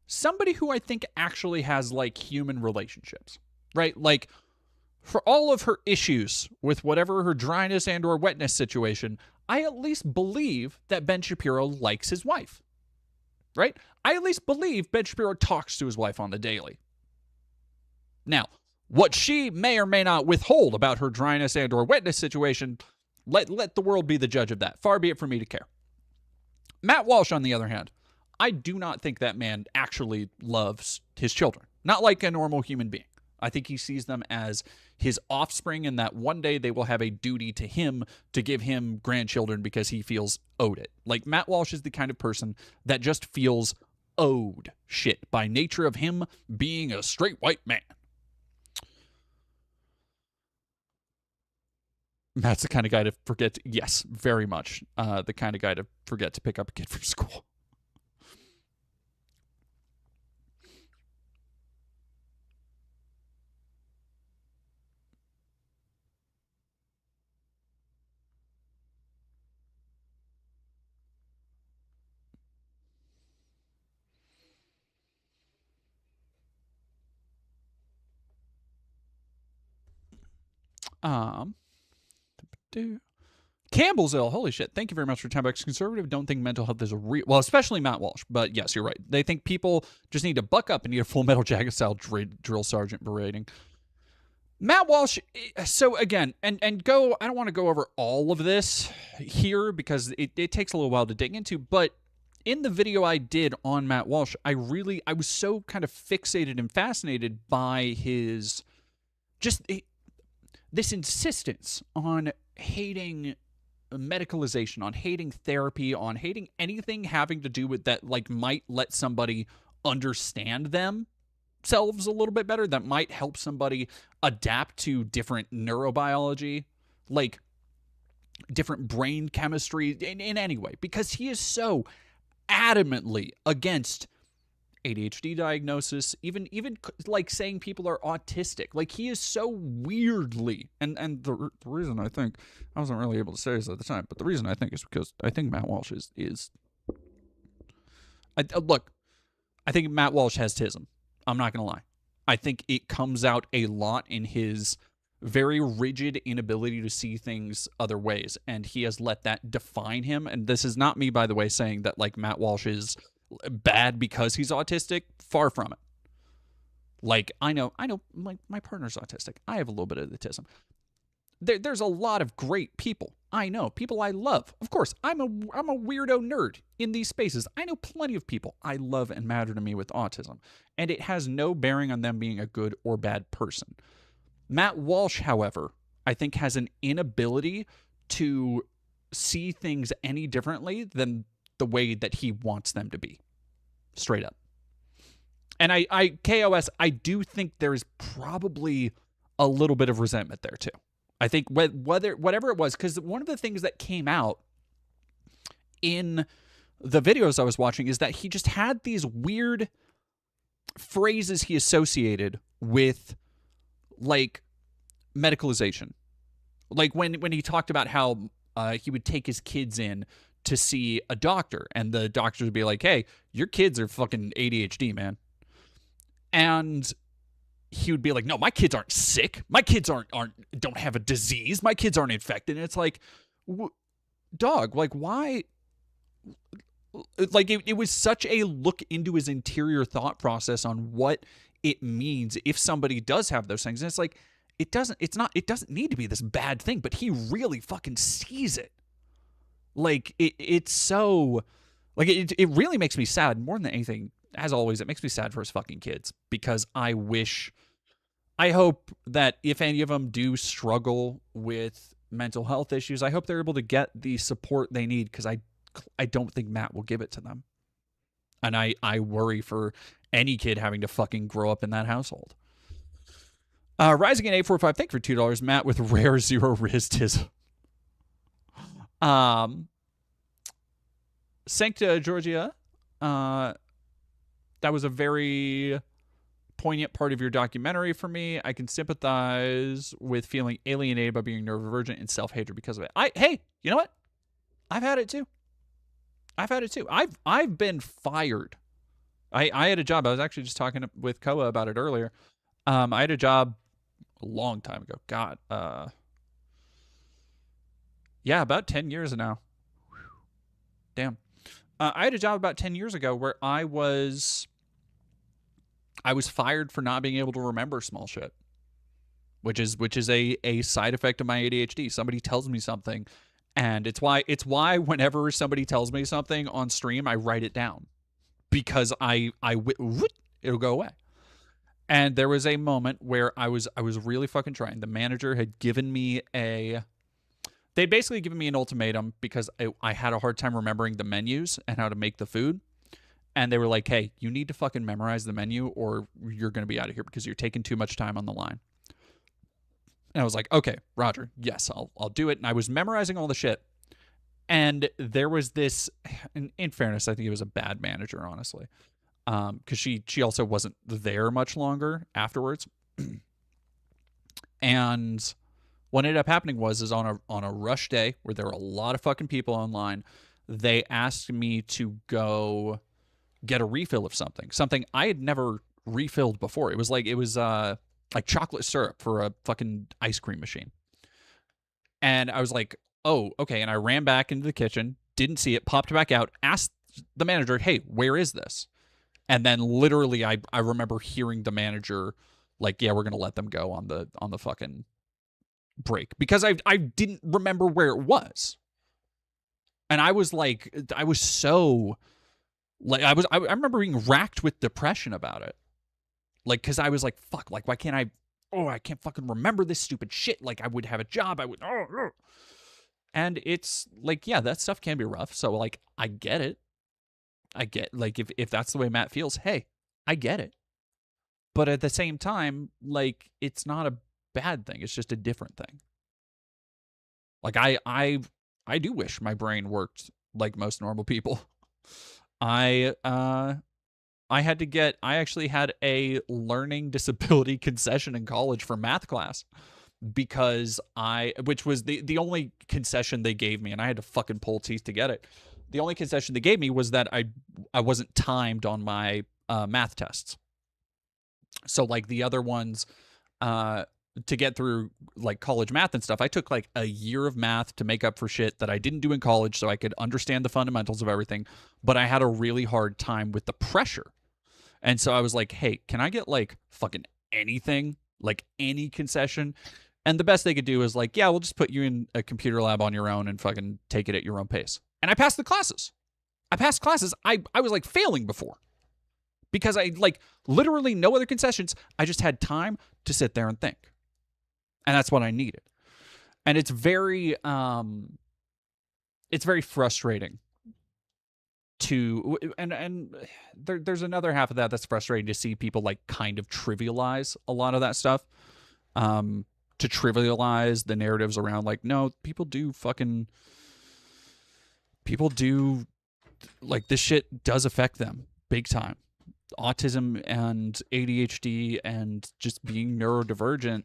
Somebody who I think actually has, like, human relationships, right? Like, for all of her issues with whatever her dryness and or wetness situation, I at least believe that Ben Shapiro likes his wife, right? I at least believe Ben Shapiro talks to his wife on the daily. Now, what she may or may not withhold about her dryness and or wetness situation, Let the world be the judge of that. Far be it from me to care. Matt Walsh, on the other hand, I do not think that man actually loves his children. Not like a normal human being. I think he sees them as his offspring and that one day they will have a duty to him to give him grandchildren because he feels owed it. Like, Matt Walsh is the kind of person that just feels owed shit by nature of him being a straight white man. Matt's the kind of guy to forget to, yes, very much the kind of guy to forget to pick up a kid from school. Campbell's ill. Holy shit. Thank you very much for 10 bucks. Conservative don't think mental health is a real... Well, especially Matt Walsh. But yes, you're right. They think people just need to buck up and need a Full Metal Jacket style drill sergeant berating. Matt Walsh, so again, and go... I don't want to go over all of this here because it takes a little while to dig into, but in the video I did on Matt Walsh, I was so kind of fixated and fascinated by his... just... this insistence on hating medicalization, on hating therapy, on hating anything having to do with that, like, might let somebody understand themselves a little bit better, that might help somebody adapt to different neurobiology, like different brain chemistry in any way, because he is so adamantly against ADHD diagnosis, even like saying people are autistic. Like, he is so weirdly, and the reason I think, I wasn't really able to say this at the time, but the reason I think is because I think Matt Walsh look, I think Matt Walsh has tism. I'm not going to lie. I think it comes out a lot in his very rigid inability to see things other ways, and he has let that define him. And this is not me, by the way, saying that, like, Matt Walsh is bad because he's autistic. Far from it. Like, I know my partner's autistic. I have a little bit of autism. There's a lot of great people. I know people I love. Of course, I'm a weirdo nerd in these spaces. I know plenty of people I love and matter to me with autism, and it has no bearing on them being a good or bad person. Matt Walsh, however, I think has an inability to see things any differently than the way that he wants them to be. Straight up. And KOS, I do think there's probably a little bit of resentment there too. I think whatever it was, because one of the things that came out in the videos I was watching is that he just had these weird phrases he associated with, like, medicalization. Like when he talked about how he would take his kids in to see a doctor, and the doctor would be like, hey, your kids are fucking ADHD, man. And he would be like, no, my kids aren't sick. My kids don't have a disease. My kids aren't infected. And it's like, dog, like, why? Like, it was such a look into his interior thought process on what it means if somebody does have those things. And it's like, it doesn't need to be this bad thing, but he really fucking sees it. Like, it's so, like, it really makes me sad more than anything. As always, it makes me sad for his fucking kids, because I hope that if any of them do struggle with mental health issues, I hope they're able to get the support they need, because I don't think Matt will give it to them. And I worry for any kid having to fucking grow up in that household. Rising in 845, thank you for $2. Matt with rare zero ristism. Sancta Georgia, that was a very poignant part of your documentary for me. I can sympathize with feeling alienated by being neurodivergent and self-hatred because of it. Hey, you know what? I've had it too. I've been fired. I had a job. I was actually just talking with Koa about it earlier. I had a job a long time ago. God. Yeah, about 10 years now. Damn. I had a job about 10 years ago where I was fired for not being able to remember small shit. which is a side effect of my ADHD. Somebody tells me something, and it's why whenever somebody tells me something on stream, I write it down, because it'll go away. And there was a moment where I was really fucking trying. The manager had given me they'd basically given me an ultimatum because I had a hard time remembering the menus and how to make the food. And they were like, hey, you need to fucking memorize the menu or you're going to be out of here because you're taking too much time on the line. And I was like, okay, Roger, yes, I'll do it. And I was memorizing all the shit. And there was this, in fairness, I think it was a bad manager, honestly. Because she also wasn't there much longer afterwards. And what ended up happening is on a rush day where there were a lot of fucking people online, they asked me to go get a refill of something I had never refilled before. It was like chocolate syrup for a fucking ice cream machine. And I was like, oh, okay. And I ran back into the kitchen, didn't see it, popped back out, asked the manager, hey, where is this? And then literally I remember hearing the manager like, yeah, we're going to let them go on the fucking break, because I didn't remember where it was. And I was like, I remember being racked with depression about it. Like, cause I was like, fuck, like, why can't I can't fucking remember this stupid shit. Like, I would have a job. And it's like, yeah, that stuff can be rough. So like, I get it. Like, if that's the way Matt feels, hey, I get it. But at the same time, like, it's not a bad thing. It's just a different thing. Like, I do wish my brain worked like most normal people. I actually had a learning disability concession in college for math class, because which was the only concession they gave me, and I had to fucking pull teeth to get it. The only concession they gave me was that I wasn't timed on my math tests. So like the other ones, to get through like college math and stuff, I took like a year of math to make up for shit that I didn't do in college so I could understand the fundamentals of everything. But I had a really hard time with the pressure. And so I was like, hey, can I get like fucking anything, like any concession? And the best they could do is like, yeah, we'll just put you in a computer lab on your own and fucking take it at your own pace. And I passed the classes. I passed classes. I was like failing before, because I like literally no other concessions. I just had time to sit there and think. And that's what I needed. And it's very frustrating to, and there's another half of that that's frustrating to see people like kind of trivialize a lot of that stuff. To trivialize the narratives around like, no, people do like, this shit does affect them big time. Autism and ADHD and just being neurodivergent,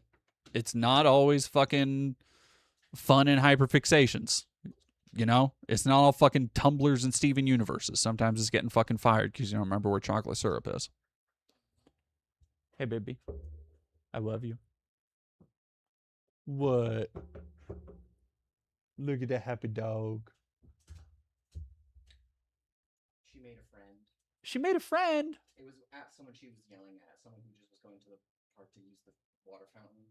it's not always fucking fun and hyperfixations. You know? It's not all fucking tumblers and Steven Universes. Sometimes it's getting fucking fired because you don't remember where chocolate syrup is. Hey, baby. I love you. What? Look at that happy dog. She made a friend. She made a friend? It was at someone she was yelling at. Someone who just was going to the park to use the water fountain.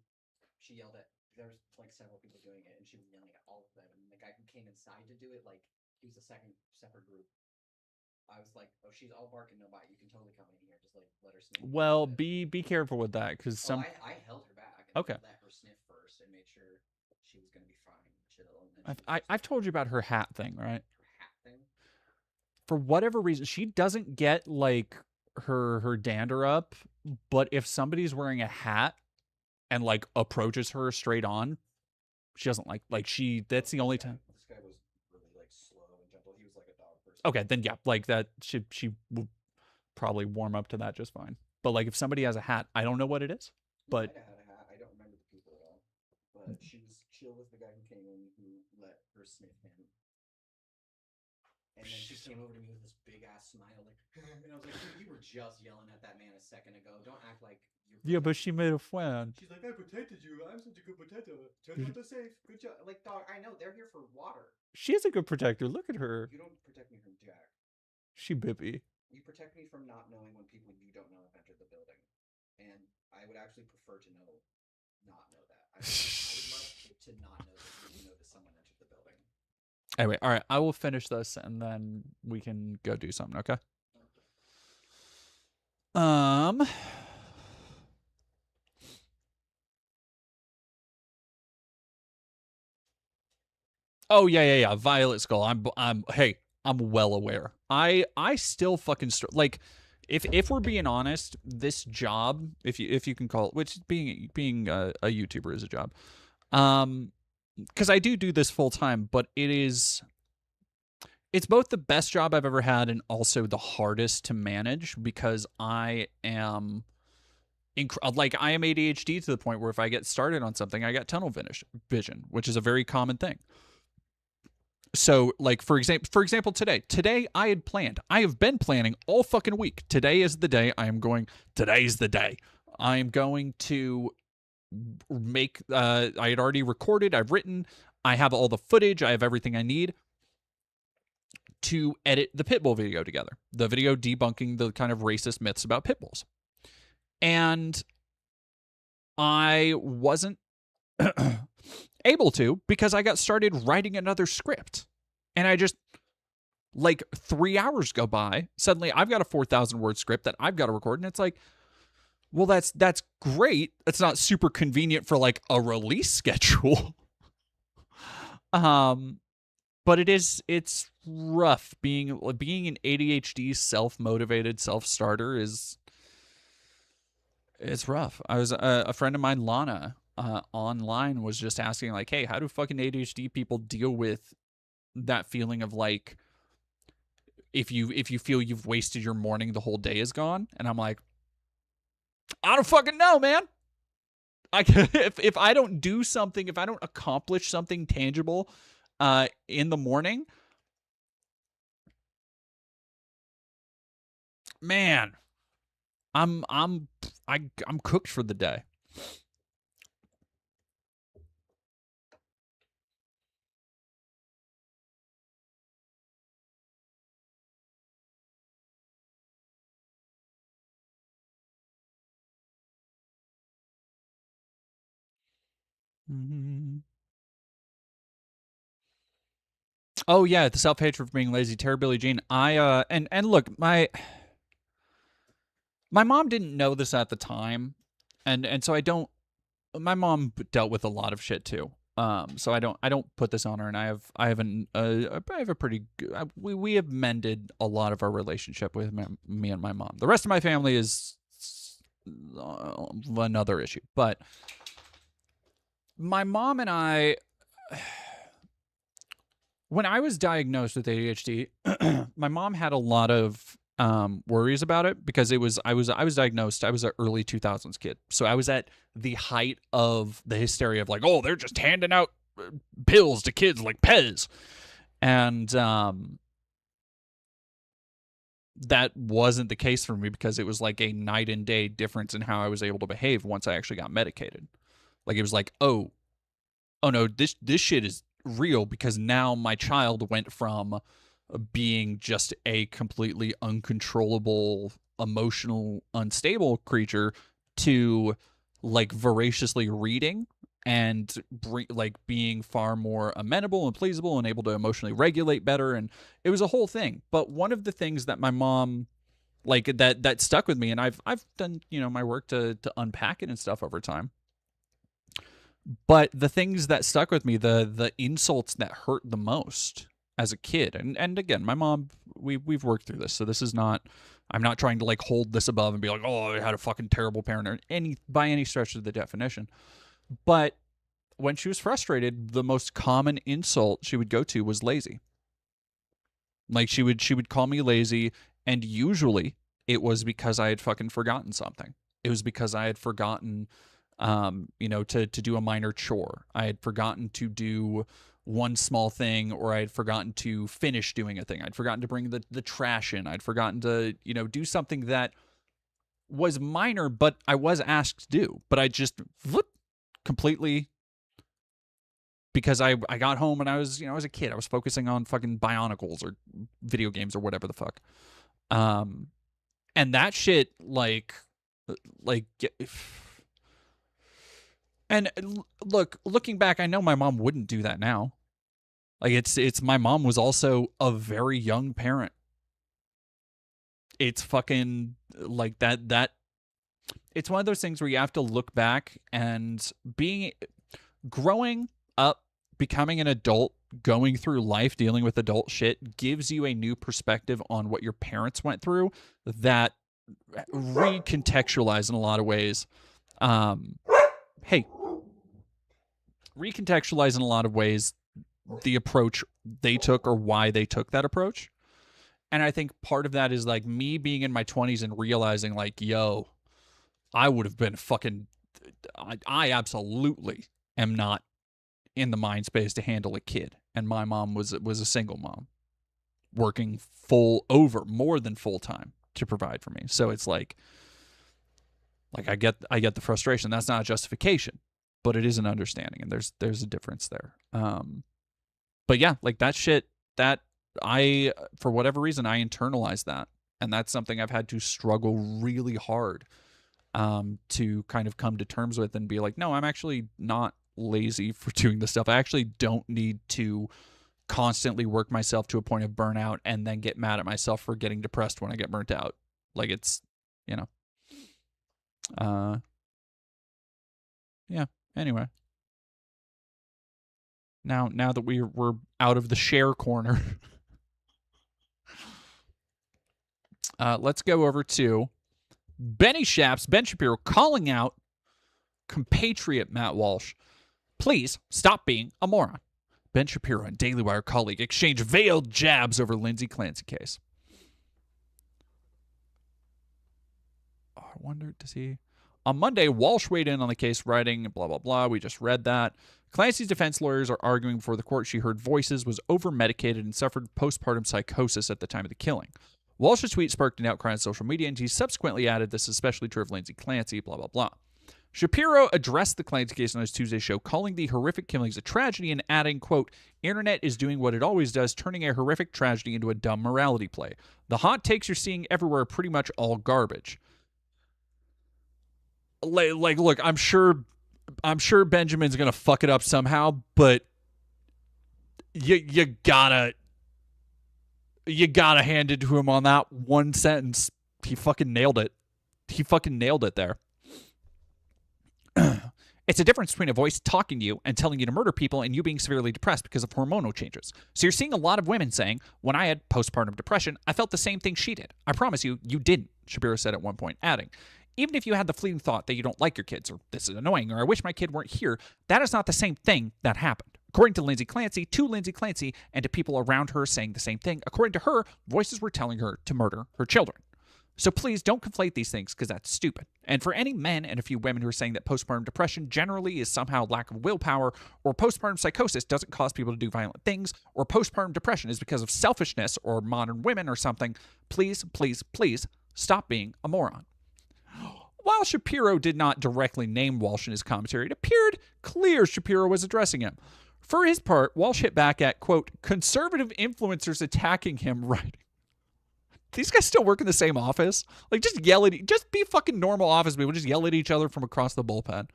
She yelled at, there was like several people doing it, and she was yelling at all of them. And the guy who came inside to do it, like, he was a separate group. I was like, oh, she's all bark and no bite. You can totally come in here. Just like let her sniff. Well, be careful with that, because some. I held her back. And okay. Let her sniff first and made sure she was gonna be fine. I've told you about her hat thing, right? Her hat thing. For whatever reason, she doesn't get like her dander up, but if somebody's wearing a hat and like approaches her straight on, she doesn't like she. That's the only time. This guy was really like slow and gentle. He was like a dog person. Okay, then yeah, like that. She will probably warm up to that just fine. But like if somebody has a hat, I don't know what it is, but. I had a hat. I don't remember the people at all. But she was chill with the guy who came in who let her sniff him. And then she came over to me with this big ass smile, like, and I was like, dude, you were just yelling at that man a second ago. Don't act like you're. Yeah, but she made a friend. She's like, I protected you. I'm such a good protector. Turn out the safe. Good job. Like, dog, I know they're here for water. She is a good protector. Look at her. You don't protect me from Jack. She bippy. You protect me from not knowing when people you don't know have entered the building. And I would actually prefer to know not know that. I would love to not know that you noticed someone entered the building. Anyway, all right, I will finish this and then we can go do something, okay? Oh yeah. Violet Skull. Hey, I'm well aware. I still fucking like, if we're being honest, this job, if you can call it, which being a YouTuber is a job, because I do this full time, but it's both the best job I've ever had and also the hardest to manage because I am I am ADHD to the point where if I get started on something, I got tunnel vision, which is a very common thing. So, like, for example, today I have been planning all fucking week. Today's the day I am going to make, I had already recorded, I've written, I have all the footage, I have everything I need to edit the Pitbull video together. The video debunking the kind of racist myths about pit bulls. And I wasn't able to because I got started writing another script. And I just, like, 3 hours go by. Suddenly, I've got a 4,000 word script that I've got to record. And it's like, well, that's great. It's not super convenient for, like, a release schedule. But it's rough. Being an ADHD self-motivated self-starter it's rough. I was a friend of mine, Lana, online was just asking, like, hey, how do fucking ADHD people deal with that feeling of, like, if you feel you've wasted your morning, the whole day is gone? And I'm like, I don't fucking know, man. If I don't do something, if I don't accomplish something tangible in the morning, man, I'm cooked for the day. Oh yeah, the self-hatred for being lazy, Billie Jean. And look, my mom didn't know this at the time, and so I don't. My mom dealt with a lot of shit too. So I don't put this on her, and I have a pretty good, we have mended a lot of our relationship with me and my mom. The rest of my family is another issue, but my mom and I, when I was diagnosed with ADHD, my mom had a lot of worries about it because I was diagnosed. I was an early 2000s kid, so I was at the height of the hysteria of, like, oh, they're just handing out pills to kids like Pez, and that wasn't the case for me because it was like a night and day difference in how I was able to behave once I actually got medicated. Like, it was like, oh no, this shit is real, because now my child went from being just a completely uncontrollable, emotional, unstable creature to, like, voraciously reading and like being far more amenable and pleasable and able to emotionally regulate better. And it was a whole thing. But one of the things that my mom, like, that stuck with me, and I've done, my work to unpack it and stuff over time. But the things that stuck with me, the insults that hurt the most as a kid, and again, my mom, we've worked through this, so this is not, I'm not trying to, like, hold this above and be like, oh, I had a fucking terrible parent, or by any stretch of the definition. But when she was frustrated, the most common insult she would go to was lazy. Like, she would call me lazy, and usually it was because I had fucking forgotten something. It was because I had forgotten to do a minor chore. I had forgotten to do one small thing, or I had forgotten to finish doing a thing. I'd forgotten to bring the trash in. I'd forgotten to, do something that was minor, but I was asked to do. But I just completely, because I got home and I was, I was a kid. I was focusing on fucking Bionicles or video games or whatever the fuck. And that shit, like And look, looking back, I know my mom wouldn't do that now. Like it's my mom was also a very young parent. It's fucking like that it's one of those things where you have to look back and growing up, becoming an adult, going through life, dealing with adult shit gives you a new perspective on what your parents went through that recontextualize in a lot of ways. Recontextualize in a lot of ways the approach they took or why they took that approach. And I think part of that is like me being in my 20s and realizing like, yo, I would have been fucking, I absolutely am not in the mind space to handle a kid. And my mom was a single mom working more than full time to provide for me. So it's like I get the frustration. That's not a justification, but it is an understanding. And there's a difference there. But yeah, like that shit that for whatever reason, I internalized that. And that's something I've had to struggle really hard to kind of come to terms with and be like, no, I'm actually not lazy for doing this stuff. I actually don't need to constantly work myself to a point of burnout and then get mad at myself for getting depressed when I get burnt out. Like it's, yeah. Anyway. Now that we're out of the share corner, let's go over to Ben Shapiro calling out compatriot Matt Walsh. Please stop being a moron. Ben Shapiro and Daily Wire colleague exchange veiled jabs over Lindsay Clancy case. I wonder to see. On Monday, Walsh weighed in on the case, writing, blah, blah, blah. We just read that. Clancy's defense lawyers are arguing before the court she heard voices, was over-medicated, and suffered postpartum psychosis at the time of the killing. Walsh's tweet sparked an outcry on social media, and he subsequently added, this is especially true of Lindsay Clancy, blah, blah, blah. Shapiro addressed the Clancy case on his Tuesday show, calling the horrific killings a tragedy and adding, quote, internet is doing what it always does, turning a horrific tragedy into a dumb morality play. The hot takes you're seeing everywhere are pretty much all garbage. Like, look, I'm sure Benjamin's gonna fuck it up somehow, but you gotta hand it to him on that one sentence. He fucking nailed it. He fucking nailed it there. It's a difference between a voice talking to you and telling you to murder people and you being severely depressed because of hormonal changes. So you're seeing a lot of women saying, when I had postpartum depression, I felt the same thing she did. I promise you, you didn't, Shapiro said at one point, adding, even if you had the fleeting thought that you don't like your kids, or this is annoying, or I wish my kid weren't here, that is not the same thing that happened. According to Lindsay Clancy, and to people around her saying the same thing, according to her, voices were telling her to murder her children. So please don't conflate these things because that's stupid. And for any men and a few women who are saying that postpartum depression generally is somehow lack of willpower, or postpartum psychosis doesn't cause people to do violent things, or postpartum depression is because of selfishness or modern women or something, please, please, please stop being a moron. While Shapiro did not directly name Walsh in his commentary, it appeared clear Shapiro was addressing him. For his part, Walsh hit back at, quote, conservative influencers attacking him, writing, these guys still work in the same office? Like, just be fucking normal office people. Just yell at each other from across the bullpen.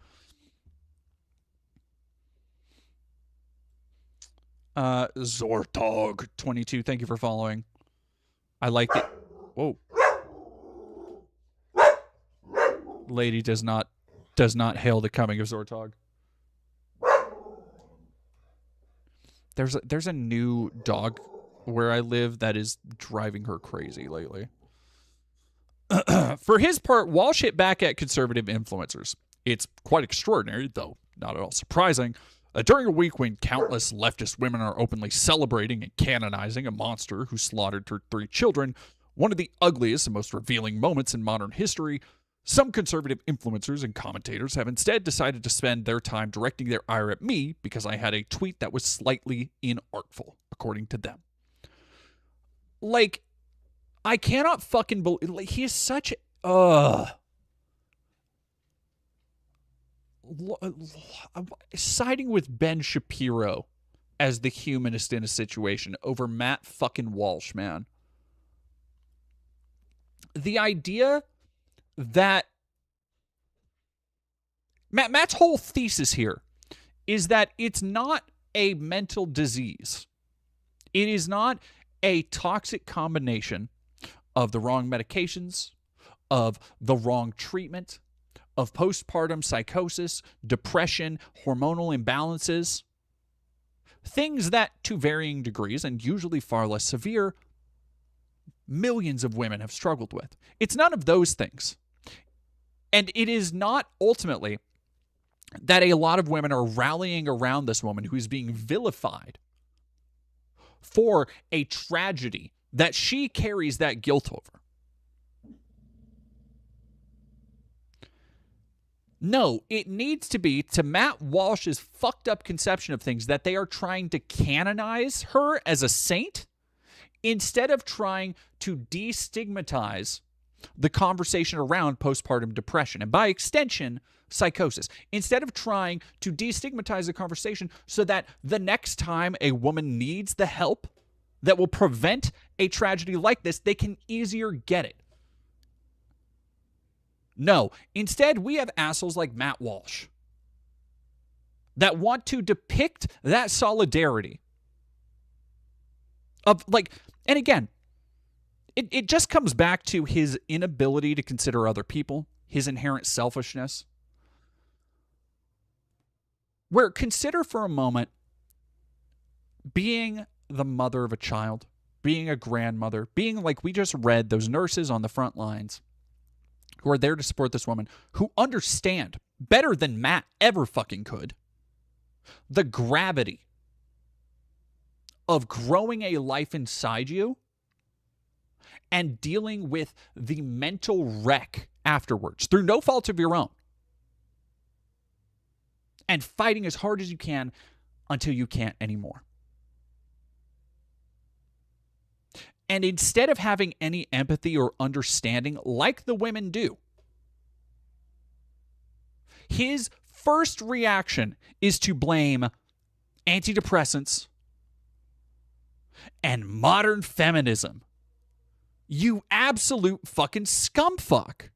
Zortog22, thank you for following. I like it. Whoa. Lady does not hail the coming of Zortog. There's a new dog where I live that is driving her crazy lately. For his part, Walsh hit back at conservative influencers. It's quite extraordinary, though not at all surprising, during a week when countless leftist women are openly celebrating and canonizing a monster who slaughtered her 3 children, one of the ugliest and most revealing moments in modern history, some conservative influencers and commentators have instead decided to spend their time directing their ire at me because I had a tweet that was slightly inartful, according to them. Like, I cannot fucking believe, like, he is such siding with Ben Shapiro as the humanist in a situation over Matt fucking Walsh, man. The idea that Matt's whole thesis here is that it's not a mental disease. It is not a toxic combination of the wrong medications, of the wrong treatment, of postpartum psychosis, depression, hormonal imbalances, things that, to varying degrees and usually far less severe, millions of women have struggled with. It's none of those things. And it is not ultimately that a lot of women are rallying around this woman who's being vilified for a tragedy that she carries that guilt over. No, it needs to be, to Matt Walsh's fucked up conception of things, that they are trying to canonize her as a saint instead of trying to destigmatize the conversation around postpartum depression and, by extension, psychosis. Instead of trying to destigmatize the conversation so that the next time a woman needs the help that will prevent a tragedy like this, they can easier get it. No, instead we have assholes like Matt Walsh that want to depict that solidarity of, like, and again, it just comes back to his inability to consider other people, his inherent selfishness. Where, consider for a moment being the mother of a child, being a grandmother, being, like we just read, those nurses on the front lines who are there to support this woman, who understand better than Matt ever fucking could the gravity of growing a life inside you and dealing with the mental wreck afterwards through no fault of your own, and fighting as hard as you can until you can't anymore. And instead of having any empathy or understanding like the women do, his first reaction is to blame antidepressants and modern feminism. You absolute fucking scumfuck.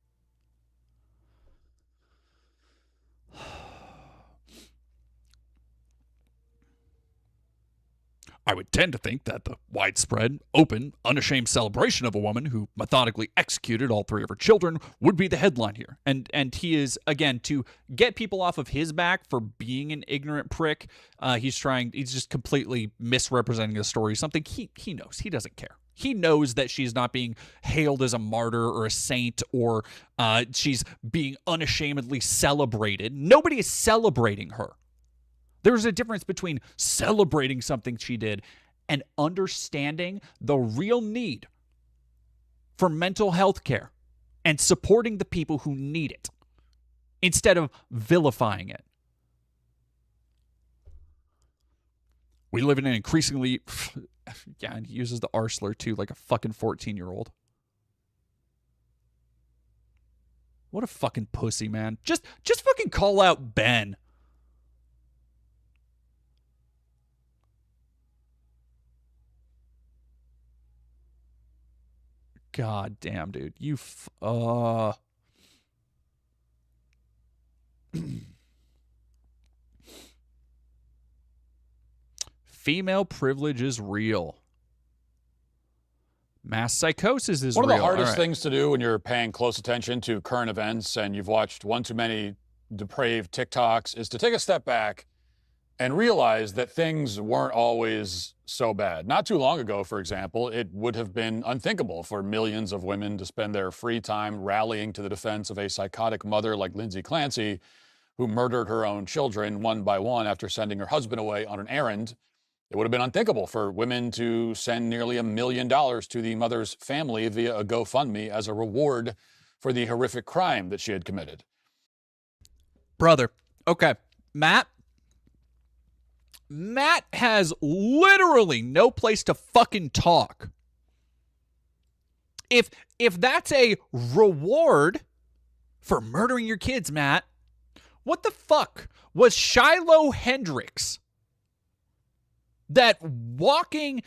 I would tend to think that the widespread, open, unashamed celebration of a woman who methodically executed all three of her children would be the headline here. And he is, again, to get people off of his back for being an ignorant prick, he's just completely misrepresenting the story. Something he knows. He doesn't care. He knows that she's not being hailed as a martyr or a saint, or she's being unashamedly celebrated. Nobody is celebrating her. There's a difference between celebrating something she did and understanding the real need for mental health care and supporting the people who need it instead of vilifying it. We live in an increasingly... Yeah, and he uses the R slur too, like a fucking 14-year-old. What a fucking pussy, man. Just fucking call out Ben. God damn, dude. Female privilege is real. Mass psychosis is real. One of the hardest things to do when you're paying close attention to current events and you've watched one too many depraved TikToks is to take a step back and realize that things weren't always so bad. Not too long ago, for example, it would have been unthinkable for millions of women to spend their free time rallying to the defense of a psychotic mother like Lindsay Clancy, who murdered her own children one by one after sending her husband away on an errand. It would have been unthinkable for women to send nearly $1 million to the mother's family via a GoFundMe as a reward for the horrific crime that she had committed. Brother, okay, Matt has literally no place to fucking talk. If that's a reward for murdering your kids, Matt, what the fuck was Shiloh Hendricks, that walking,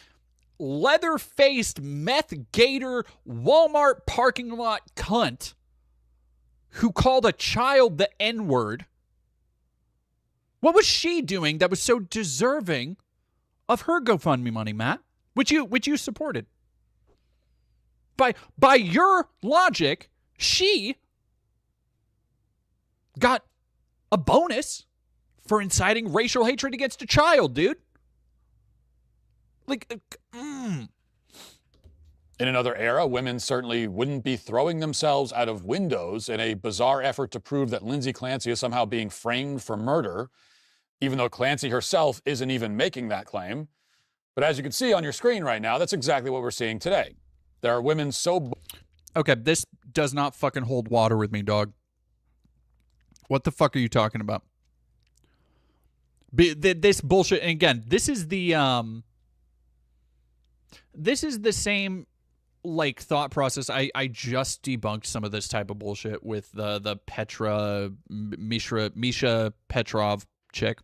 leather-faced, meth-gator, Walmart parking lot cunt who called a child the N-word What was she doing that was so deserving of her GoFundMe money, Matt? Which you supported. By your logic, she got a bonus for inciting racial hatred against a child, dude. Like, In another era, women certainly wouldn't be throwing themselves out of windows in a bizarre effort to prove that Lindsay Clancy is somehow being framed for murder, even though Clancy herself isn't even making that claim. But as you can see on your screen right now, that's exactly what we're seeing today. There are women so... Okay, this does not fucking hold water with me, dog. What the fuck are you talking about? This bullshit, and again, this is the same like thought process. I just debunked some of this type of bullshit with the Misha Petrov chick.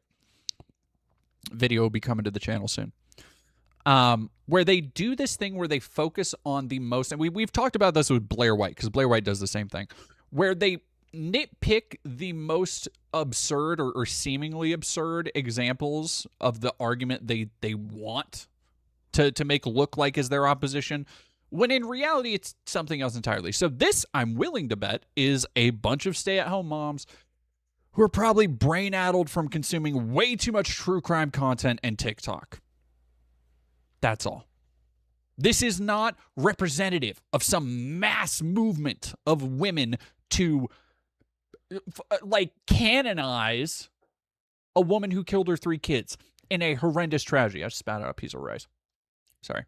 Video will be coming to the channel soon. Where they do this thing where they focus on the most, and we've talked about this with Blair White, because Blair White does the same thing, where they nitpick the most absurd or seemingly absurd examples of the argument they want to make look like is their opposition, when in reality it's something else entirely. So this, I'm willing to bet, is a bunch of stay-at-home moms who are probably brain-addled from consuming way too much true crime content and TikTok. That's all. This is not representative of some mass movement of women to, like, canonize a woman who killed her 3 kids in a horrendous tragedy. I just spat out a piece of rice. Sorry.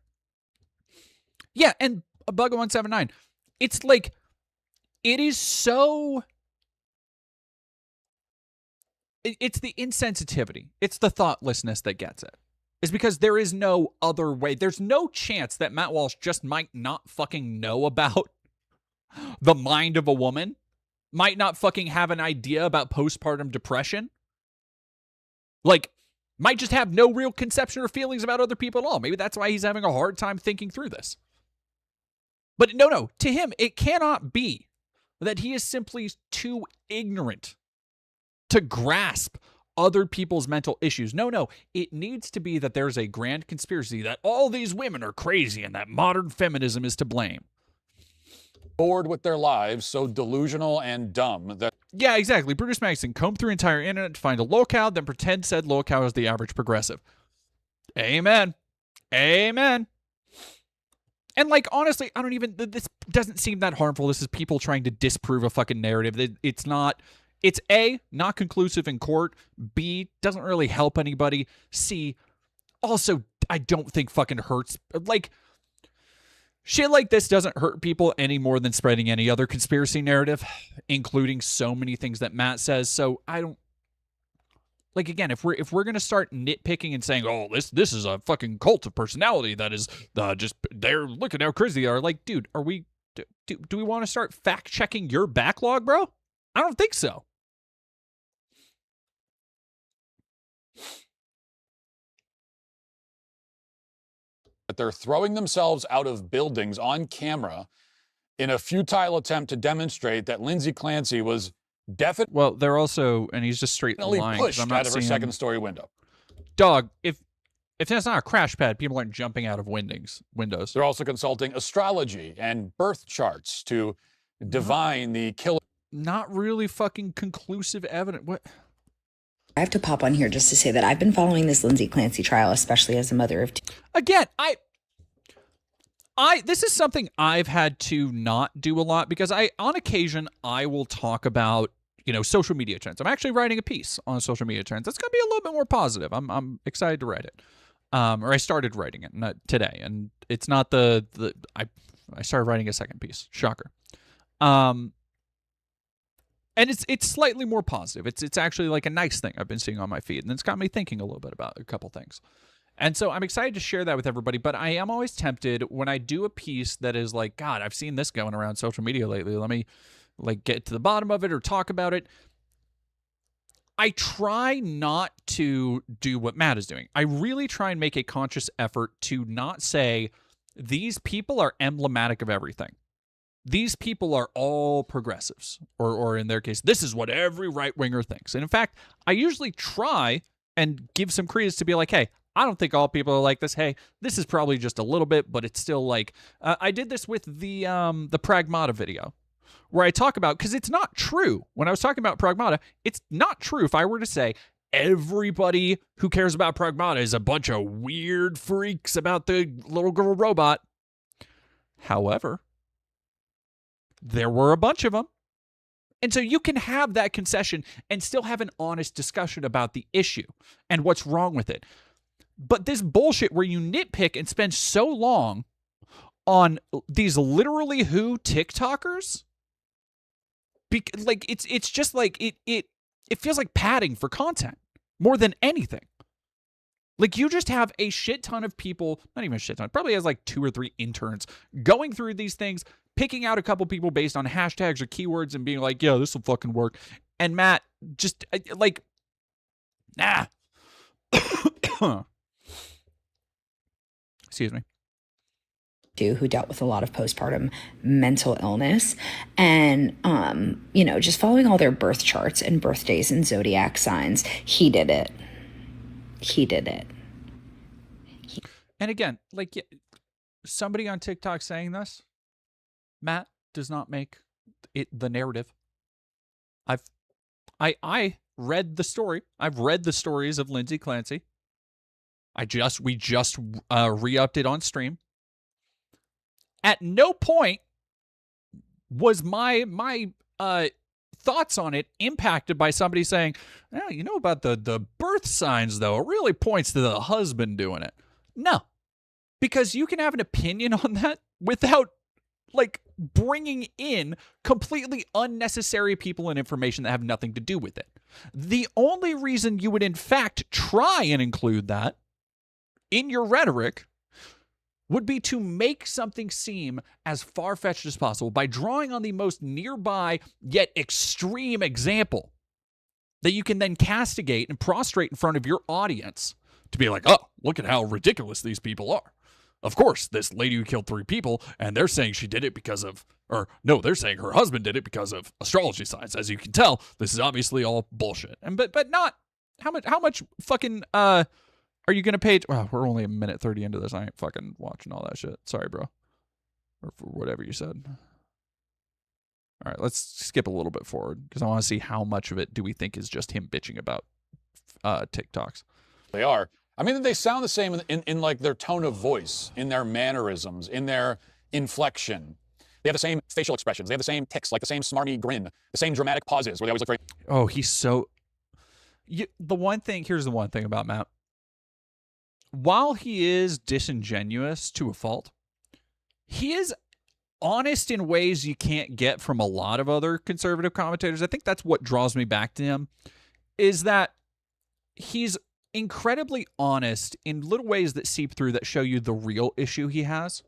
Yeah, and Bugga179. It's like, it is so... It's the insensitivity. It's the thoughtlessness that gets it. Is because there is no other way. There's no chance that Matt Walsh just might not fucking know about the mind of a woman, might not fucking have an idea about postpartum depression, like, might just have no real conception or feelings about other people at all. Maybe that's why he's having a hard time thinking through this. But no, to him, it cannot be that he is simply too ignorant to grasp other people's mental issues. No, it needs to be that there's a grand conspiracy that all these women are crazy and that modern feminism is to blame. Bored with their lives, so delusional and dumb that... Yeah, exactly. Bruce Madison combed through entire internet to find a locale, then pretend said locale is the average progressive. Amen. And like, honestly, I don't even... This doesn't seem that harmful. This is people trying to disprove a fucking narrative. It's not... It's A, not conclusive in court. B, doesn't really help anybody. C, also, I don't think fucking hurts. Like, shit like this doesn't hurt people any more than spreading any other conspiracy narrative, including so many things that Matt says. So I don't... Like, again, if we're going to start nitpicking and saying, oh, this is a fucking cult of personality that is just... They're... Look at how crazy they are. Like, dude, are we... Do we want to start fact-checking your backlog, bro? I don't think so. That they're throwing themselves out of buildings on camera in a futile attempt to demonstrate that Lindsay Clancy was definitely... Well, they're also... And he's just straight lying. pushed I'm not out of her seeing... second-story window. Dog, if that's not a crash pad, people aren't jumping out of windows. They're also consulting astrology and birth charts to divine the killer... Not really fucking conclusive evidence. What? I have to pop on here just to say that I've been following this Lindsay Clancy trial, especially as a mother of two. Again, this is something I've had to not do a lot because on occasion, I will talk about, social media trends. I'm actually writing a piece on social media trends. That's going to be a little bit more positive. I'm excited to write it. Or I started writing it today, and it's not I started writing a second piece. Shocker. And it's slightly more positive. It's actually like a nice thing I've been seeing on my feed, and it's got me thinking a little bit about a couple things. And so I'm excited to share that with everybody, but I am always tempted when I do a piece that is like, God, I've seen this going around social media lately. Let me like get to the bottom of it or talk about it. I try not to do what Matt is doing. I really try and make a conscious effort to not say these people are emblematic of everything. these people are all progressives, or in their case, this is what every right-winger thinks. And in fact, I usually try and give some credence to be like, hey, I don't think all people are like this. Hey, this is probably just a little bit, but it's still like, I did this with the Pragmata video, where I talk about, because it's not true. When I was talking about Pragmata, it's not true if I were to say everybody who cares about Pragmata is a bunch of weird freaks about the little girl robot. However, there were a bunch of them. And so you can have that concession and still have an honest discussion about the issue and what's wrong with it. But this bullshit where you nitpick and spend so long on these literally who TikTokers, like it's just like it feels like padding for content more than anything. Like, you just have a shit ton of people, not even a shit ton, probably has like 2 or 3 interns going through these things, picking out a couple people based on hashtags or keywords and being like, yeah, this will fucking work. And Matt, just like, nah. Excuse me. Who dealt with a lot of postpartum mental illness, and just following all their birth charts and birthdays and zodiac signs. He did it. And again, like, somebody on TikTok saying this, Matt, does not make it the narrative. I read the story. I've read the stories of Lindsay Clancy. We just re-upped it on stream. At no point was my thoughts on it impacted by somebody saying, oh, you know about the birth signs, though. It really points to the husband doing it. No. Because you can have an opinion on that without, like, bringing in completely unnecessary people and information that have nothing to do with it. The only reason you would, in fact, try and include that in your rhetoric would be to make something seem as far-fetched as possible by drawing on the most nearby yet extreme example that you can then castigate and prostrate in front of your audience to be like, oh, look at how ridiculous these people are. Of course, this lady who killed 3 people, and they're saying she did it because of, or no, they're saying her husband did it because of astrology signs. As you can tell, this is obviously all bullshit. And but not, how much fucking are you going to pay? Well, we're only a minute 30 into this. I ain't fucking watching all that shit. Sorry, bro. Or for whatever you said. All right, let's skip a little bit forward because I want to see how much of it do we think is just him bitching about TikToks. They are. I mean, they sound the same in like their tone of voice, in their mannerisms, in their inflection. They have the same facial expressions. They have the same tics, like the same smarmy grin, the same dramatic pauses where they always look very... Oh, he's so... here's the one thing about Matt. While he is disingenuous to a fault, he is honest in ways you can't get from a lot of other conservative commentators. I think that's what draws me back to him, is that he's incredibly honest in little ways that seep through that show you the real issue he has.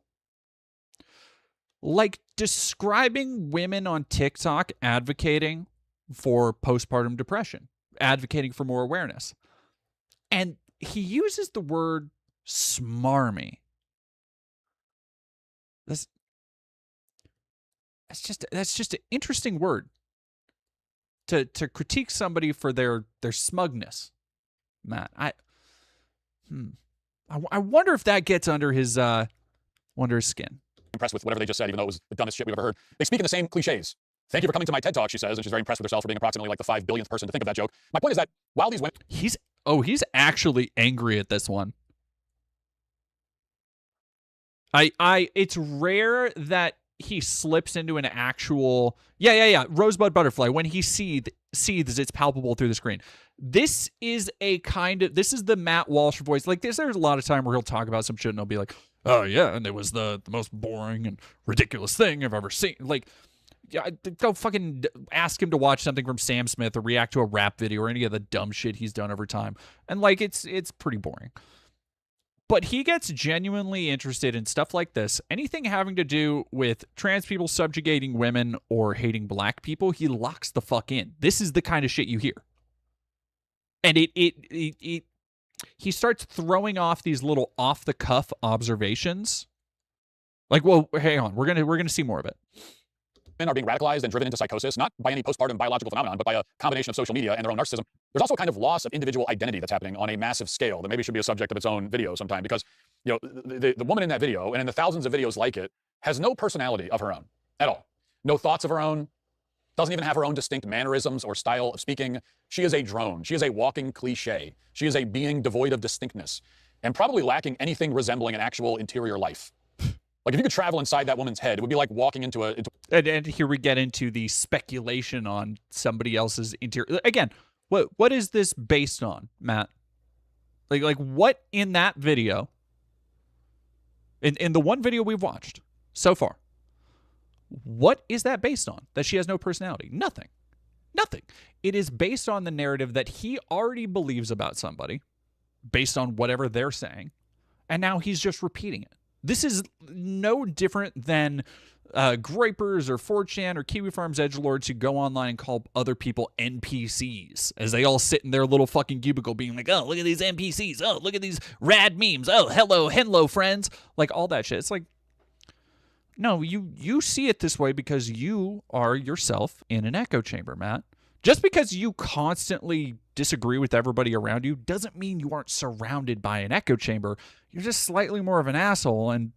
Like describing women on TikTok advocating for postpartum depression, advocating for more awareness. And he uses the word smarmy. That's just an interesting word to critique somebody for their smugness. Matt, I wonder if that gets under his skin. Impressed with whatever they just said, even though it was the dumbest shit we've ever heard. They speak in the same cliches. Thank you for coming to my TED Talk, she says, and she's very impressed with herself for being approximately like the 5 billionth person to think of that joke. My point is that while these women... He's actually angry at this one. It's rare that he slips into an actual rosebud butterfly when he seethes it's palpable through the screen. This is the Matt Walsh voice. Like there's a lot of time where he'll talk about some shit and he'll be like, oh yeah, and it was the most boring and ridiculous thing I've ever seen. Like, yeah, go fucking ask him to watch something from Sam Smith or react to a rap video or any of the dumb shit he's done over time. And like it's pretty boring. But he gets genuinely interested in stuff like this. Anything having to do with trans people subjugating women or hating black people, he locks the fuck in. This is the kind of shit you hear. And he starts throwing off these little off the cuff observations. Like, well, hang on, we're gonna see more of it. women are being radicalized and driven into psychosis, not by any postpartum biological phenomenon, but by a combination of social media and their own narcissism. There's also a kind of loss of individual identity that's happening on a massive scale that maybe should be a subject of its own video sometime, because the woman in that video and in the thousands of videos like it has no personality of her own at all. No thoughts of her own, doesn't even have her own distinct mannerisms or style of speaking. She is a drone. She is a walking cliche. She is a being devoid of distinctness and probably lacking anything resembling an actual interior life. Like if you could travel inside that woman's head, it would be like walking into a... And here we get into the speculation on somebody else's interior. Again, what is this based on, Matt? Like what in that video, in the one video we've watched so far, what is that based on? That she has no personality? Nothing. Nothing. It is based on the narrative that he already believes about somebody, based on whatever they're saying, and now he's just repeating it. This is no different than Grapers or 4chan or Kiwi Farms edgelords who go online and call other people NPCs as they all sit in their little fucking cubicle being like, oh, look at these NPCs. Oh, look at these rad memes. Oh, hello, friends. Like all that shit. It's like, no, you see it this way because you are yourself in an echo chamber, Matt. Just because you constantly disagree with everybody around you doesn't mean you aren't surrounded by an echo chamber. You're just slightly more of an asshole and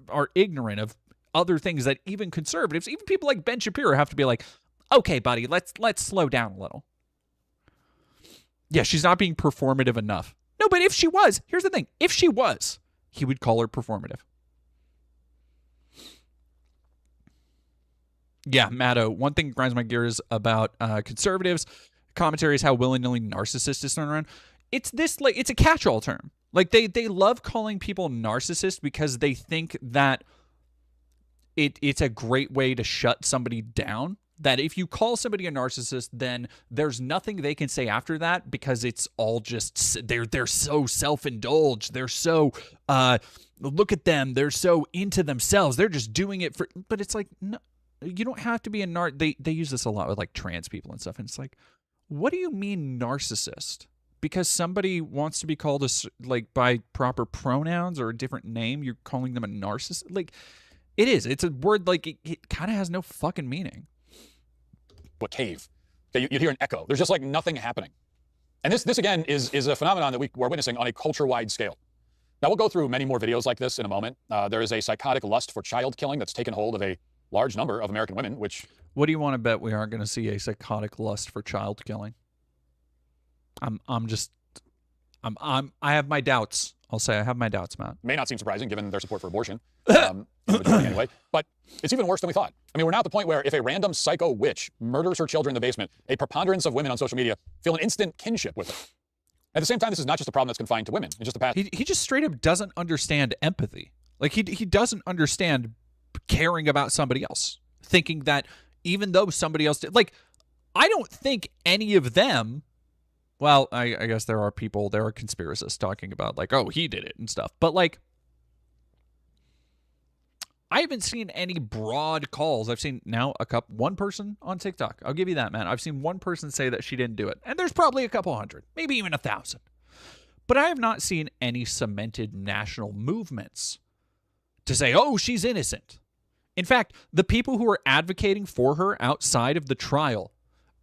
are ignorant of other things that even conservatives, even people like Ben Shapiro, have to be like, okay, buddy, let's slow down a little. Yeah, she's not being performative enough. No, but if she was, here's the thing. If she was, he would call her performative. Yeah, Matto, one thing that grinds my gears about conservatives commentary is how willy-nilly narcissist is thrown around. It's this, like, it's a catch-all term. Like, they love calling people narcissist because they think that it's a great way to shut somebody down. That if you call somebody a narcissist, then there's nothing they can say after that because it's all just, they're so self-indulged. They're so, look at them. They're so into themselves. They're just doing it for, but it's like, no. You don't have to be a they use this a lot with like trans people and stuff, and it's like, what do you mean narcissist? Because somebody wants to be called by proper pronouns or a different name, you're calling them a narcissist? Like, it's a word, like it kind of has no fucking meaning. A cave. Okay, you'd hear an echo. There's just like nothing happening. And this again is a phenomenon that we're witnessing on a culture-wide scale. Now we'll go through many more videos like this in a moment. There is a psychotic lust for child killing that's taken hold of a large number of American women, which... What do you want to bet we aren't going to see a psychotic lust for child killing? I have my doubts. I'll say I have my doubts, Matt. May not seem surprising given their support for abortion, anyway, but it's even worse than we thought. I mean, we're now at the point where if a random psycho witch murders her children in the basement, a preponderance of women on social media feel an instant kinship with her. At the same time, this is not just a problem that's confined to women. It's just a path. He just straight up doesn't understand empathy. Like, he doesn't understand caring about somebody else, thinking that even though somebody else did, like, I don't think any of them, well, I guess there are conspiracists talking about like, oh, he did it and stuff, but like, I haven't seen any broad calls. I've seen now one person on TikTok. I'll give you that, man. I've seen one person say that she didn't do it, and there's probably a couple hundred, maybe even 1,000, but I have not seen any cemented national movements to say, oh, she's innocent. In fact, the people who are advocating for her outside of the trial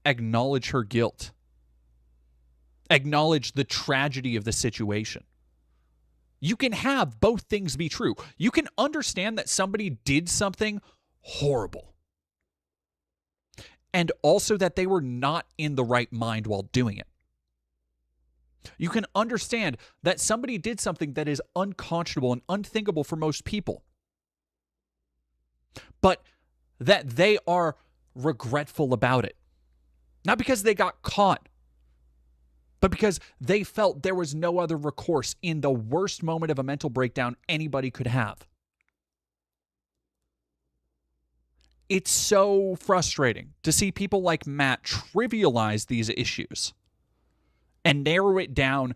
acknowledge her guilt, acknowledge the tragedy of the situation. You can have both things be true. You can understand that somebody did something horrible, and also that they were not in the right mind while doing it. You can understand that somebody did something that is unconscionable and unthinkable for most people, but that they are regretful about it. Not because they got caught, but because they felt there was no other recourse in the worst moment of a mental breakdown anybody could have. It's so frustrating to see people like Matt trivialize these issues and narrow it down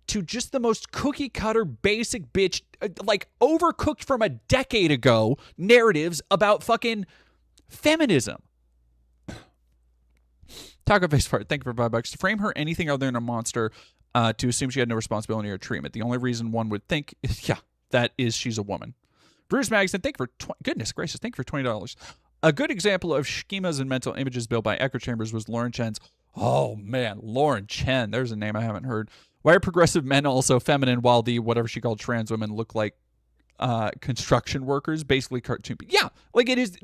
to just the most cookie cutter, basic bitch, like overcooked from a decade ago narratives about fucking feminism. Taco Face Fart, thank you for $5. To frame her anything other than a monster, to assume she had no responsibility or treatment. The only reason one would think, that is she's a woman. Bruce Magson, thank you for, goodness gracious, thank you for $20. A good example of schemas and mental images built by echo chambers was Lauren Chen's. Oh, man, Lauren Chen. There's a name I haven't heard. Why are progressive men also feminine while the whatever she called trans women look like construction workers, basically cartoon people? Yeah, like it is.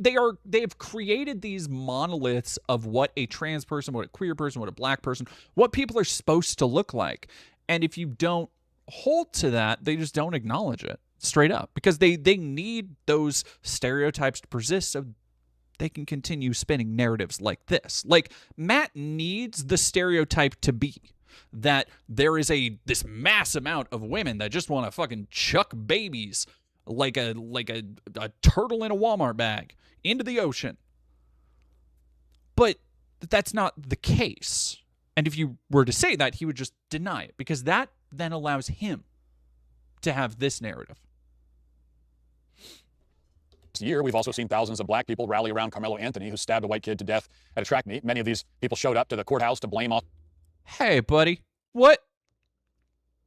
They've created these monoliths of what a trans person, what a queer person, what a black person, what people are supposed to look like. And if you don't hold to that, they just don't acknowledge it straight up, because they need those stereotypes to persist so they can continue spinning narratives like this. Like, Matt needs the stereotype to be that there is this mass amount of women that just want to fucking chuck babies like a turtle in a Walmart bag into the ocean. But that's not the case. And if you were to say that, he would just deny it, because that then allows him to have this narrative. This year, we've also seen thousands of black people rally around Carmelo Anthony, who stabbed a white kid to death at a track meet. Many of these people showed up to the courthouse to blame all. Hey, buddy. What?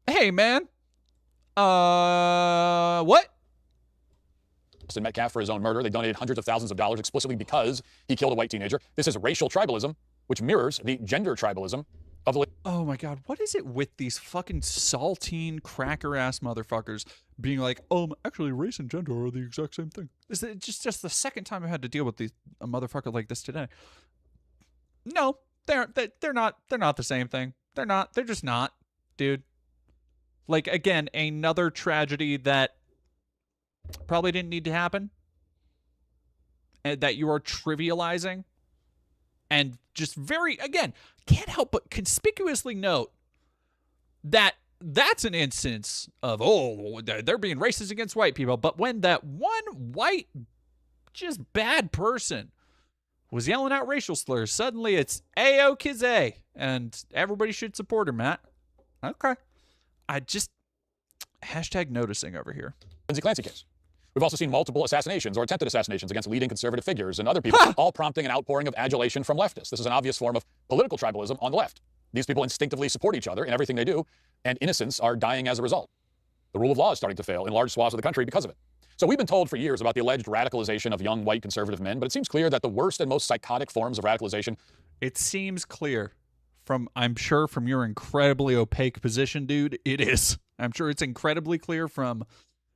Hey, man. What? Austin Metcalf for his own murder. They donated hundreds of thousands of dollars explicitly because he killed a white teenager. This is racial tribalism, which mirrors the gender tribalism of the. Oh my God, what is it with these fucking saltine cracker-ass motherfuckers being like, actually race and gender are the exact same thing? Is it just the second time I've had to deal with a motherfucker like this today? No, they're not the same thing. They're just not, dude. Like, again, another tragedy that probably didn't need to happen, and that you are trivializing, and just again, can't help but conspicuously note that that's an instance of, they're being racist against white people. But when that one white, just bad person was yelling out racial slurs, suddenly it's Ayo Kizay, and everybody should support her, Matt. Okay. I just, hashtag noticing over here. Lindsey Clancy case. We've also seen multiple assassinations or attempted assassinations against leading conservative figures and other people, all prompting an outpouring of adulation from leftists. This is an obvious form of political tribalism on the left. These people instinctively support each other in everything they do, and innocents are dying as a result. The rule of law is starting to fail in large swaths of the country because of it. So we've been told for years about the alleged radicalization of young white conservative men, but it seems clear that the worst and most psychotic forms of radicalization. It seems clear I'm sure from your incredibly opaque position, dude. It is. I'm sure it's incredibly clear from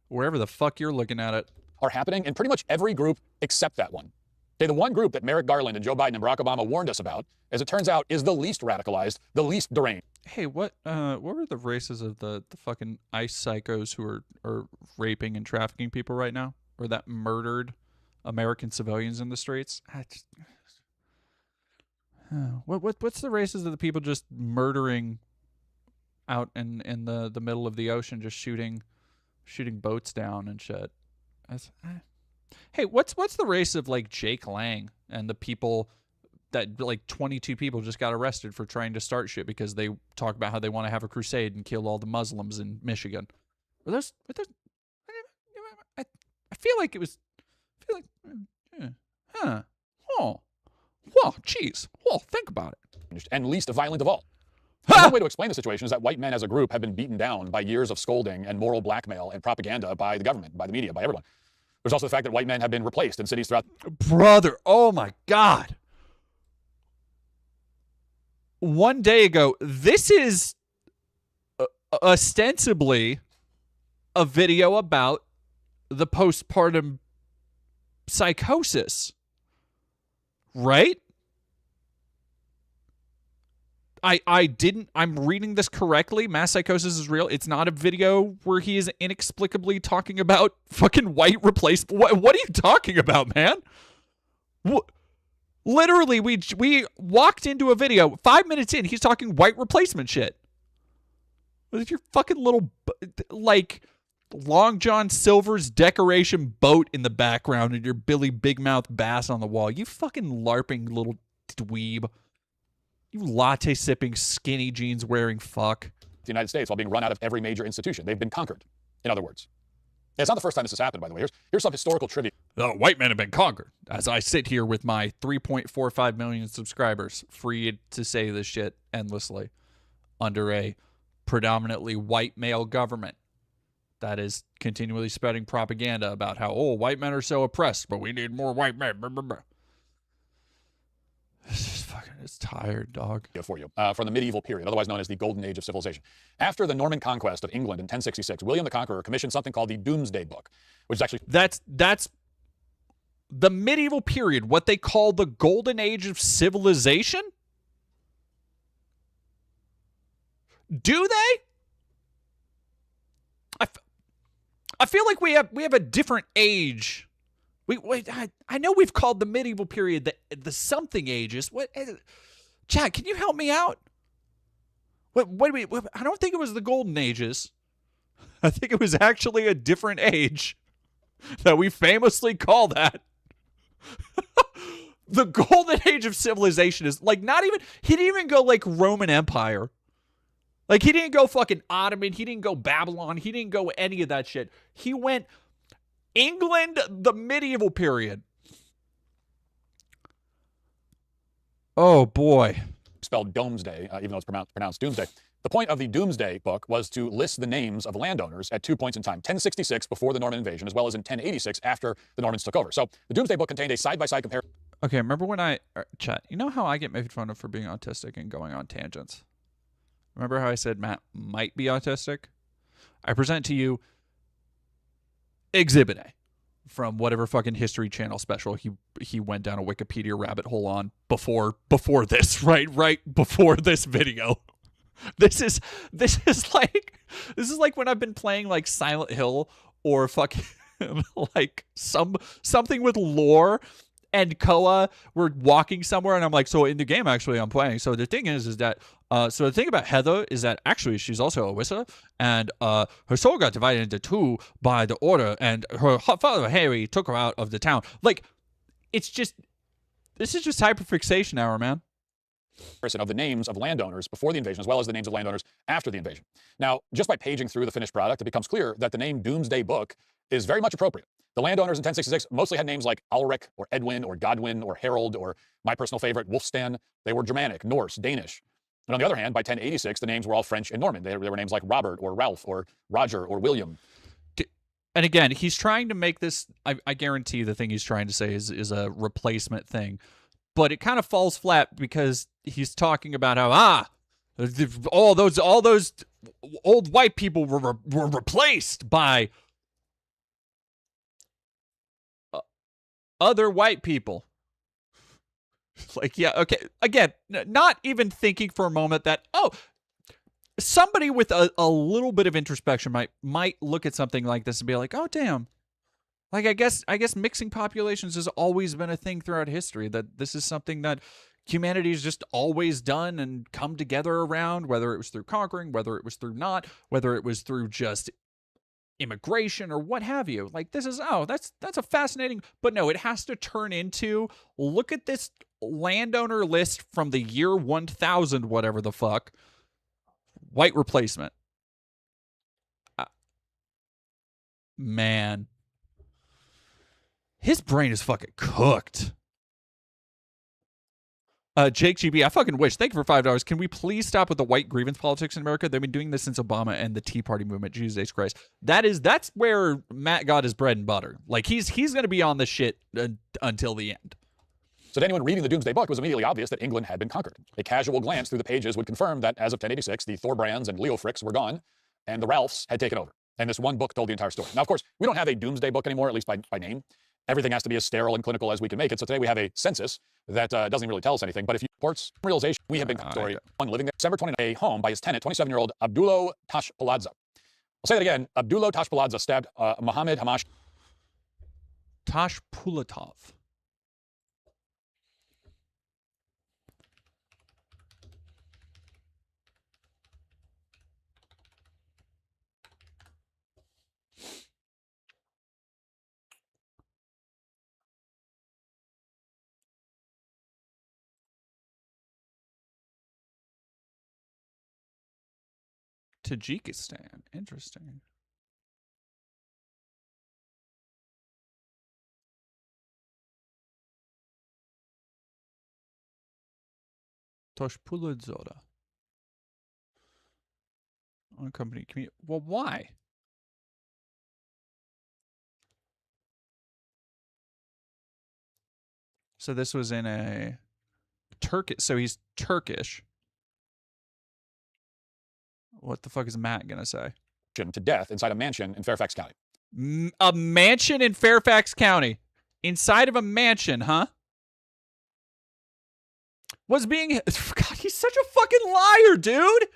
wherever the fuck you're looking at it. Are happening in pretty much every group except that one. Okay, the one group that Merrick Garland and Joe Biden and Barack Obama warned us about, as it turns out, is the least radicalized, the least deranged. Hey, what were the races of the fucking ICE psychos who are raping and trafficking people right now? Or that murdered American civilians in the streets? What's the races of the people just murdering out in the middle of the ocean, just shooting boats down and shit? Hey, what's the race of like Jake Lang and the people that like 22 people just got arrested for trying to start shit because they talk about how they want to have a crusade and kill all the Muslims in Michigan? Were those I feel like it was. Well, geez. Well, think about it. And least violent of all. One way to explain the situation is that white men as a group have been beaten down by years of scolding and moral blackmail and propaganda by the government, by the media, by everyone. There's also the fact that white men have been replaced in cities throughout. Brother, oh my God. One day ago, this is ostensibly a video about the postpartum psychosis, right? I'm reading this correctly. Mass psychosis is real. It's not a video where he is inexplicably talking about fucking white replacement. What are you talking about, man? Literally, we walked into a video. 5 minutes in, he's talking white replacement shit. With your fucking little, like, Long John Silver's decoration boat in the background and your Billy Big Mouth bass on the wall. You fucking LARPing little dweeb. You latte sipping, skinny jeans wearing fuck. The United States while being run out of every major institution. They've been conquered, in other words. And it's not the first time this has happened, by the way. Here's some historical trivia. The white men have been conquered. As I sit here with my 3.45 million subscribers, free to say this shit endlessly under a predominantly white male government that is continually spreading propaganda about how, oh, white men are so oppressed, but we need more white men. Blah, blah, blah. It's just fucking, it's tired, dog. For you, from the medieval period, otherwise known as the Golden Age of civilization. After the Norman conquest of England in 1066, William the Conqueror commissioned something called the Doomsday Book, which is actually... That's the medieval period, what they call the Golden Age of civilization? Do they? I feel like we have a different age. I know we've called the medieval period the something ages. What, Chad? Can you help me out? What I don't think it was the Golden Ages. I think it was actually a different age that we famously call that. The Golden Age of civilization is like not even. He didn't even go like Roman Empire. Like, he didn't go fucking Ottoman. He didn't go Babylon. He didn't go any of that shit. He went England, the medieval period. Oh, boy. Spelled Domesday, even though it's pronounced Doomsday. The point of the Doomsday Book was to list the names of landowners at 2 points in time, 1066 before the Norman invasion, as well as in 1086 after the Normans took over. So the Doomsday Book contained a side-by-side comparison. Okay, remember when chat, you know how I get made fun of for being autistic and going on tangents? Remember how I said Matt might be autistic? I present to you Exhibit A from whatever fucking History Channel special he went down a Wikipedia rabbit hole on before this, right before this video. This is like when I've been playing like Silent Hill or fucking like something with lore. And Koa, we're walking somewhere, and I'm like, so in the game, actually, I'm playing. So the thing is that, so the thing about Heather is that actually she's also a wizard, and her soul got divided into two by the order, and her father, Harry, took her out of the town. Like, it's just, this is just hyperfixation hour, man. Of the names of landowners before the invasion, as well as the names of landowners after the invasion. Now, just by paging through the finished product, it becomes clear that the name Doomsday Book is very much appropriate. The landowners in 1066 mostly had names like Ulrich or Edwin or Godwin or Harold or my personal favorite, Wulfstan. They were Germanic, Norse, Danish. And on the other hand, by 1086, the names were all French and Norman. They were names like Robert or Ralph or Roger or William. And again, he's trying to make this, I guarantee the thing he's trying to say is a replacement thing. But it kind of falls flat because he's talking about how, all those old white people were replaced by other white people. Like, yeah, okay. Again, not even thinking for a moment that, somebody with a little bit of introspection might look at something like this and be like, oh, damn. Like, I guess mixing populations has always been a thing throughout history, that this is something that humanity has just always done and come together around, whether it was through conquering, whether it was through not, whether it was through just immigration or what have you. Like, this is, that's a fascinating, but no, it has to turn into, look at this landowner list from the year 1000, whatever the fuck, white replacement. Man. His brain is fucking cooked. Jake GB, I fucking wish. Thank you for $5. Can we please stop with the white grievance politics in America? They've been doing this since Obama and the Tea Party movement. Jesus Christ. That's where Matt got his bread and butter. Like, he's going to be on this shit until the end. So to anyone reading the Doomsday Book, it was immediately obvious that England had been conquered. A casual glance through the pages would confirm that as of 1086, the Thorbrands and Leofricks were gone, and the Ralphs had taken over. And this one book told the entire story. Now, of course, we don't have a Doomsday Book anymore, at least by name. Everything has to be as sterile and clinical as we can make it. So today we have a census that doesn't really tell us anything. But if you reports realization, we have been story on living there. December 29, a home by his tenant, 27-year-old Abdullo Tashpaladze. I'll say that again. Abdullo Tashpaladze stabbed Mohammed Hamash. Tashpulatov. Tajikistan. Interesting. Toshpuladzora. On company community. Well, why? So this was in a Turkish. So he's Turkish. What the fuck is Matt gonna say? To death inside a mansion in Fairfax County. A mansion in Fairfax County. Inside of a mansion, huh? Was being... God, he's such a fucking liar, dude.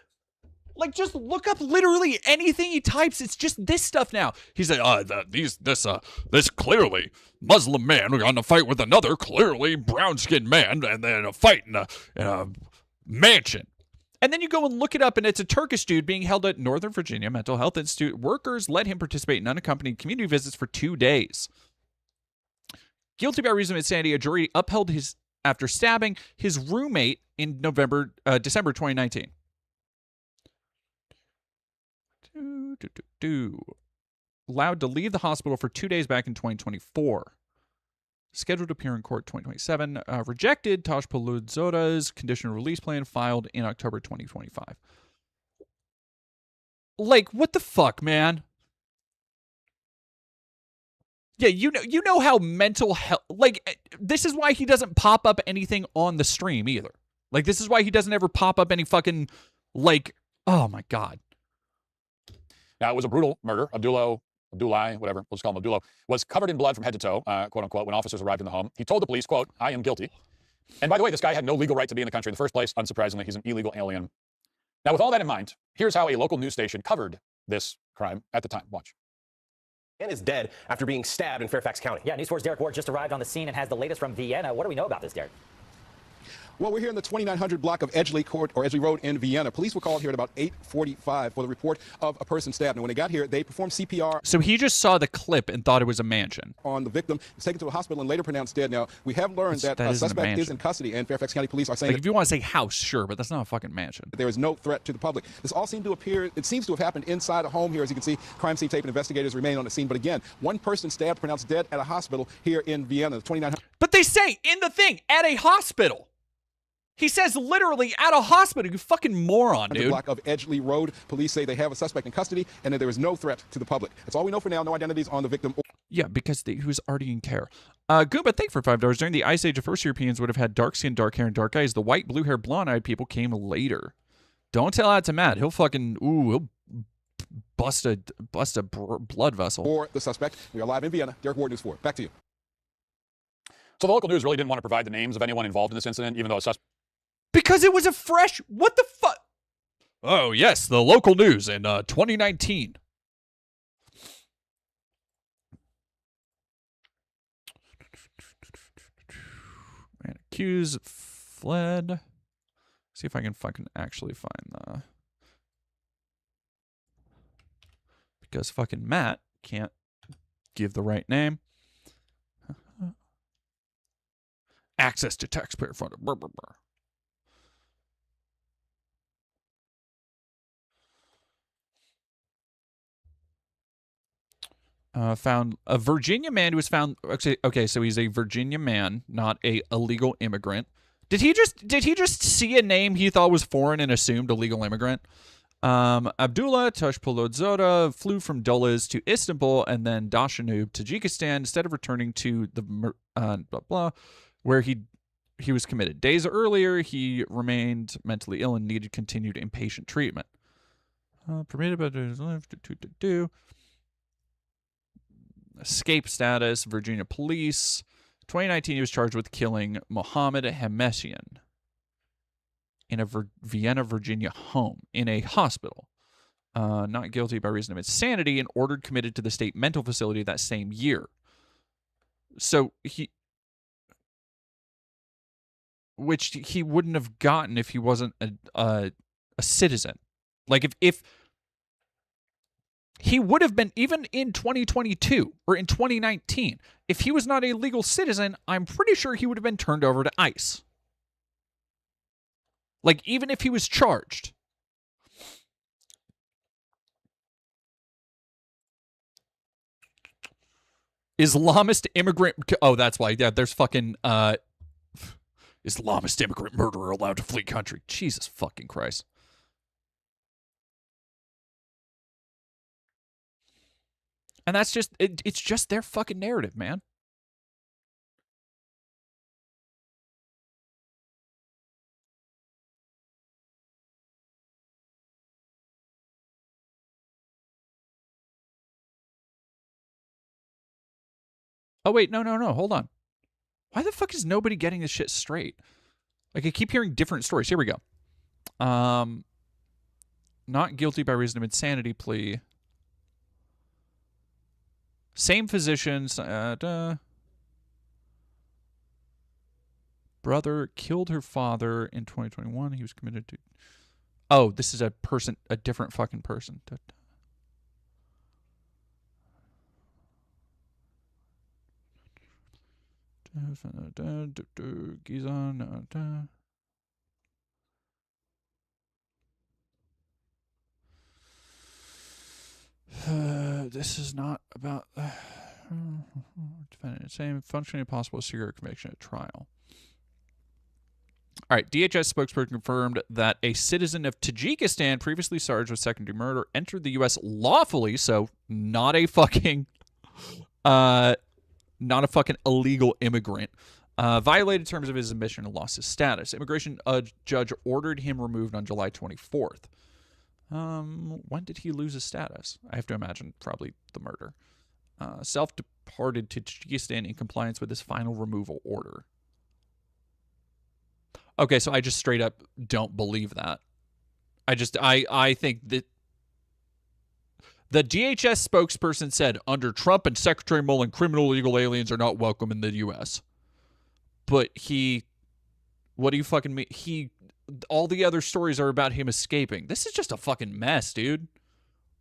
Like, just look up literally anything he types. It's just this stuff now. He's like, this clearly Muslim man got in a fight with another clearly brown-skinned man, and then a fight in a mansion. And then you go and look it up, and it's a Turkish dude being held at Northern Virginia Mental Health Institute. Workers let him participate in unaccompanied community visits for 2 days. Guilty by reason of insanity, a jury upheld his after stabbing his roommate in December 2019. Allowed to leave the hospital for 2 days back in 2024. Scheduled to appear in court 2027. Rejected Tosh Paludzoda's conditional release plan filed in October 2025. Like, what the fuck, man? Yeah, you know how mental health... Like, this is why he doesn't pop up anything on the stream either. Like, this is why he doesn't ever pop up any fucking... Like, oh my God. Now, it was a brutal murder. Abdullah, whatever, we'll just call him Abdullah, was covered in blood from head to toe, quote unquote, when officers arrived in the home. He told the police, quote, "I am guilty." And by the way, this guy had no legal right to be in the country in the first place. Unsurprisingly, he's an illegal alien. Now, with all that in mind, here's how a local news station covered this crime at the time. Watch. And is dead after being stabbed in Fairfax County. Yeah, News 4's Derek Ward just arrived on the scene and has the latest from Vienna. What do we know about this, Derek? Well, we're here in the 2900 block of Edgeley Court, or Edgeley Road in Vienna. Police were called here at about 8:45 for the report of a person stabbed. And when they got here, they performed CPR. So he just saw the clip and thought it was a mansion. On the victim, was taken to a hospital and later pronounced dead. Now, we have learned that a suspect is in custody, and Fairfax County Police are saying... Like, if you want to say house, sure, but that's not a fucking mansion. There is no threat to the public. This all seemed to appear... It seems to have happened inside a home here. As you can see, crime scene tape and investigators remain on the scene. But again, one person stabbed, pronounced dead at a hospital here in Vienna, the 2900... But they say in the thing, at a hospital. He says literally at a hospital. You fucking moron, dude. The block of Edgeley Road. Police say they have a suspect in custody and that there is no threat to the public. That's all we know for now. No identities on the victim. Yeah, because he was already in care. Goomba, thank you for $5. During the Ice Age, the first Europeans would have had dark skin, dark hair, and dark eyes. The white, blue hair, blonde-eyed people came later. Don't tell that to Matt. He'll fucking, he'll bust a blood vessel. For the suspect. We are live in Vienna. Derek Ward, News 4. Back to you. So the local news really didn't want to provide the names of anyone involved in this incident, even though a suspect... Because it was a fresh... What the fuck? Oh, yes, the local news in 2019. Man, accused fled. See if I can fucking actually find the... Because fucking Matt can't give the right name. Access to taxpayer funded. Brr, brr, brr. Found a Virginia man who was found. Okay, so he's a Virginia man, not a illegal immigrant. Did he just see a name he thought was foreign and assumed illegal immigrant? Abdullah Tashpolodzoda flew from Dulles to Istanbul and then Dashanub, Tajikistan, instead of returning to the blah blah, where he was committed. Days earlier, he remained mentally ill and needed continued inpatient treatment. Permitted by his life to escape status, Virginia police. 2019, he was charged with killing Mohammed Hamessian in a Vienna, Virginia home, in a hospital. Not guilty by reason of insanity and ordered committed to the state mental facility that same year. So which he wouldn't have gotten if he wasn't a citizen. Like if he would have been, even in 2022 or in 2019, if he was not a legal citizen, I'm pretty sure he would have been turned over to ICE. Like, even if he was charged. Islamist immigrant... Oh, that's why. Yeah, there's fucking... Islamist immigrant murderer allowed to flee country. Jesus fucking Christ. And that's just, it's just their fucking narrative, man. Oh, wait, no, hold on. Why the fuck is nobody getting this shit straight? Like, I keep hearing different stories. Here we go. Not guilty by reason of insanity plea. Same physicians. Brother killed her father in 2021. He was committed to... Oh, this is a different fucking person. This is not about defendant. Same functioning possible cigarette conviction at trial. All right, DHS spokesperson confirmed that a citizen of Tajikistan previously charged with second-degree murder entered the U.S. lawfully, so not a fucking illegal immigrant. Violated terms of his admission and lost his status. Immigration judge ordered him removed on July 24th. When did he lose his status? I have to imagine probably the murder. Self-departed to Tajikistan in compliance with his final removal order. Okay, so I just straight up don't believe that. I think that the DHS spokesperson said under Trump and Secretary Mullen, criminal illegal aliens are not welcome in the U.S. But what do you fucking mean? All the other stories are about him escaping. This is just a fucking mess, dude.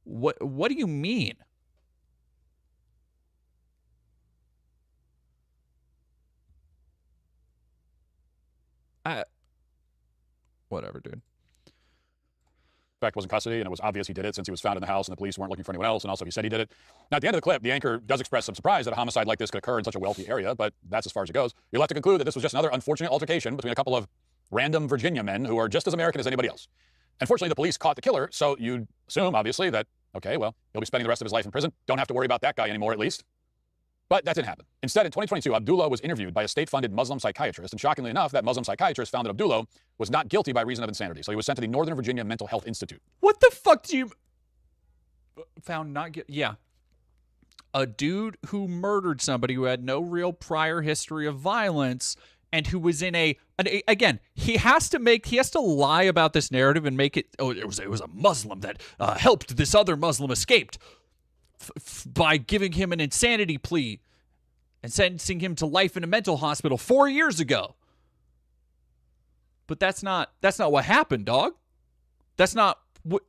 What do you mean? Whatever, dude. Fact was in custody, and it was obvious he did it since he was found in the house and the police weren't looking for anyone else, and also he said he did it. Now, at the end of the clip, the anchor does express some surprise that a homicide like this could occur in such a wealthy area, but that's as far as it goes. You'll have to conclude that this was just another unfortunate altercation between a couple of random Virginia men who are just as American as anybody else. Unfortunately, the police caught the killer, so you'd assume, obviously, that, okay, well, he'll be spending the rest of his life in prison. Don't have to worry about that guy anymore, at least. But that didn't happen. Instead, in 2022, Abdullah was interviewed by a state-funded Muslim psychiatrist, and shockingly enough, that Muslim psychiatrist found that Abdullah was not guilty by reason of insanity, so he was sent to the Northern Virginia Mental Health Institute. What the fuck do you... Found not guilty? Yeah. A dude who murdered somebody who had no real prior history of violence and who was in again, he has to lie about this narrative and make it, it was a Muslim that helped this other Muslim escaped by giving him an insanity plea and sentencing him to life in a mental hospital 4 years ago. But that's not what happened, dog. That's not what...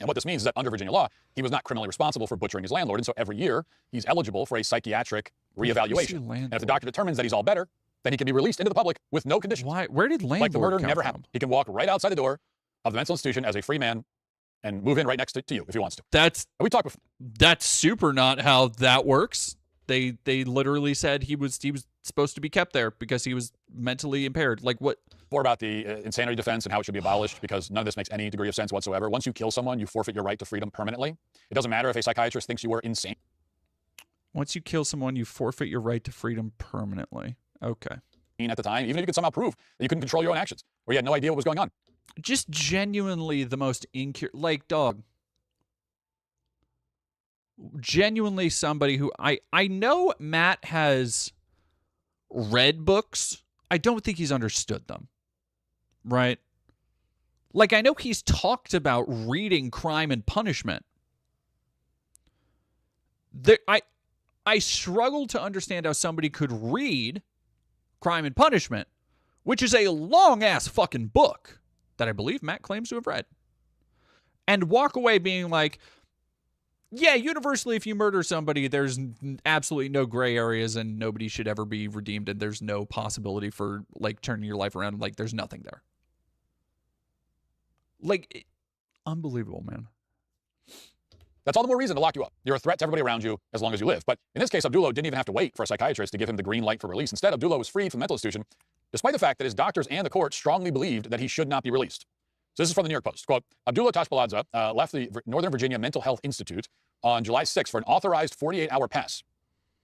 And what this means is that under Virginia law, he was not criminally responsible for butchering his landlord, and so every year, he's eligible for a psychiatric reevaluation. And if the doctor determines that he's all better, then he can be released into the public with no conditions. Why? Where did landlord like the murder come never from? happened. He can walk right outside the door of the mental institution as a free man and move in right next to you if he wants to. We talked before. That's super not how that works. They literally said he was supposed to be kept there because he was mentally impaired. Like what? More about the insanity defense and how it should be abolished, because none of this makes any degree of sense whatsoever. Once you kill someone, you forfeit your right to freedom permanently. It doesn't matter if a psychiatrist thinks you were insane. Once you kill someone, you forfeit your right to freedom permanently. Okay. At the time, even if you could somehow prove that you couldn't control your own actions or you had no idea what was going on. Just genuinely the most like, dog. Genuinely somebody who I know Matt has read books. I don't think he's understood them. Right? Like, I know he's talked about reading Crime and Punishment. I struggle to understand how somebody could read Crime and Punishment, which is a long-ass fucking book that I believe Matt claims to have read, and walk away being like, yeah, universally, if you murder somebody, there's absolutely no gray areas and nobody should ever be redeemed, and there's no possibility for, like, turning your life around. Like, there's nothing there. Like, unbelievable, man. That's all the more reason to lock you up. You're a threat to everybody around you as long as you live. But in this case, Abdullah didn't even have to wait for a psychiatrist to give him the green light for release. Instead, Abdullah was freed from the mental institution, despite the fact that his doctors and the court strongly believed that he should not be released. So this is from the New York Post. Quote, Abdullah Tashbaladze left the Northern Virginia Mental Health Institute on July 6th for an authorized 48-hour pass.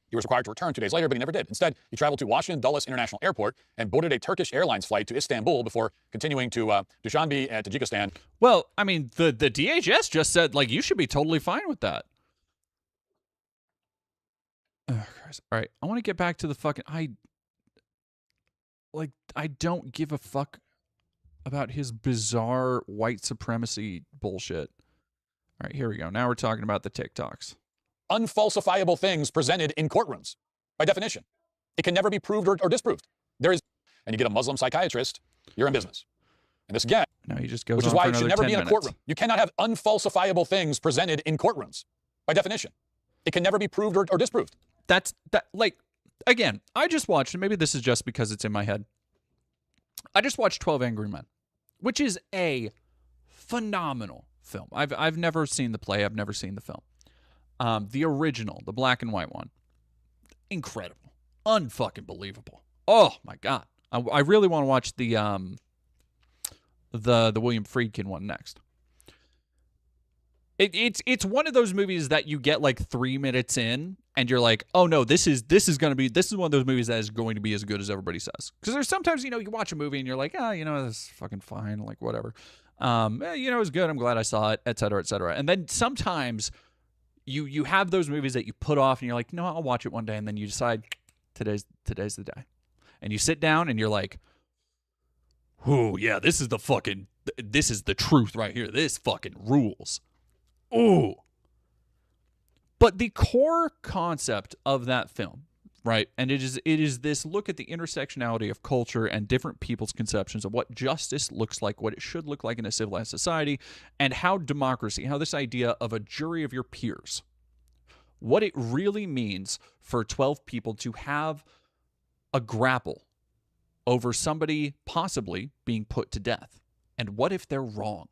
He was required to return 2 days later, but he never did. Instead, he traveled to Washington Dulles International Airport and boarded a Turkish Airlines flight to Istanbul before continuing to Dushanbe, Tajikistan. Well, I mean, the DHS just said, like, you should be totally fine with that. Oh, Christ. guys. All right, I want to get back to the fucking I don't give a fuck about his bizarre white supremacy bullshit. All right, here we go. Now we're talking about the TikToks. Unfalsifiable things presented in courtrooms, by definition. It can never be proved or disproved. There is, and you get a Muslim psychiatrist, you're in business. And this again, no, he just goes which is why you should never be in a courtroom. You cannot have unfalsifiable things presented in courtrooms, by definition. It can never be proved or disproved. Again, I just watched, and maybe this is just because it's in my head. I just watched 12 Angry Men, which is a phenomenal film. I've never seen the play. I've never seen the film. The original, the black and white one, incredible, unfucking believable. Oh my god, I really want to watch the William Friedkin one next. It's one of those movies that you get like 3 minutes in and you're like, oh no, this is one of those movies that is going to be as good as everybody says. Because there's sometimes, you watch a movie and you're like, this is fucking fine, like whatever. It was good. I'm glad I saw it, et cetera, et cetera. And then sometimes you have those movies that you put off and you're like, no, I'll watch it one day. And then you decide today's the day. And you sit down and you're like, oh yeah, this is the truth right here. This fucking rules. Ooh. But the core concept of that film, right? And it is this look at the intersectionality of culture and different people's conceptions of what justice looks like, what it should look like in a civilized society, and how democracy, how this idea of a jury of your peers, what it really means for 12 people to have a grapple over somebody possibly being put to death. And what if they're wrong?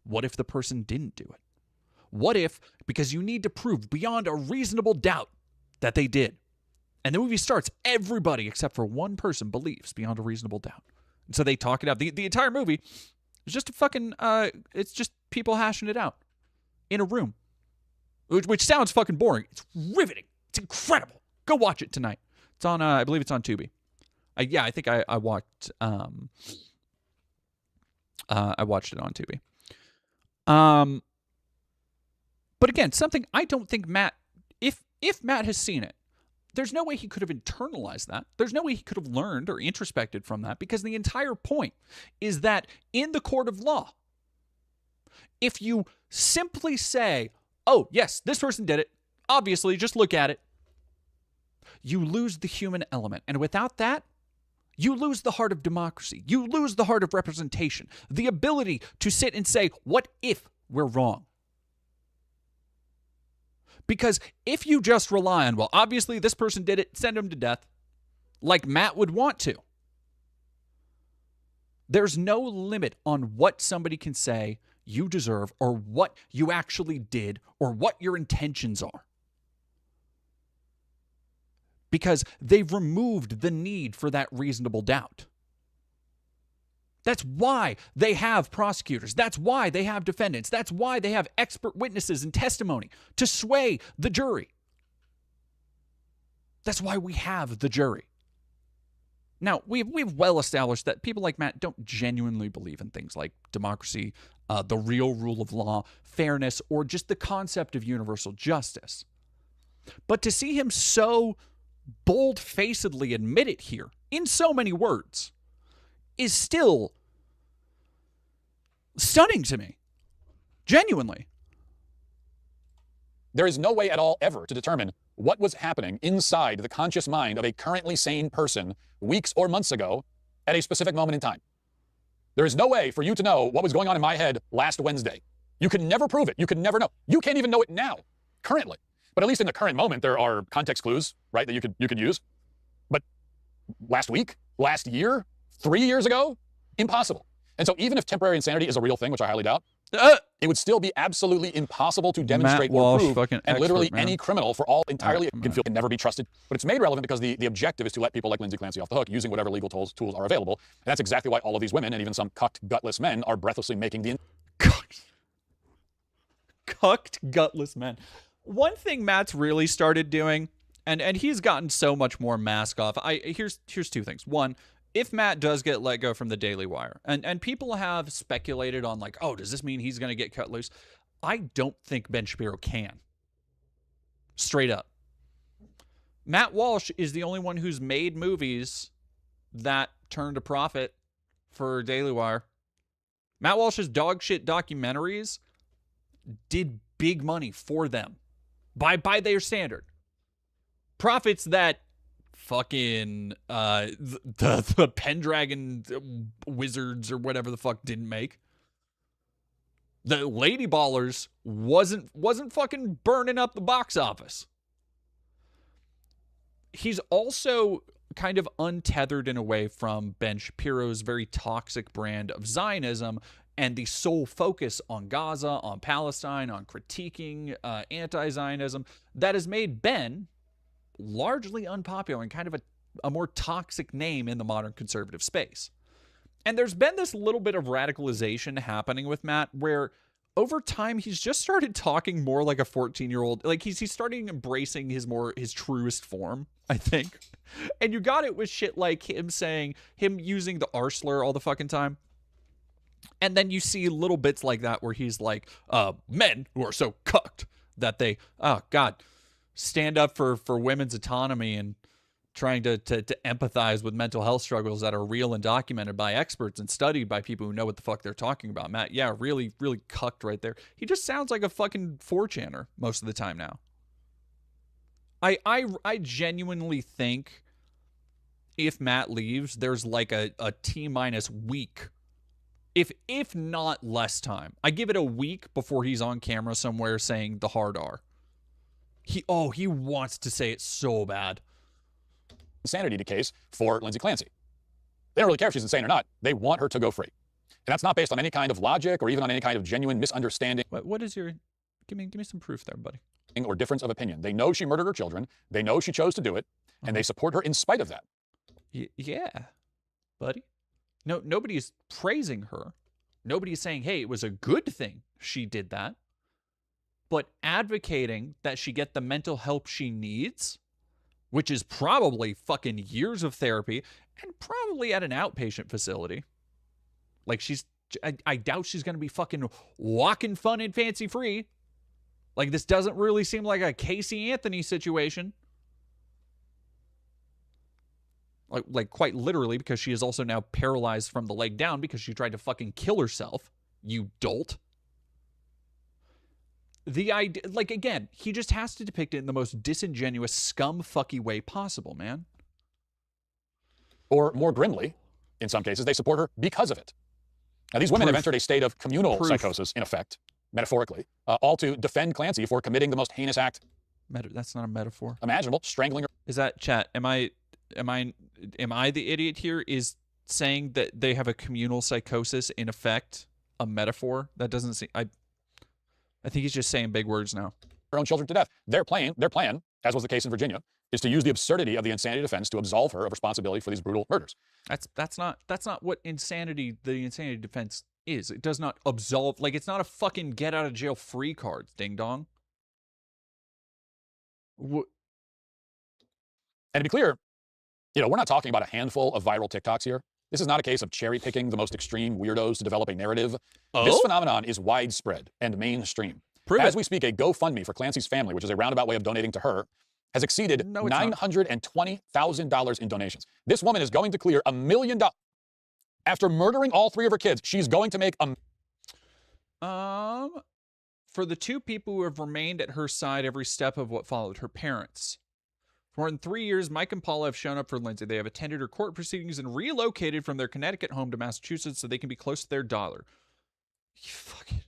What if the person didn't do it? What if, because you need to prove beyond a reasonable doubt that they did. And the movie starts, everybody except for one person believes beyond a reasonable doubt. And so they talk it out. The entire movie is just a fucking, it's just people hashing it out in a room. Which sounds fucking boring. It's riveting. It's incredible. Go watch it tonight. It's on, I believe it's on Tubi. I think I watched, I watched it on Tubi. But again, something I don't think Matt, if Matt has seen it, there's no way he could have internalized that. There's no way he could have learned or introspected from that, because the entire point is that in the court of law, if you simply say, oh, yes, this person did it, obviously, just look at it, you lose the human element. And without that, you lose the heart of democracy. You lose the heart of representation, the ability to sit and say, what if we're wrong? Because if you just rely on, well, obviously this person did it, send him to death, like Matt would want to, there's no limit on what somebody can say you deserve or what you actually did or what your intentions are. Because they've removed the need for that reasonable doubt. That's why they have prosecutors. That's why they have defendants. That's why they have expert witnesses and testimony to sway the jury. That's why we have the jury. Now, we've well established that people like Matt don't genuinely believe in things like democracy, the real rule of law, fairness, or just the concept of universal justice. But to see him so bold-facedly admit it here, in so many words, is still stunning to me. Genuinely. There is no way at all ever to determine what was happening inside the conscious mind of a currently sane person weeks or months ago at a specific moment in time. There is no way for you to know what was going on in my head last Wednesday. You can never prove it. You can never know. You can't even know it now, currently. But at least in the current moment, there are context clues, right, that you could use. But last week, last year, 3 years ago, impossible. And so even if temporary insanity is a real thing, which I highly doubt, it would still be absolutely impossible to demonstrate or Walsh, prove, and literally expert, any criminal for all entirely can never be trusted. But it's made relevant because the objective is to let people like Lindsay Clancy off the hook using whatever legal tools are available. And that's exactly why all of these women and even some cucked, gutless men are breathlessly making the... Cucked, gutless men. One thing Matt's really started doing, and he's gotten so much more mask off. Here's two things. One, if Matt does get let go from the Daily Wire, and people have speculated on like, oh, does this mean he's going to get cut loose? I don't think Ben Shapiro can. Straight up. Matt Walsh is the only one who's made movies that turned a profit for Daily Wire. Matt Walsh's dog shit documentaries did big money for them by their profits that fucking the Pendragon Wizards or whatever the fuck didn't make. The Lady Ballers wasn't fucking burning up the box office. He's also kind of untethered in a way from Ben Shapiro's very toxic brand of Zionism and the sole focus on Gaza, on Palestine, on critiquing anti-Zionism that has made Ben largely unpopular and kind of a more toxic name in the modern conservative space. And there's been this little bit of radicalization happening with Matt where over time he's just started talking more like a 14-year-old. Like he's starting embracing his truest form, I think. And you got it with shit like him using the R slur all the fucking time. And then you see little bits like that where he's like, men who are so cucked that they, oh God, stand up for women's autonomy and trying to empathize with mental health struggles that are real and documented by experts and studied by people who know what the fuck they're talking about. Matt, yeah, really, really cucked right there. He just sounds like a fucking 4chaner most of the time now. I genuinely think if Matt leaves, there's like a T-minus week. If not less time. I give it a week before he's on camera somewhere saying the hard R. He wants to say it so bad. Insanity case for Lindsay Clancy. They don't really care if she's insane or not. They want her to go free. And that's not based on any kind of logic or even on any kind of genuine misunderstanding. What is your... Give me some proof there, buddy. Or difference of opinion. They know she murdered her children. They know she chose to do it. And they support her in spite of that. Yeah, buddy. No, nobody's praising her. Nobody's saying, hey, it was a good thing she did that. But advocating that she get the mental help she needs, which is probably fucking years of therapy and probably at an outpatient facility. Like I doubt she's going to be fucking walking fun and fancy free. Like this doesn't really seem like a Casey Anthony situation. Like quite literally, because she is also now paralyzed from the leg down because she tried to fucking kill herself, you dolt. The idea, like, again, he just has to depict it in the most disingenuous, scum-fucky way possible, man. Or more grimly, in some cases, they support her because of it. Now, these women have entered a state of communal psychosis, in effect, metaphorically, all to defend Clancy for committing the most heinous act. That's not a metaphor. Imaginable, strangling her. Is that, chat, am I the idiot here? Is saying that they have a communal psychosis, in effect, a metaphor? That doesn't seem... I think he's just saying big words now. Her own children to death. Their plan, as was the case in Virginia, is to use the absurdity of the insanity defense to absolve her of responsibility for these brutal murders. That's not what the insanity defense is. It does not absolve, like, it's not a fucking get out of jail free card, ding dong. And to be clear, we're not talking about a handful of viral TikToks here. This is not a case of cherry picking the most extreme weirdos to develop a narrative. Oh? This phenomenon is widespread and mainstream. As we speak, a GoFundMe for Clancy's family, which is a roundabout way of donating to her, has exceeded $920,000 in donations. This woman is going to clear $1 million. After murdering all 3 of her kids, she's going to make for the 2 people who have remained at her side every step of what followed, her parents. For more than 3 years, Mike and Paula have shown up for Lindsay. They have attended her court proceedings and relocated from their Connecticut home to Massachusetts so they can be close to their daughter. You fucking...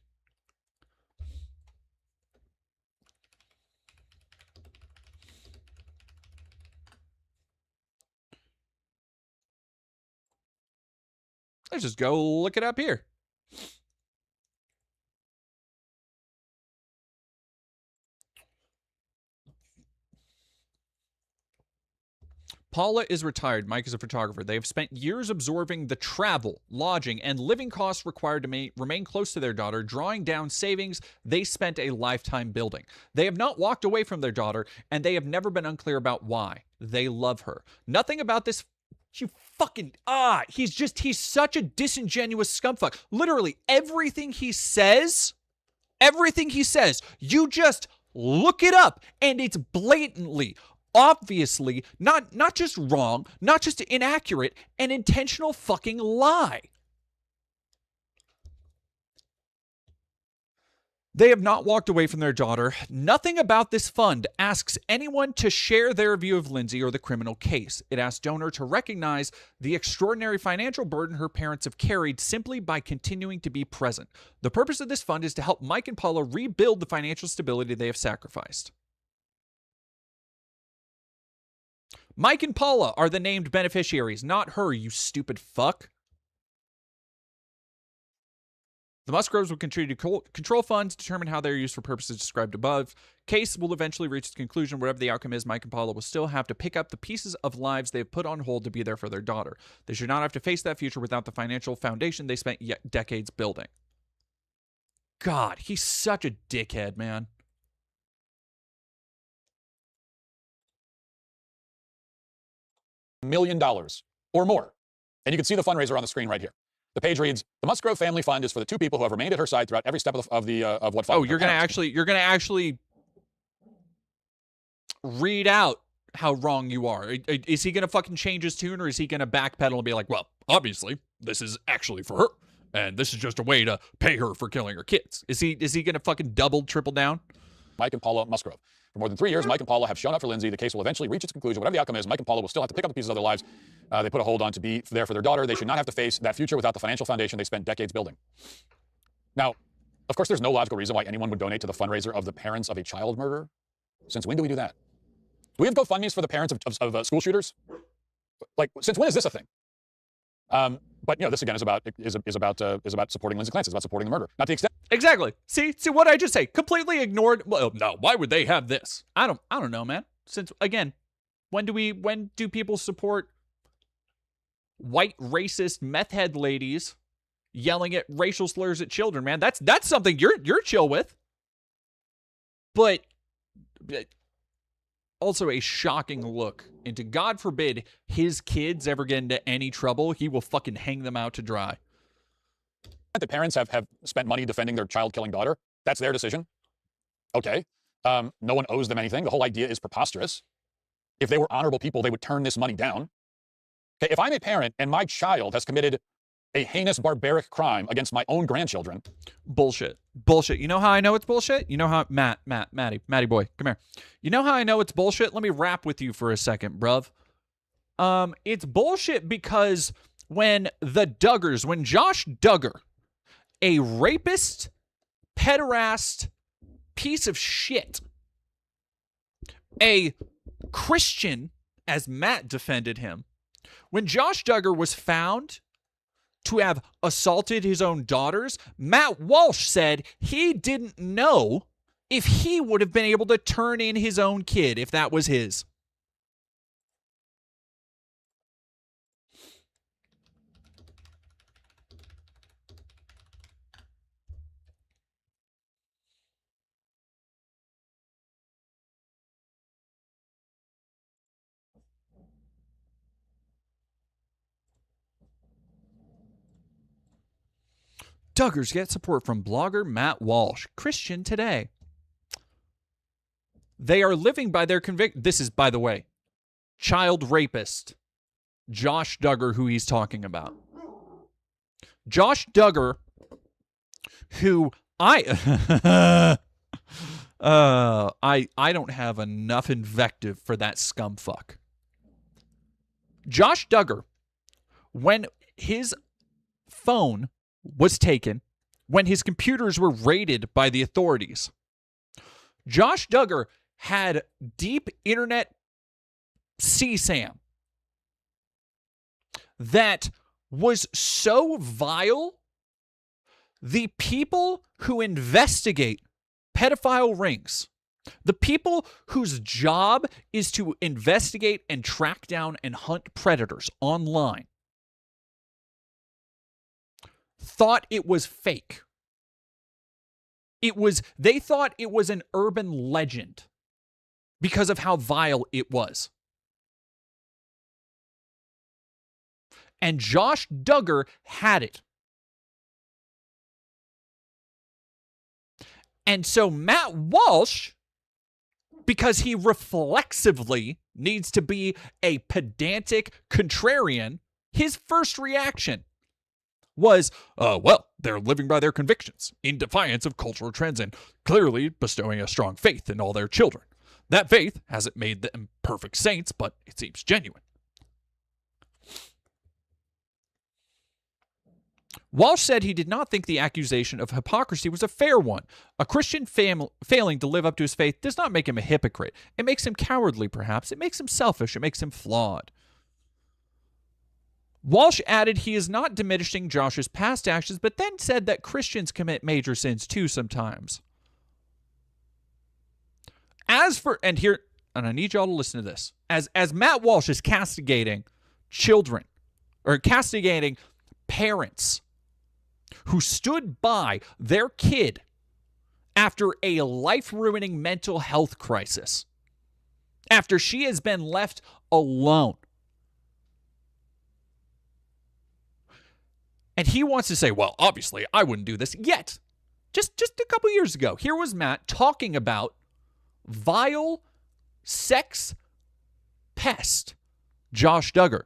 Let's just go look it up here. Paula is retired. Mike is a photographer. They have spent years absorbing the travel, lodging, and living costs required to remain close to their daughter, drawing down savings they spent a lifetime building. They have not walked away from their daughter, and they have never been unclear about why. They love her. Nothing about this... You fucking... He's such a disingenuous scumfuck. Literally, everything he says, you just look it up, and it's blatantly... obviously not just wrong, not just inaccurate, an intentional fucking lie. They have not walked away from their daughter. Nothing about this fund asks anyone to share their view of Lindsay or the criminal case. It asks donor to recognize the extraordinary financial burden her parents have carried simply by continuing to be present. The purpose of this fund is to help Mike and Paula rebuild the financial stability they have sacrificed. Mike and Paula are the named beneficiaries, not her, you stupid fuck. The Musgroves will continue to control funds, determine how they are used for purposes described above. Case will eventually reach its conclusion. Whatever the outcome is, Mike and Paula will still have to pick up the pieces of lives they have put on hold to be there for their daughter. They should not have to face that future without the financial foundation they spent decades building. God, he's such a dickhead, man. $1 million or more. And you can see the fundraiser on the screen right here. The page reads, "The Musgrove Family Fund is for the two people who have remained at her side throughout every step of what followed." Oh, you're gonna actually read out how wrong you are. Is he gonna fucking change his tune, or is he gonna backpedal and be like, well, obviously this is actually for her, and this is just a way to pay her for killing her kids? Is he gonna fucking double, triple down? Mike and Paula Musgrove. For more than 3 years, Mike and Paula have shown up for Lindsay. The case will eventually reach its conclusion. Whatever the outcome is, Mike and Paula will still have to pick up the pieces of their lives they put a hold on to be there for their daughter. They should not have to face that future without the financial foundation they spent decades building. Now, of course, there's no logical reason why anyone would donate to the fundraiser of the parents of a child murderer. Since when do we do that? Do we have GoFundMes for the parents of school shooters? Like, since when is this a thing? But you know, this again is about supporting Lindsay Clancy. It's about supporting the murder, not the extent. Exactly. See what I just say? Completely ignored. Well, no. Why would they have this? I don't know, man. Since again, when do people support white racist meth head ladies yelling at racial slurs at children? Man, that's something you're chill with. But also a shocking look into, God forbid his kids ever get into any trouble, he will fucking hang them out to dry. The parents have spent money defending their child-killing daughter. That's their decision. Okay. No one owes them anything. The whole idea is preposterous. If they were honorable people, they would turn this money down. Okay, if I'm a parent and my child has committed a heinous, barbaric crime against my own grandchildren. Bullshit. You know how I know it's bullshit? You know how, Matty boy, come here. You know how I know it's bullshit? Let me rap with you for a second, bruv. It's bullshit because when Josh Duggar, a rapist, pederast, piece of shit, a Christian, as Matt defended him, when Josh Duggar was found to have assaulted his own daughters, Matt Walsh said he didn't know if he would have been able to turn in his own kid if that was his. Duggars get support from blogger Matt Walsh, Christian Today. They are living by their conviction. This is, by the way, child rapist Josh Duggar, who he's talking about. Josh Duggar, who I don't have enough invective for that scumfuck. Josh Duggar, when his phone was taken, when his computers were raided by the authorities, Josh Duggar had deep internet CSAM that was so vile, the people who investigate pedophile rings, the people whose job is to investigate and track down and hunt predators online, thought it was fake. They thought it was an urban legend because of how vile it was. And Josh Duggar had it. And so Matt Walsh because he reflexively needs to be a pedantic contrarian, his first reaction was, well, they're living by their convictions in defiance of cultural trends and clearly bestowing a strong faith in all their children. That faith hasn't made them perfect saints, but it seems genuine. Walsh said he did not think the accusation of hypocrisy was a fair one. A Christian failing to live up to his faith does not make him a hypocrite. It makes him cowardly, perhaps. It makes him selfish. It makes him flawed. Walsh added he is not diminishing Josh's past actions, but then said that Christians commit major sins too sometimes. And I need y'all to listen to this. As Matt Walsh is castigating children, or castigating parents who stood by their kid after a life-ruining mental health crisis, after she has been left alone. And he wants to say, well, obviously, I wouldn't do this yet. Just a couple years ago, here was Matt talking about vile sex pest Josh Duggar.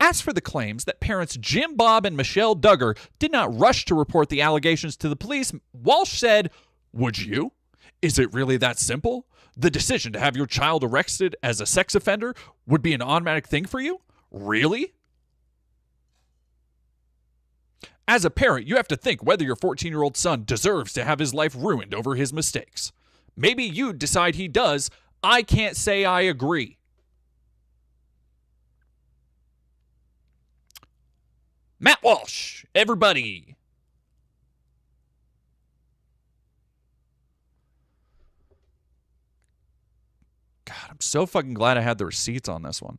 As for the claims that parents Jim Bob and Michelle Duggar did not rush to report the allegations to the police, Walsh said, would you? Is it really that simple? The decision to have your child arrested as a sex offender would be an automatic thing for you? Really? As a parent, you have to think whether your 14-year-old son deserves to have his life ruined over his mistakes. Maybe you'd decide he does. I can't say I agree. Matt Walsh, everybody. God, I'm so fucking glad I had the receipts on this one.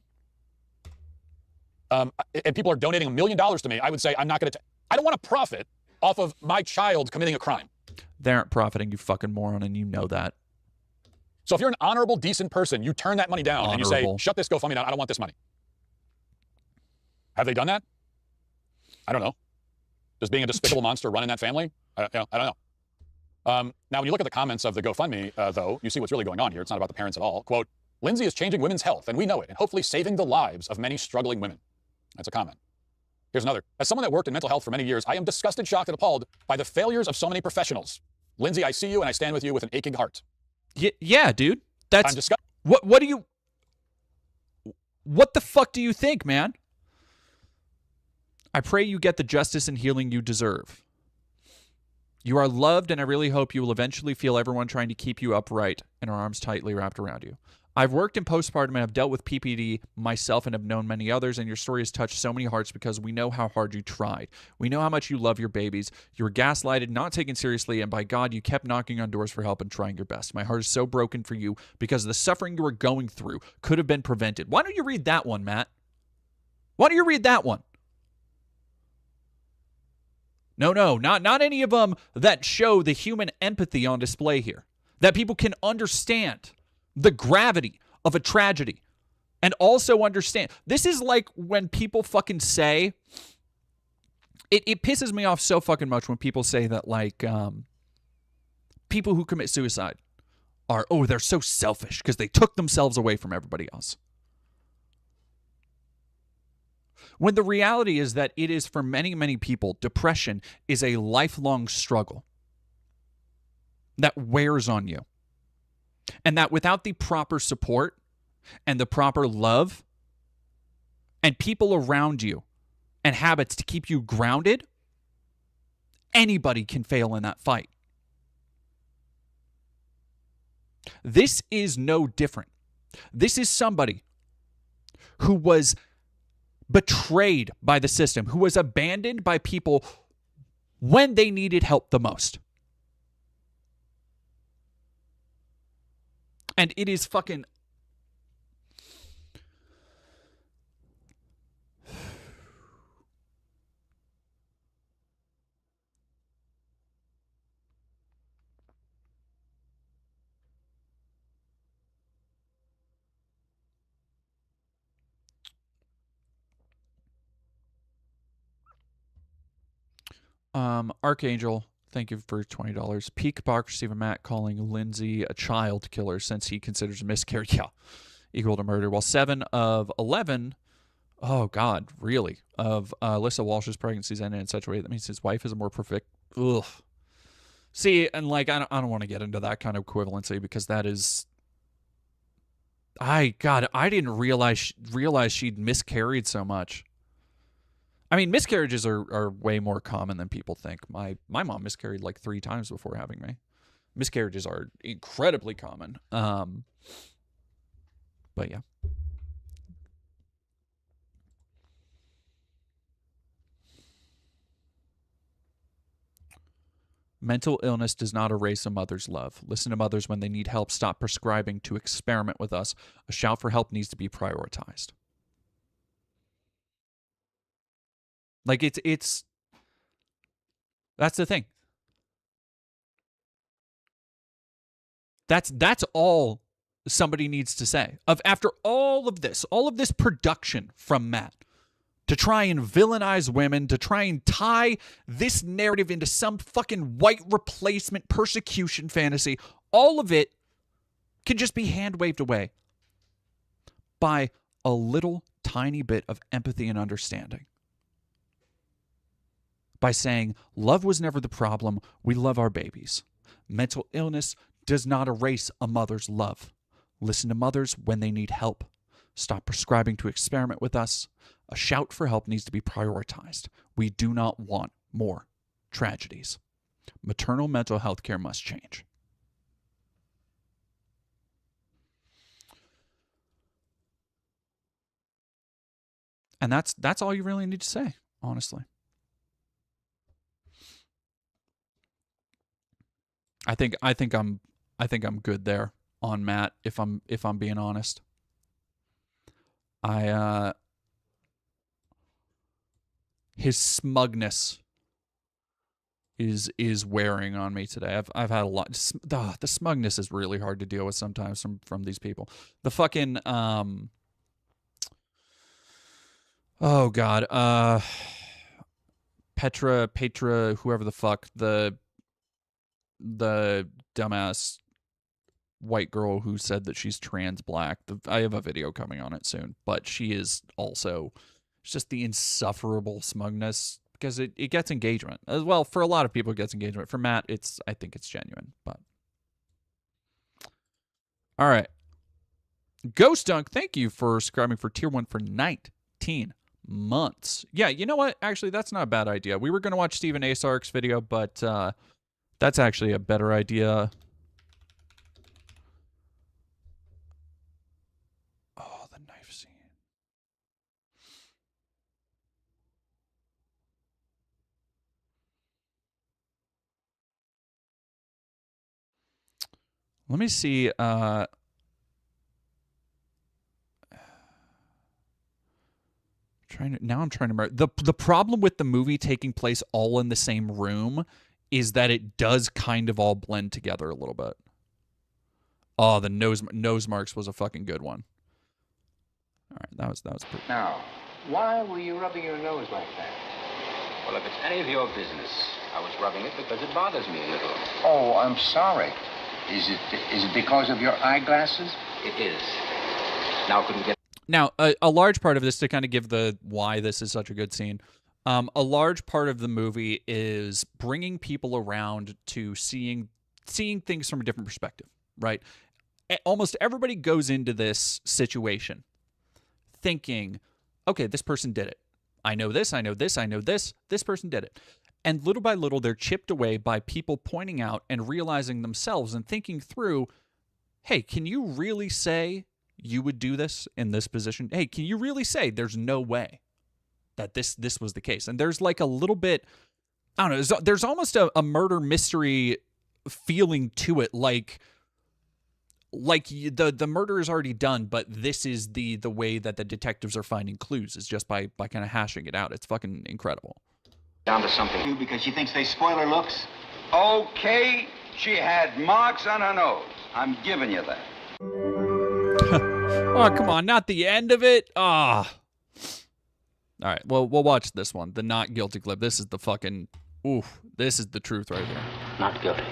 And people are donating $1 million to me, I would say I'm not going to. I don't want to profit off of my child committing a crime. They aren't profiting, you fucking moron, and you know that. So if you're an honorable, decent person, you turn that money down and you say, shut this GoFundMe down. I don't want this money. Have they done that? I don't know. Does being a despicable monster run in that family? I don't know. Now, when you look at the comments of the GoFundMe, though, you see what's really going on here. It's not about the parents at all. Quote, Lindsay is changing women's health, and we know it, and hopefully saving the lives of many struggling women. That's a comment. Here's another. As someone that worked in mental health for many years, I am disgusted, shocked, and appalled by the failures of so many professionals. Lindsay, I see you, and I stand with you with an aching heart. Yeah, dude. That's... I'm disgusted. What do you... What the fuck do you think, man? I pray you get the justice and healing you deserve. You are loved, and I really hope you will eventually feel everyone trying to keep you upright and our arms tightly wrapped around you. I've worked in postpartum and have dealt with PPD myself and have known many others, and your story has touched so many hearts because we know how hard you tried. We know how much you love your babies. You were gaslighted, not taken seriously, and by God, you kept knocking on doors for help and trying your best. My heart is so broken for you because the suffering you were going through could have been prevented. Why don't you read that one, Matt? Why don't you read that one? No, not any of them that show the human empathy on display here. That people can understand the gravity of a tragedy and also understand. This is like when people fucking say, it pisses me off so fucking much when people say that, like, people who commit suicide are, they're so selfish because they took themselves away from everybody else. When the reality is that it is, for many, many people, depression is a lifelong struggle that wears on you. And that without the proper support and the proper love and people around you and habits to keep you grounded, anybody can fail in that fight. This is no different. This is somebody who was betrayed by the system, who was abandoned by people when they needed help the most. And it is fucking... Archangel, Thank you for $20. Peak hypocrisy of Matt calling Lindsay a child killer since he considers a miscarriage equal to murder. While 7 of 11, oh God, really, of Alyssa Walsh's pregnancies ended in such a way that means his wife is a more perfect. Ugh. See, and like I don't want to get into that kind of equivalency because that is. I didn't realize she'd miscarried so much. I mean, miscarriages are way more common than people think. My mom miscarried like 3 times before having me. Miscarriages are incredibly common. But yeah. Mental illness does not erase a mother's love. Listen to mothers when they need help. Stop prescribing to experiment with us. A shout for help needs to be prioritized. Like it's that's the thing. That's all somebody needs to say. After all of this production from Matt to try and villainize women, to try and tie this narrative into some fucking white replacement persecution fantasy, all of it can just be hand-waved away by a little tiny bit of empathy and understanding. By saying, love was never the problem, we love our babies. Mental illness does not erase a mother's love. Listen to mothers when they need help. Stop prescribing to experiment with us. A shout for help needs to be prioritized. We do not want more tragedies. Maternal mental health care must change. And that's all you really need to say, honestly. I think I'm good there on Matt if I'm being honest. His smugness is wearing on me today. I've had a lot. The smugness is really hard to deal with sometimes from these people. The fucking oh God, Petra, whoever the fuck, the dumbass white girl who said that she's trans black. I have a video coming on it soon, but she is also just the insufferable smugness because it gets engagement as well. For a lot of people, it gets engagement. For Matt, I think it's genuine. But all right, Ghost Dunk, thank you for subscribing for tier 1 for 19 months. Yeah, you know what? Actually, that's not a bad idea. We were going to watch Stephen A. Sark's video, but that's actually a better idea. Oh, the knife scene. Let me see. I'm trying to remember. The problem with the movie taking place all in the same room is that it does kind of all blend together a little bit. Oh, the nose marks was a fucking good one. All right, that was pretty. Now, why were you rubbing your nose like that? Well, if it's any of your business, I was rubbing it because it bothers me a little. Oh, I'm sorry. Is it because of your eyeglasses? It is. Now, could we get... Now, a large part of this, to kind of give the why this is such a good scene, a large part of the movie is bringing people around to seeing things from a different perspective, right? Almost everybody goes into this situation thinking, okay, this person did it. I know this, I know this, I know this. This person did it. And little by little, they're chipped away by people pointing out and realizing themselves and thinking through, hey, can you really say you would do this in this position? Hey, can you really say there's no way that this was the case? And there's like a little bit, I don't know, there's almost a murder mystery feeling to it, like the murder is already done, but this is the way that the detectives are finding clues, is just by kind of hashing it out. It's fucking incredible. Down to something. Because she thinks they spoil her looks? Okay, she had marks on her nose. I'm giving you that. Oh, come on, not the end of it. Ah. All right, well, we'll watch this one, the not guilty clip. This is the fucking, oof. This is the truth right here. Not guilty.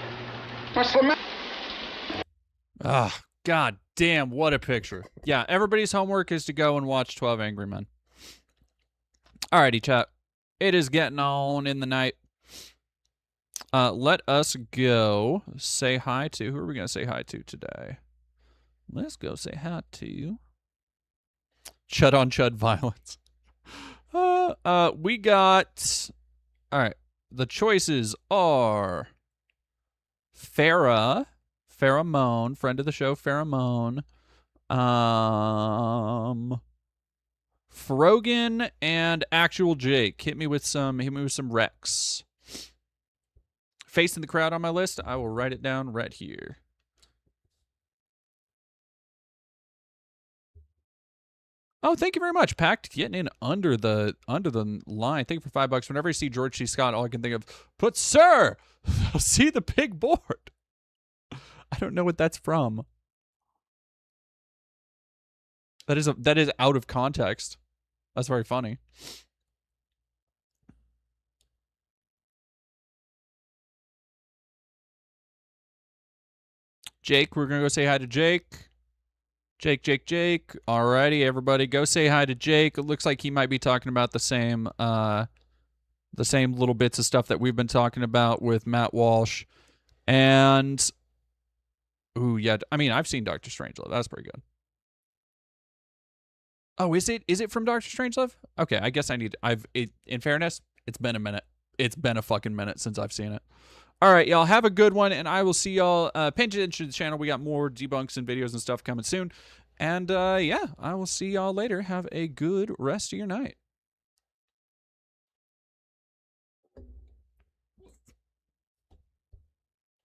What's the matter? Ah, god damn, what a picture. Yeah, everybody's homework is to go and watch 12 Angry Men. Alrighty, chat. It is getting on in the night. Let us go say hi to... Who are we going to say hi to today? Let's go say hi to... Chud on Chud violence. We got... Alright. The choices are... Pheromone, friend of the show, Pheromone. Frogan and Actual Jake. Hit me with some Rex. Facing the crowd on my list, I will write it down right here. Oh, thank you very much, Pact. Getting in under the line. Thank you for $5. Whenever I see George C. Scott, all I can think of, but sir, see the big board. I don't know what that's from. That is out of context. That's very funny. Jake, we're gonna go say hi to Jake. Jake. Alrighty, everybody, go say hi to Jake. It looks like he might be talking about the same little bits of stuff that we've been talking about with Matt Walsh. And ooh, yeah, I mean, I've seen Dr. Strangelove. That's pretty good. Oh, is it from Dr. Strangelove? Okay, I guess in fairness, it's been a minute. It's been a fucking minute since I've seen it. All right, y'all, have a good one, and I will see y'all. Pay attention to the channel. We got more debunks and videos and stuff coming soon. And, yeah, I will see y'all later. Have a good rest of your night.